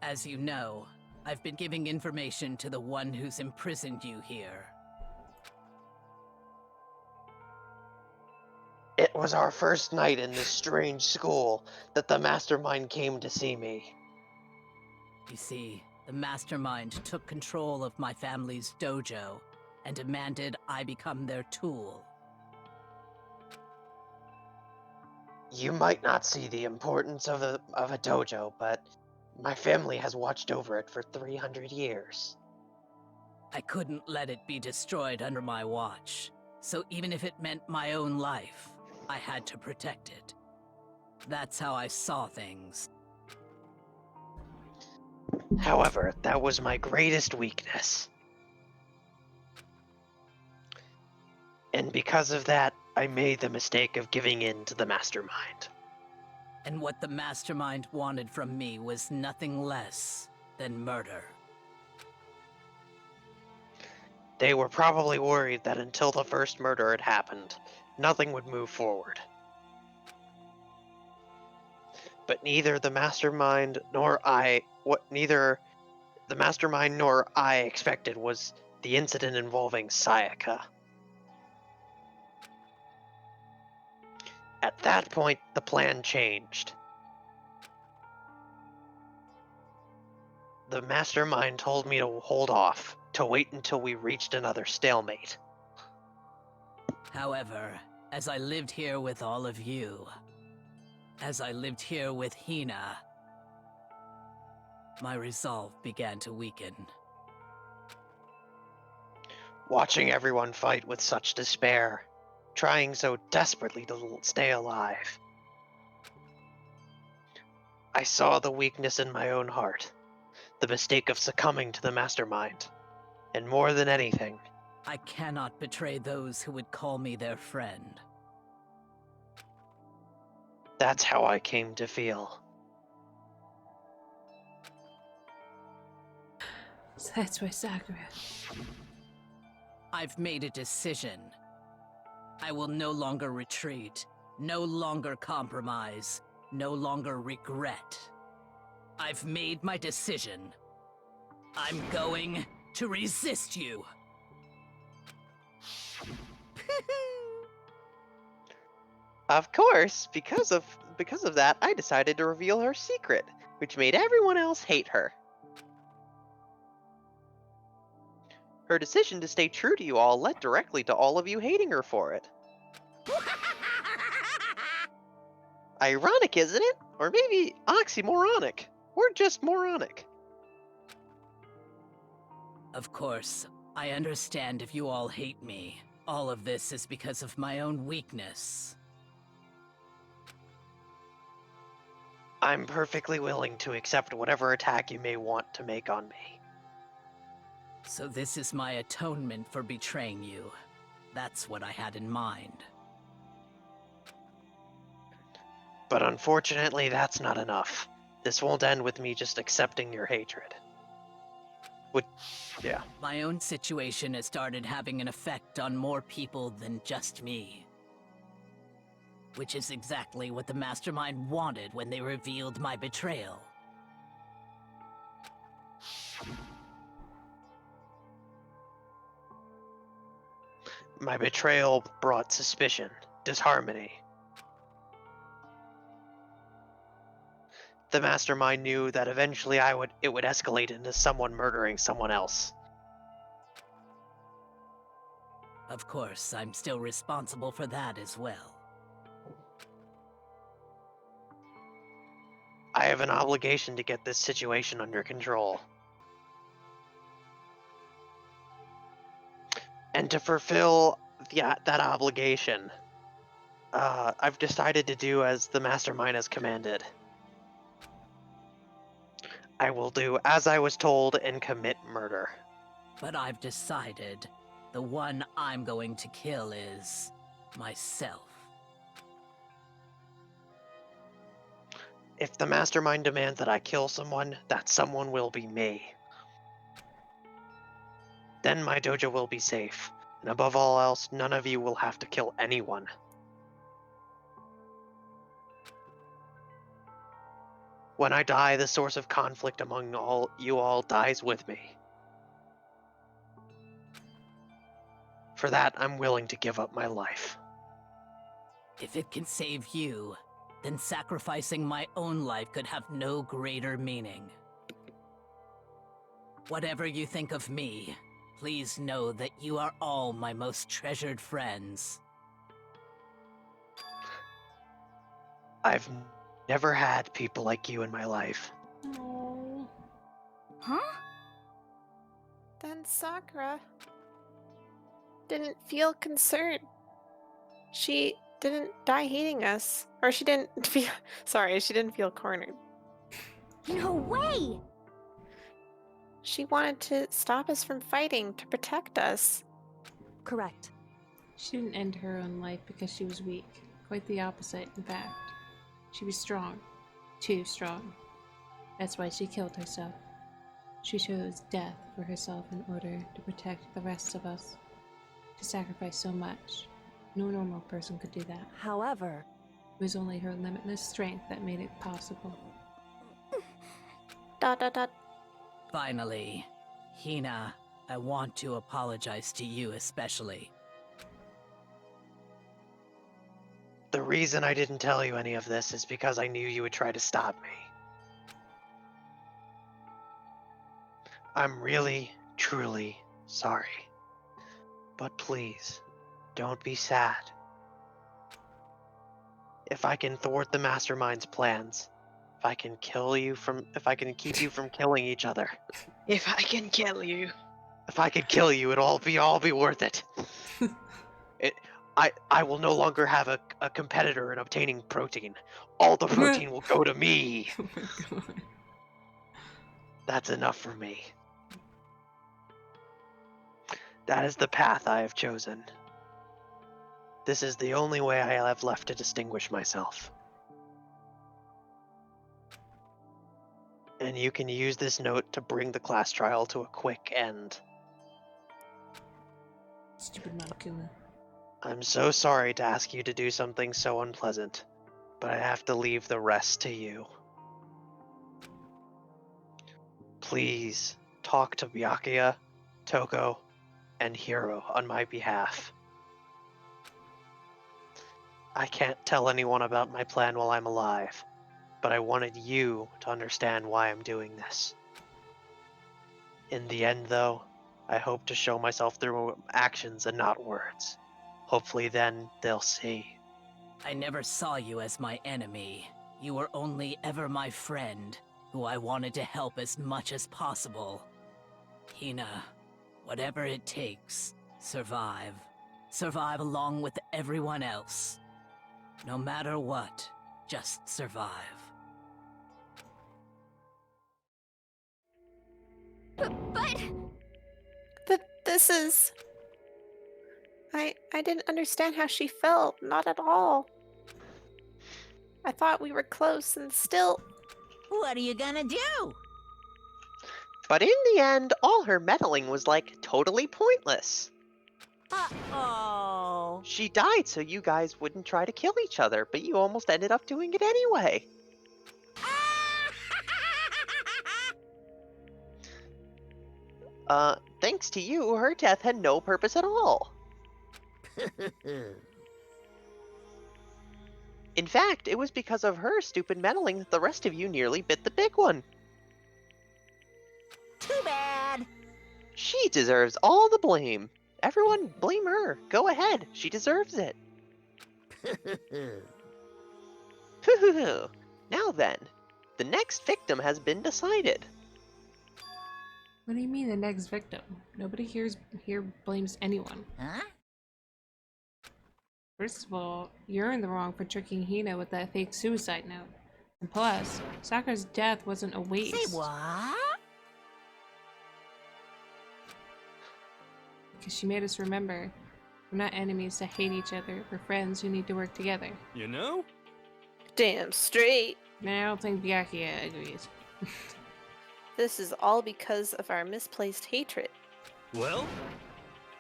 As you know, I've been giving information to the one who's imprisoned you here. It was our first night in this strange school that the mastermind came to see me. You see, the mastermind took control of my family's dojo and demanded I become their tool. You might not see the importance of a dojo, but my family has watched over it for 300 years. I couldn't let it be destroyed under my watch, so even if it meant my own life, I had to protect it. That's how I saw things. However, that was my greatest weakness. And because of that, I made the mistake of giving in to the mastermind. And what the mastermind wanted from me was nothing less than murder. They were probably worried that until the first murder had happened, nothing would move forward. But neither the mastermind nor I expected was the incident involving Sayaka. At that point, the plan changed. The mastermind told me to hold off, to wait until we reached another stalemate. However, as I lived here with all of you, as I lived here with Hina, my resolve began to weaken. Watching everyone fight with such despair, trying so desperately to stay alive. I saw the weakness in my own heart, the mistake of succumbing to the mastermind, and more than anything, I cannot betray those who would call me their friend. that's how I came to feel. So that's why Sakura. I've made a decision. I will no longer retreat, no longer compromise, no longer regret. I've made my decision. I'm going to resist you. Of course, because of that, I decided to reveal her secret, which made everyone else hate her. Her decision to stay true to you all led directly to all of you hating her for it. Ironic, isn't it? Or maybe oxymoronic. Or just moronic. Of course, I understand if you all hate me. All of this is because of my own weakness. I'm perfectly willing to accept whatever attack you may want to make on me. So this is my atonement for betraying you. That's what I had in mind. But unfortunately, that's not enough. This won't end with me just accepting your hatred. Yeah. My own situation has started having an effect on more people than just me. Which is exactly what the Mastermind wanted when they revealed my betrayal. My betrayal brought suspicion, disharmony. The Mastermind knew that eventually it would escalate into someone murdering someone else. Of course, I'm still responsible for that as well. I have an obligation to get this situation under control. And to fulfill that obligation, I've decided to do as the Mastermind has commanded. I will do as I was told and commit murder. But I've decided the one I'm going to kill is myself. If the Mastermind demands that I kill someone, that someone will be me. Then my dojo will be safe, and above all else, none of you will have to kill anyone. When I die, the source of conflict among you all dies with me. For that, I'm willing to give up my life. If it can save you, then sacrificing my own life could have no greater meaning. Whatever you think of me, please know that you are all my most treasured friends. I've never had people like you in my life. Huh? Then Sakura didn't feel concerned. She didn't die hating us. Or she didn't feel... Sorry, she didn't feel cornered. No way! She wanted to stop us from fighting, to protect us. Correct. She didn't end her own life because she was weak. Quite the opposite, in fact. She was strong. Too strong. That's why she killed herself. She chose death for herself in order to protect the rest of us. To sacrifice so much. No normal person could do that. However, it was only her limitless strength that made it possible. Dot dot dot. Finally, Hina, I want to apologize to you especially. The reason I didn't tell you any of this is because I knew you would try to stop me. I'm really, truly sorry. But please, don't be sad. If I can thwart the Mastermind's plans, if I can keep you from killing each other. If I can kill you. If I could kill you, it'll all be worth it. I will no longer have a competitor in obtaining protein. All the protein will go to me. Oh my god. That's enough for me. That is the path I have chosen. This is the only way I have left to distinguish myself. And you can use this note to bring the class trial to a quick end. Stupid Monokuma. I'm so sorry to ask you to do something so unpleasant, but I have to leave the rest to you. Please talk to Byakuya, Toko, and Hiro on my behalf. I can't tell anyone about my plan while I'm alive, but I wanted you to understand why I'm doing this. In the end, though, I hope to show myself through actions and not words. Hopefully then they'll see. I never saw you as my enemy. You were only ever my friend, who I wanted to help as much as possible. Hina, whatever it takes, survive. Survive along with everyone else. No matter what, just survive. But this is... I didn't understand how she felt. Not at all. I thought we were close and still... What are you gonna do? But in the end, all her meddling was like totally pointless. Uh-oh. She died so you guys wouldn't try to kill each other, but you almost ended up doing it anyway. Thanks to you, her death had no purpose at all. In fact, it was because of her stupid meddling that the rest of you nearly bit the big one. Too bad. She deserves all the blame. Everyone blame her. Go ahead. She deserves it. Now then, the next victim has been decided. What do you mean the next victim? Nobody here blames anyone. Huh? First of all, you're in the wrong for tricking Hina with that fake suicide note. And plus, Sakura's death wasn't a waste. Say what? Because she made us remember, we're not enemies to hate each other, we're friends who need to work together. You know? Damn straight. And I don't think BYAKUYA agrees. This is all because of our misplaced hatred. Well?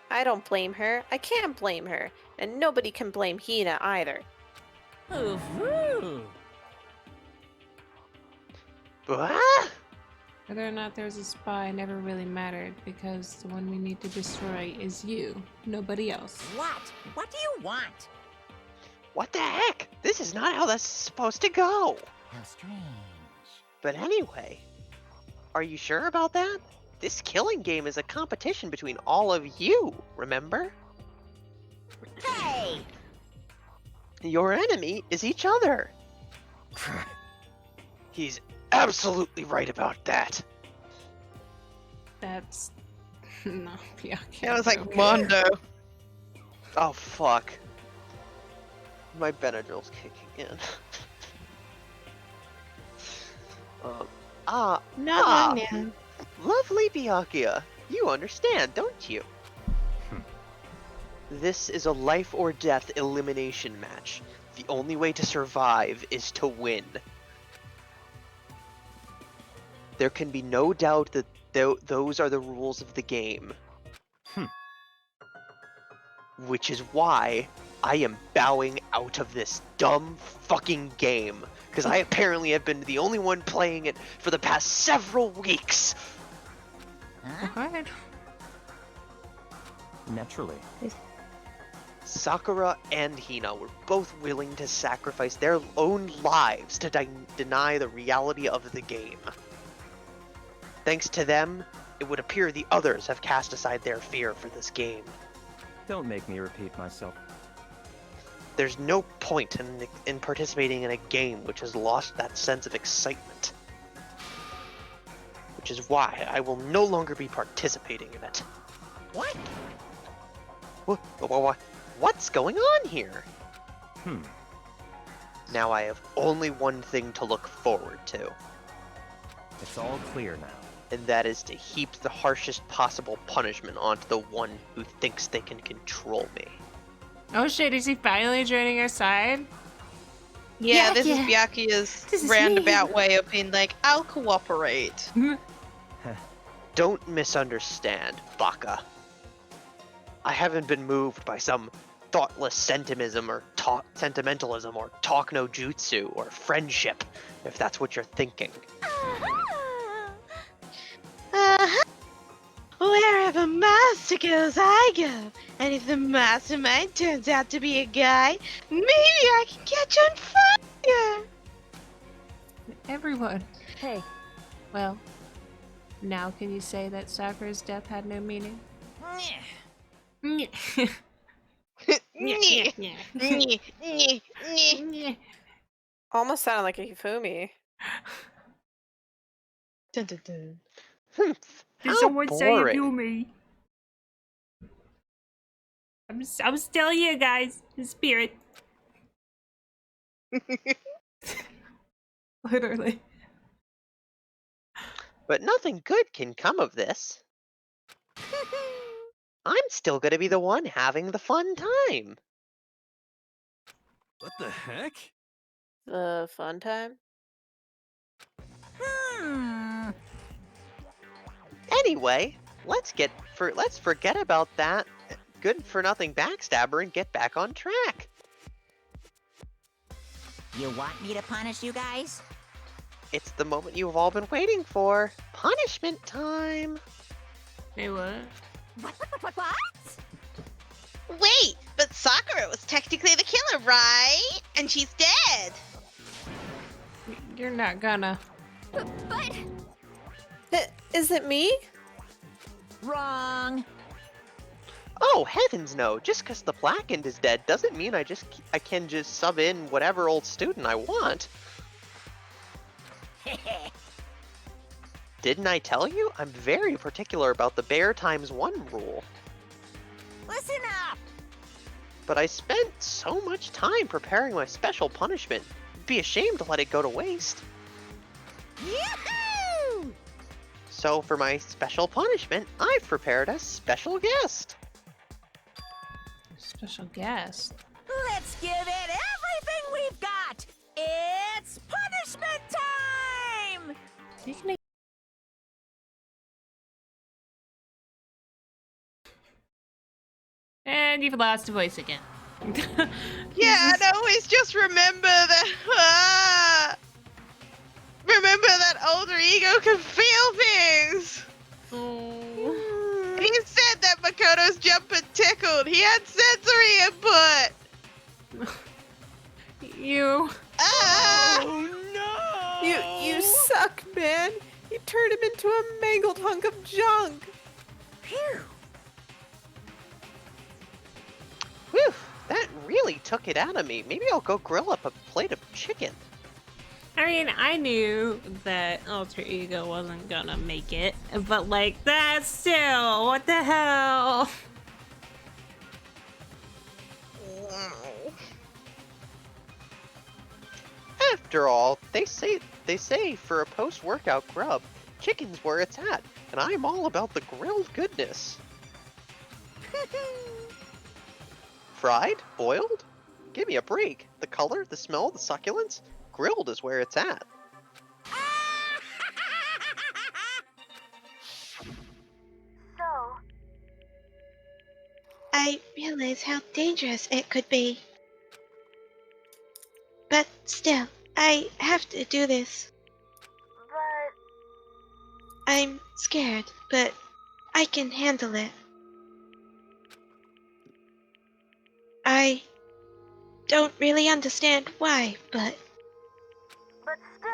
I don't blame her. I can't blame her. And nobody can blame Hina either. Ooh-hoo. What? Whether or not there's a spy never really mattered, because the one we need to destroy is you, nobody else. What? What do you want? What the heck? This is not how this is supposed to go. How strange. But anyway, are you sure about that? This killing game is a competition between all of you, remember? Hey! Your enemy is each other. He's absolutely right about that. That's not BYAKUYA. It was like Mondo. Oh, fuck. My Benadryl's kicking in. No. Lovely BYAKUYA. You understand, don't you? This is a life or death elimination match. The only way to survive is to win. There can be no doubt that those are the rules of the game. Which is why I am bowing out of this dumb fucking game. Because I apparently have been the only one playing it for the past several weeks. What? Naturally. Sakura and Hina were both willing to sacrifice their own lives to deny the reality of the game. Thanks to them, it would appear the others have cast aside their fear for this game. Don't make me repeat myself. There's no point in participating in a game which has lost that sense of excitement. Which is why I will no longer be participating in it. What? What's going on here? Now I have only one thing to look forward to. It's all clear now. And that is to heap the harshest possible punishment onto the one who thinks they can control me. Oh shit, is he finally joining our side? Yeah, this is BYAKUYA's roundabout way of being like, I'll cooperate. Don't misunderstand, Baka. I haven't been moved by some thoughtless sentimentalism or talk no jutsu or friendship, if that's what you're thinking. Wherever master goes, I go. And if the mastermind turns out to be a guy, maybe I can catch on fire. Everyone. Hey. Well, now can you say that Sakura's death had no meaning? Nyeh, nyeh, nyeh, nyeh. Almost sounded like a Hifumi. Dun, dun, dun. Did How someone say it to boring. me? I'm still you guys, in spirit. Literally. But nothing good can come of this. I'm still gonna be the one having the fun time. What the heck? The fun time? Anyway, let's forget about that good for nothing backstabber and get back on track. You want me to punish you guys? It's the moment you've all been waiting for. Punishment time. Hey, what? What? Wait, but Sakura was technically the killer, right? And she's dead. You're not gonna. But Is it me? Wrong. Oh, heavens no. Just because the Blackened is dead doesn't mean I can just sub in whatever old student I want. Didn't I tell you? I'm very particular about the bear times 1 rule. Listen up. But I spent so much time preparing my special punishment. It'd be a shame to let it go to waste. Yahoo! So for my special punishment, I've prepared a special guest. Special guest. Let's give it everything we've got. It's punishment time. Speaking of and you've lost a voice again. Yeah, and always just remember that. Remember that alter ego can feel things. Oh. He said that Makoto's jumper tickled. He had sensory input. You. Ah! Oh no! You suck, man. You turned him into a mangled hunk of junk. Phew. Whew, that really took it out of me. Maybe I'll go grill up a plate of chicken. I mean, I knew that Alter Ego wasn't gonna make it, but like, that still, what the hell? After all, they say for a post-workout grub, chicken's where it's at, and I'm all about the grilled goodness. Fried? Boiled? Give me a break. The color, the smell, the succulence? Grilled is where it's at. so, I realize how dangerous it could be. But still, I have to do this. but I'm scared, but I can handle it. I don't really understand why, but still.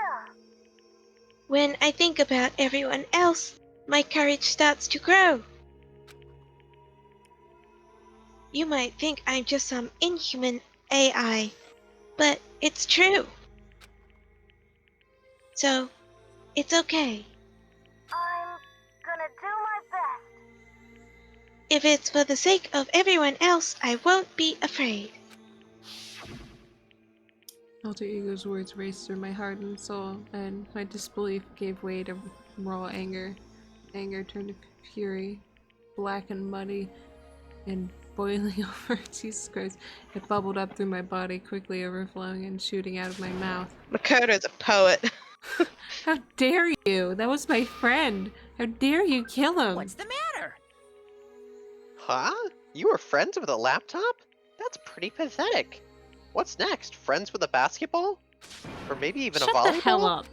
when I think about everyone else, my courage starts to grow. You might think I'm just some inhuman AI, but it's true. So, it's okay. I'm gonna do my best. If it's for the sake of everyone else, I won't be afraid. Alter Ego's words raced through my heart and soul, and my disbelief gave way to raw anger. Anger turned to fury, black and muddy, and boiling over. Jesus Christ. It bubbled up through my body, quickly overflowing and shooting out of my mouth. Makoto's a poet. How dare you? That was my friend. How dare you kill him? What's the matter? Huh? You were friends with a laptop? That's pretty pathetic. What's next? Friends with a basketball? Or maybe even Shut a volleyball? the hell up.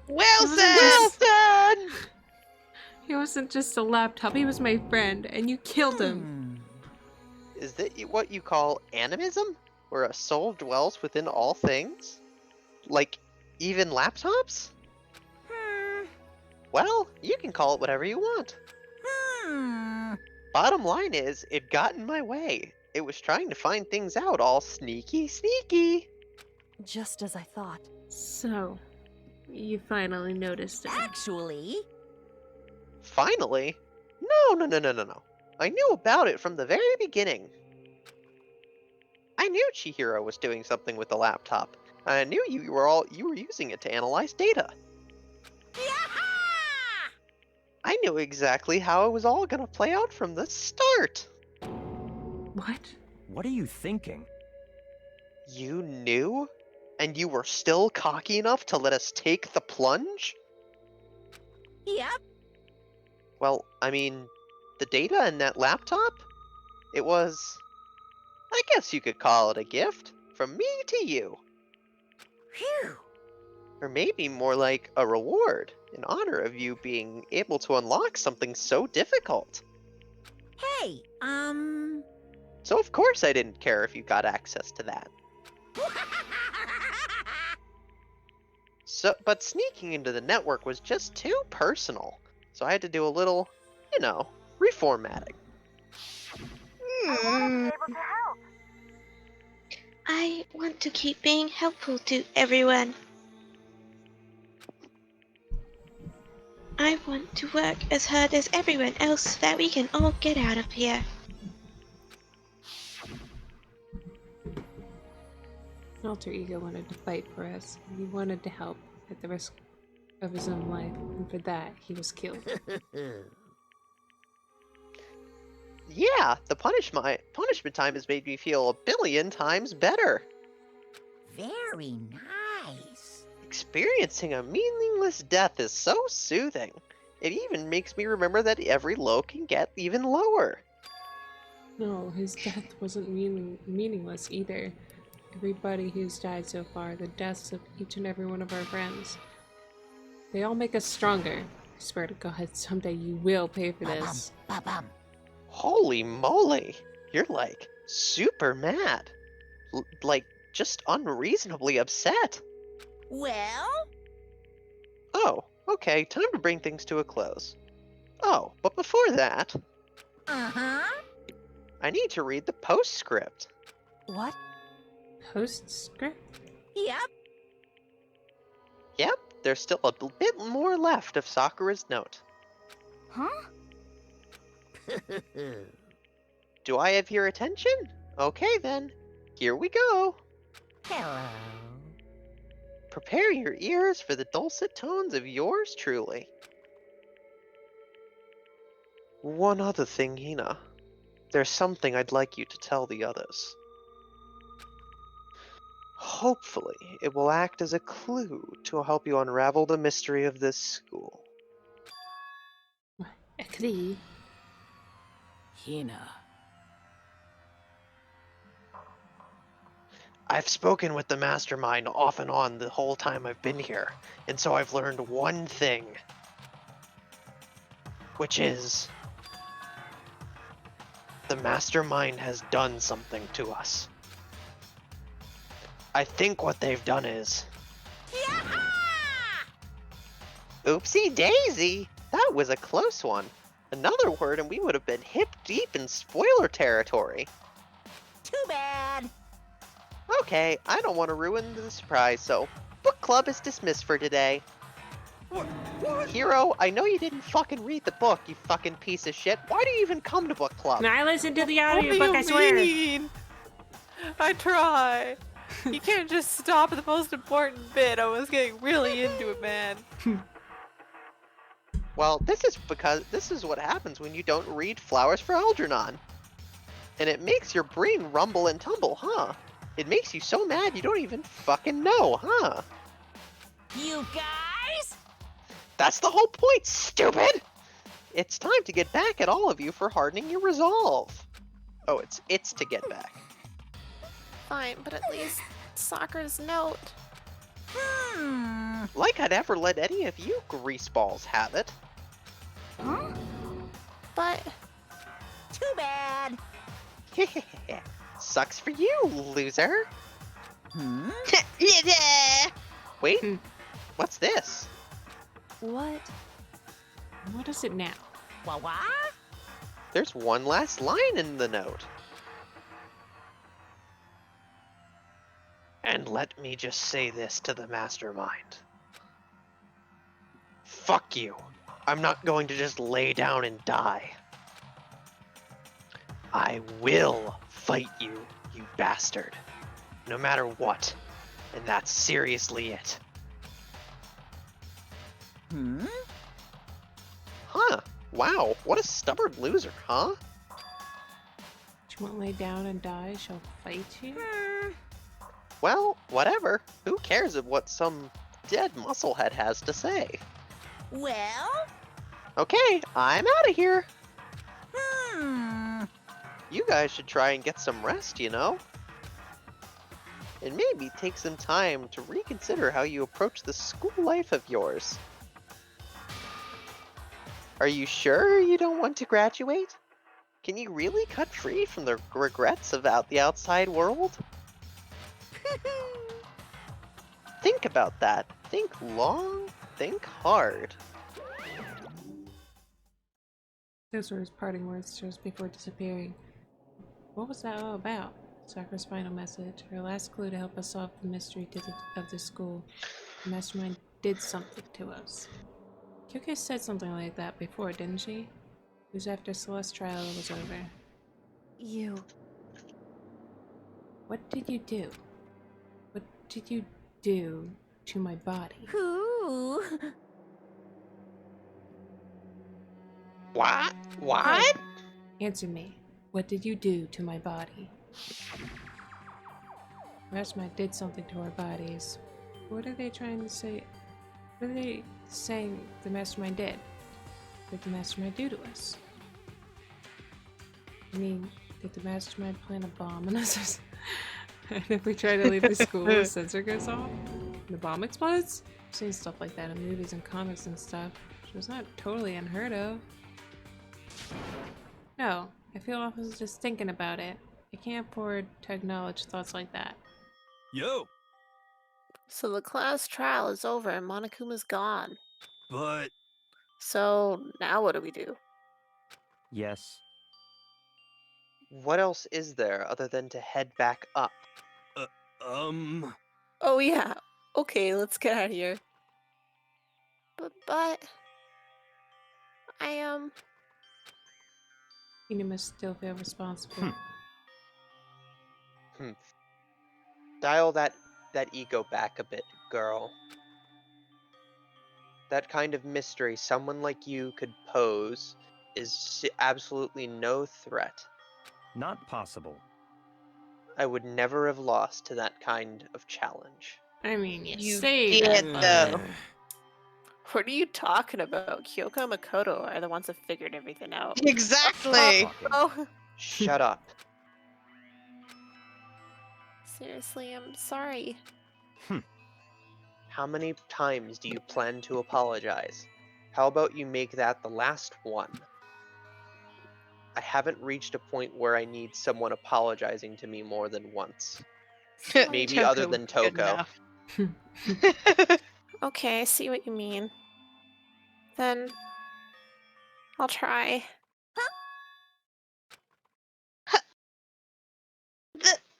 Well Wilson! He wasn't just a laptop, he was my friend, and you killed him. Is that what you call animism? Where a soul dwells within all things? Like, even laptops? Well, you can call it whatever you want. Bottom line is, it got in my way. It was trying to find things out all sneaky, sneaky. Just as I thought. So, you finally noticed it. Actually, Finally? No. I knew about it from the very beginning. I knew Chihiro was doing something with the laptop. I knew you were using it to analyze data. I knew exactly how it was all gonna play out from the start. What? What are you thinking? You knew? And you were still cocky enough to let us take the plunge? yep. Well, I mean, the data in that laptop? It was... I guess you could call it a gift. From me to you. Phew. Or maybe more like a reward, in honor of you being able to unlock something so difficult. Hey, So of course I didn't care if you got access to that. But sneaking into the network was just too personal. So I had to do a little, reformatting. I want to keep being helpful to everyone. I want to work as hard as everyone else so that we can all get out of here. Alter Ego wanted to fight for us. He wanted to help at the risk of his own life, and for that, he was killed. Yeah, the punishment time has made me feel a billion times better. very nice. Experiencing a meaningless death is so soothing. It even makes me remember that every low can get even lower. No, his death wasn't meaningless either. Everybody who's died so far, the deaths of each and every one of our friends, they all make us stronger. I swear to God, someday you will pay for this. Ba-bum. Holy moly, you're like super mad. Like just unreasonably upset. Well, Oh, okay, time to bring things to a close. Oh, but before that, uh-huh. I need to read the postscript. What? Postscript? Yep. Yep, there's still a bit more left of Sakura's note. Huh? Do I have your attention? Okay then, here we go. Hello. Prepare your ears for the dulcet tones of yours truly. One other thing, Hina. There's something I'd like you to tell the others. Hopefully, it will act as a clue to help you unravel the mystery of this school. A clue? Hina. I've spoken with the mastermind off and on the whole time I've been here, and so I've learned one thing. Which is... the mastermind has done something to us. I think what they've done is... Oopsie daisy! That was a close one. Another word and we would have been hip deep in spoiler territory. Too bad. Okay, I don't want to ruin the surprise, so book club is dismissed for today. What? Hero, I know you didn't fucking read the book, you fucking piece of shit. Why do you even come to book club? And I listened to the What do audiobook, you I swear. mean? I try. You can't just stop at the most important bit. I was getting really into it, man. Well, this is what happens when you don't read Flowers for Algernon. And it makes your brain rumble and tumble, huh? It makes you so mad you don't even fucking know, huh? You guys? That's the whole point, stupid! It's time to get back at all of you for hardening your resolve. Oh, it's to get back. Fine, but at least Sakura's note. Like I'd ever let any of you greaseballs have it. Huh? But Too bad. Sucks for you, loser. Wait, what's this? What? What is it now? What? There's one last line in the note. And let me just say this to the mastermind. Fuck you. I'm not going to just lay down and die. I will fight you, you bastard. No matter what. And that's seriously it. Hmm? Huh. Wow, what a stubborn loser, huh? She won't lay down and die, she'll fight you? Well, whatever. Who cares of what some dead musclehead has to say? Well? Okay, I'm out of here. Hmm. You guys should try and get some rest, you know? And maybe take some time to reconsider how you approach this school life of yours. Are you sure you don't want to graduate? Can you really cut free from the regrets of the outside world? Think about that. Think long, think hard. Those were his parting words just before disappearing. What was that all about? Sakura's final message, her last clue to help us solve the mystery of the school. The mastermind did something to us. Kyoko said something like that before, didn't she? It was after Celeste's trial was over. You. What did you do? What did you do to my body? Who? What? What? Hey, answer me. What did you do to my body? Mastermind did something to our bodies. What are they trying to say? What are they saying the mastermind did? What did the mastermind do to us? I mean, did the mastermind plant a bomb on us? And if we try to leave the school, the sensor goes off? The bomb explodes? I've seen stuff like that in movies and comics and stuff. So it's not totally unheard of. No, I feel awful just thinking about it. I can't afford to acknowledge thoughts like that. Yo, So the class trial is over and Monokuma's gone. but So now what do we do? Yes. What else is there other than to head back up? Oh yeah. Okay, let's get out of here. But I You must still feel responsible. Dial that ego back a bit, girl. That kind of mystery someone like you could pose is absolutely no threat. Not possible. I would never have lost to that kind of challenge. I mean, you You say did, that, though. but... what are you talking about? Kyoko and Makoto are the ones that figured everything out. Exactly. Oh. Shut up. Seriously, I'm sorry. How many times do you plan to apologize? How about you make that the last one? I haven't reached a point where I need someone apologizing to me more than once. Maybe Toko other than was good Toko. enough. Okay, I see what you mean. Then I'll try.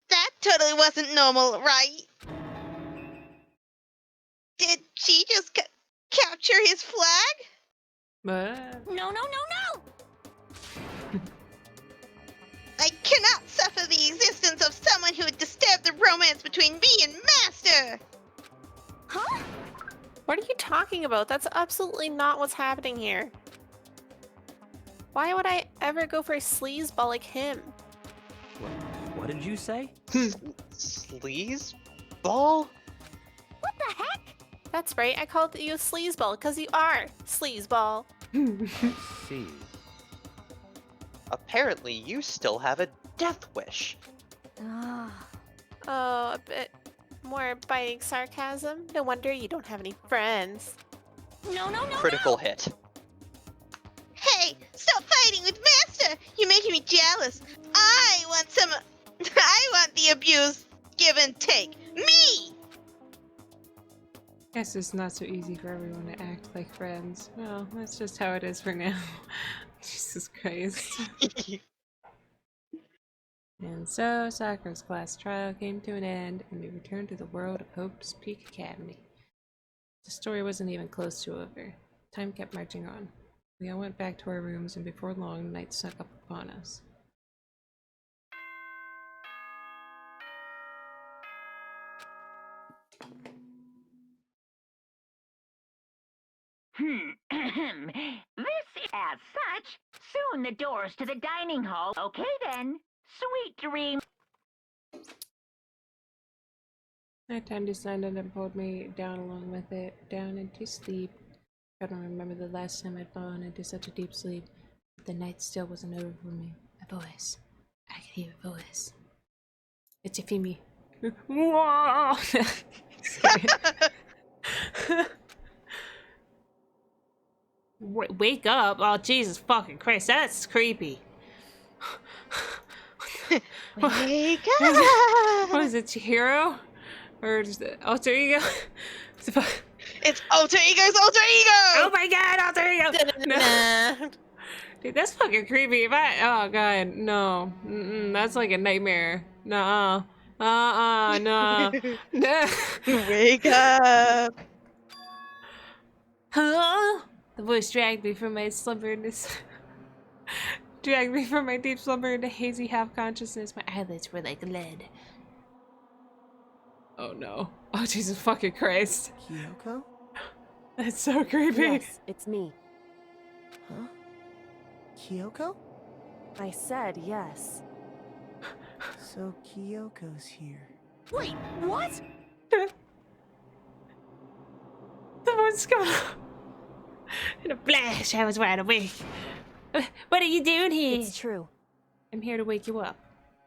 That totally wasn't normal, right? Did she just capture his flag? But... No, no, no, no! I cannot suffer the existence of someone who would disturb the romance between me and Master! Huh? What are you talking about? That's absolutely not what's happening here. Why would I ever go for a sleazeball like him? What did you say? Sleaze? Ball? What the heck? That's right, I called you a sleazeball because you are sleazeball. I see. Apparently you still have a death wish. Oh, a bit more biting sarcasm. No wonder you don't have any friends. No, no, no, Critical hit. Hey, stop fighting with Master! You're making me jealous. I want the abuse, give and take. Me! Guess it's not so easy for everyone to act like friends. Well, that's just how it is for now. Jesus Christ. And so Sakura's class trial came to an end, and we returned to the world of Hope's Peak Academy. The story wasn't even close to over. Time kept marching on. We all went back to our rooms, and before long, night snuck up upon us. This is as such. Soon the doors to the dining hall. Okay then. Sweet dreams. Nighttime descended and pulled me down along with it, down into sleep. I don't remember the last time I'd fallen into such a deep sleep, but the night still wasn't over for me. A voice. I could hear a voice. It's Yafimi. Whoa! Wake up! Oh, Jesus fucking Christ, that's creepy. Wake up! What is it, Chihiro? Or just alter ego? It's alter ego's alter ego! Oh my god, alter ego! No. Dude, that's fucking creepy. If oh god, no. That's like a nightmare. Nuh-uh. No. No. Wake up! Huh? The voice dragged me from my slumber into dragged me from my deep slumber into hazy half-consciousness. My eyelids were like lead. Oh no. Oh Jesus fucking Christ. Kyoko? That's so creepy. Yes, it's me. Huh? Kyoko? I said yes. So Kyoko's here. Wait, what? The voice gone. In a flash, I was wide awake. What are you doing here? It's true. I'm here to wake you up.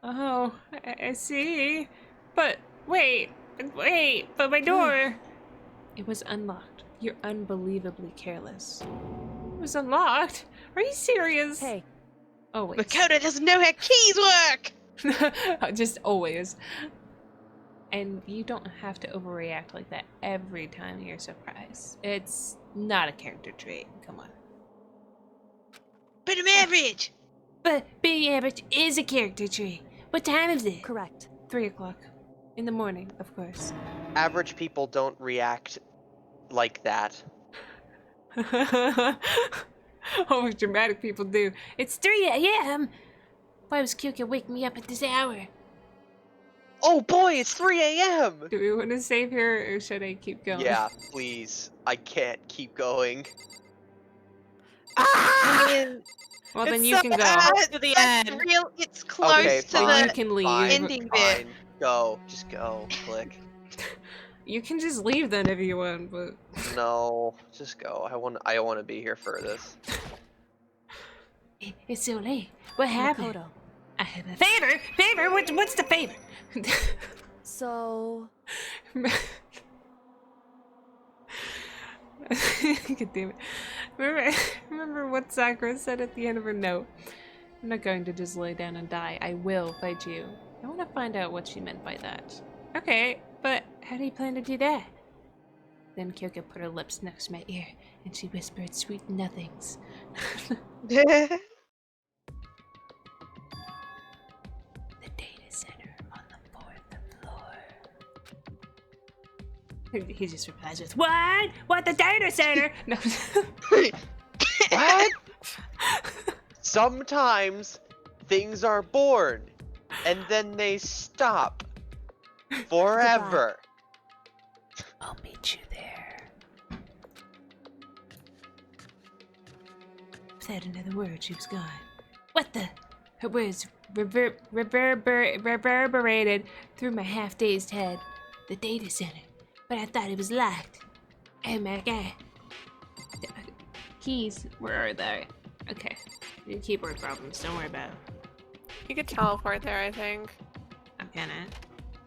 Oh, I see. But wait, but my door. It was unlocked. You're unbelievably careless. It was unlocked? Are you serious? Hey. Always. Makoto doesn't know how keys work! Just always. And you don't have to overreact like that every time you're surprised. It's not a character trait. Come on. But I'm average! But being average is a character trait. What time is it? Correct. 3 o'clock. In the morning, of course. Average people don't react like that. Only dramatic people do. It's 3 a.m. Why was Kyoko waking me up at this hour? Oh boy, it's 3 a.m. Do we want to save her, or should I keep going? Yeah, please. I can't keep going. Well, then It's you so can go. bad, To the but end. it's close Okay, to fine. Then you the can leave. ending bit. Fine. Go. Just go. Click. You can just leave then if you want, but No, just go. I want to be here for this. It's so late. What happened? Makoto. I have a favor. Favor. What's the favor? So... God damn it. Remember what Sakura said at the end of her note. I'm not going to just lay down and die. I will fight you. I want to find out what she meant by that. Okay, but how do you plan to do that? Then Kyoko put her lips next to my ear, and she whispered sweet nothings. The data center on the 4th floor. He just replies with, "What? What, the data center?" No. What? Sometimes things are born, and then they stop. Forever. I'll meet you there. Without another word, she was gone. What the? Her words reverberated through my half-dazed head. The data center. But I thought it was locked. Oh my god. Keys, where are they? Okay. Keyboard problems, don't worry about it. You could teleport there, I think. I'm gonna.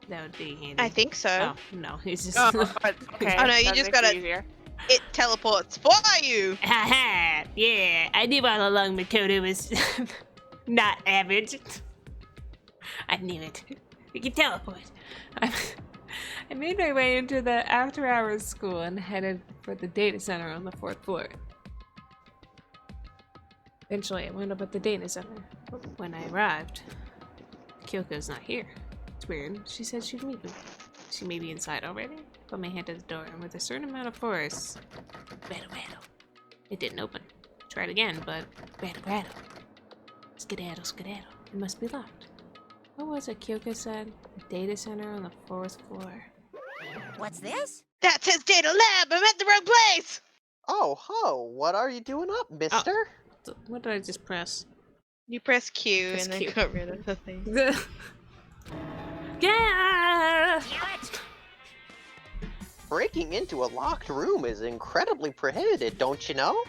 That would be handy. I think so. Oh, no, he's just... Okay. Oh no, you that just makes it gotta. easier. It teleports for you! Haha! Yeah, I knew all along Makoto was not average. I knew it. We can teleport. I made my way into the after-hours school and headed for the data center on the 4th floor. Eventually, I wound up at the data center. When I arrived, Kyoko's not here. It's weird. She said she'd meet me. She may be inside already. Put my hand to the door, and with a certain amount of force, rattle. It didn't open. Tried again, but rattle. Skedaddle. It must be locked. What was it Kyoko said? A data center on the 4th floor. What's this? That says data lab. I'm at the wrong place. Oh, ho, what are you doing up, mister? What did I just press? You press Q Press and then Q. got rid of the thing. Yeah! Breaking into a locked room is incredibly prohibited, don't you know?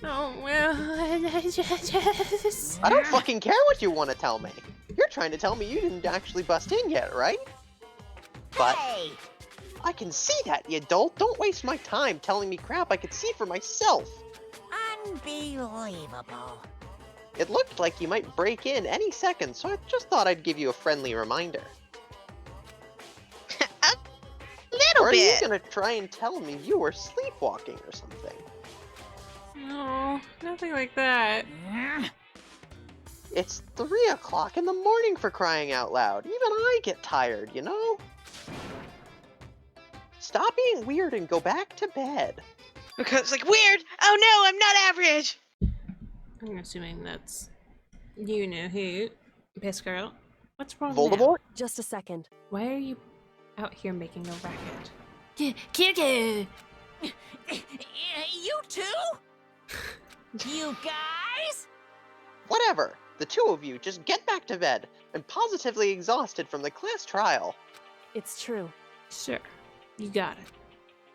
Oh, well, I don't fucking care what you want to tell me. You're trying to tell me you didn't actually bust in yet, right? But Hey! I can see that, you dolt. Don't waste my time telling me crap I could see for myself. Unbelievable. It looked like you might break in any second, so I just thought I'd give you a friendly reminder. Little Or are you bit. gonna try and tell me you were sleepwalking or something? no, nothing like that. It's 3 o'clock in the morning for crying out loud. Even I get tired, you know? Stop being weird and go back to bed. Because it's like, weird! Oh no, I'm not average! I'm assuming that's you know who. Piss girl. What's wrong Voldemort? Just a second. now? Why are you out here making a racket? Kyoko! You too? You guys? Whatever. The two of you just get back to bed. I'm positively exhausted from the class trial. It's true. Sure, you got it.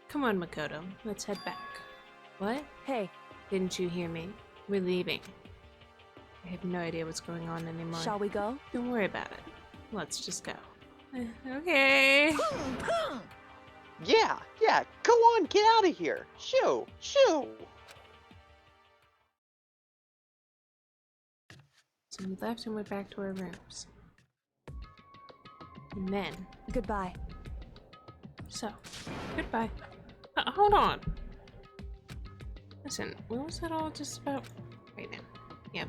Come on, Makoto, let's head back. What? Hey, Didn't you hear me? We're leaving. I have no idea what's going on anymore. shall we go? Don't worry about it. Let's just go. Okay. Yeah, go on, get out of here. Shoo. So we left and went back to our rooms. And then, Goodbye. so, goodbye. Hold on. Listen, what was that all just about right now? Yep.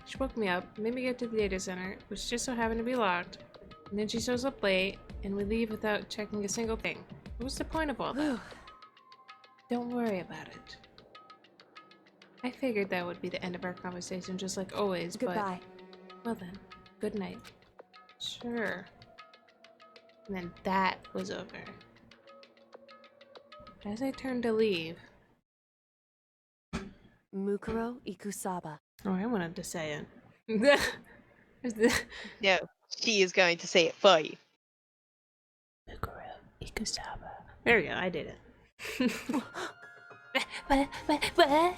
She woke me up, made me get to the data center, which just so happened to be locked. And then she shows up late, and we leave without checking a single thing. What was the point of all that? Don't worry about it. I figured that would be the end of our conversation, just like always, Goodbye. but... Well then, good night. Sure. And then that was over. As I turned to leave... Mukuro Ikusaba. Oh, I wanted to say it. No, she is going to say it for you. Mukuro Ikusaba. There we go, I did it. What?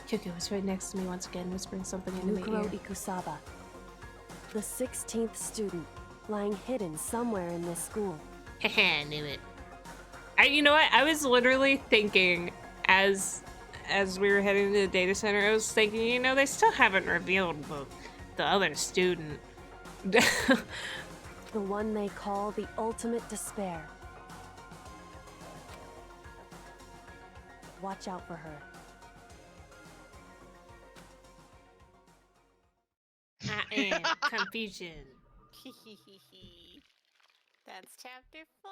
Kyoko was right next to me once again, whispering something into my Mukuro ear. Ikusaba. The 16th student, lying hidden somewhere in this school. Haha, knew it. You know what? I was literally thinking as we were heading to the data center, I was thinking, you know, they still haven't revealed the other student. The one they call the ultimate despair. Watch out for her. I am confusion. That's chapter 4.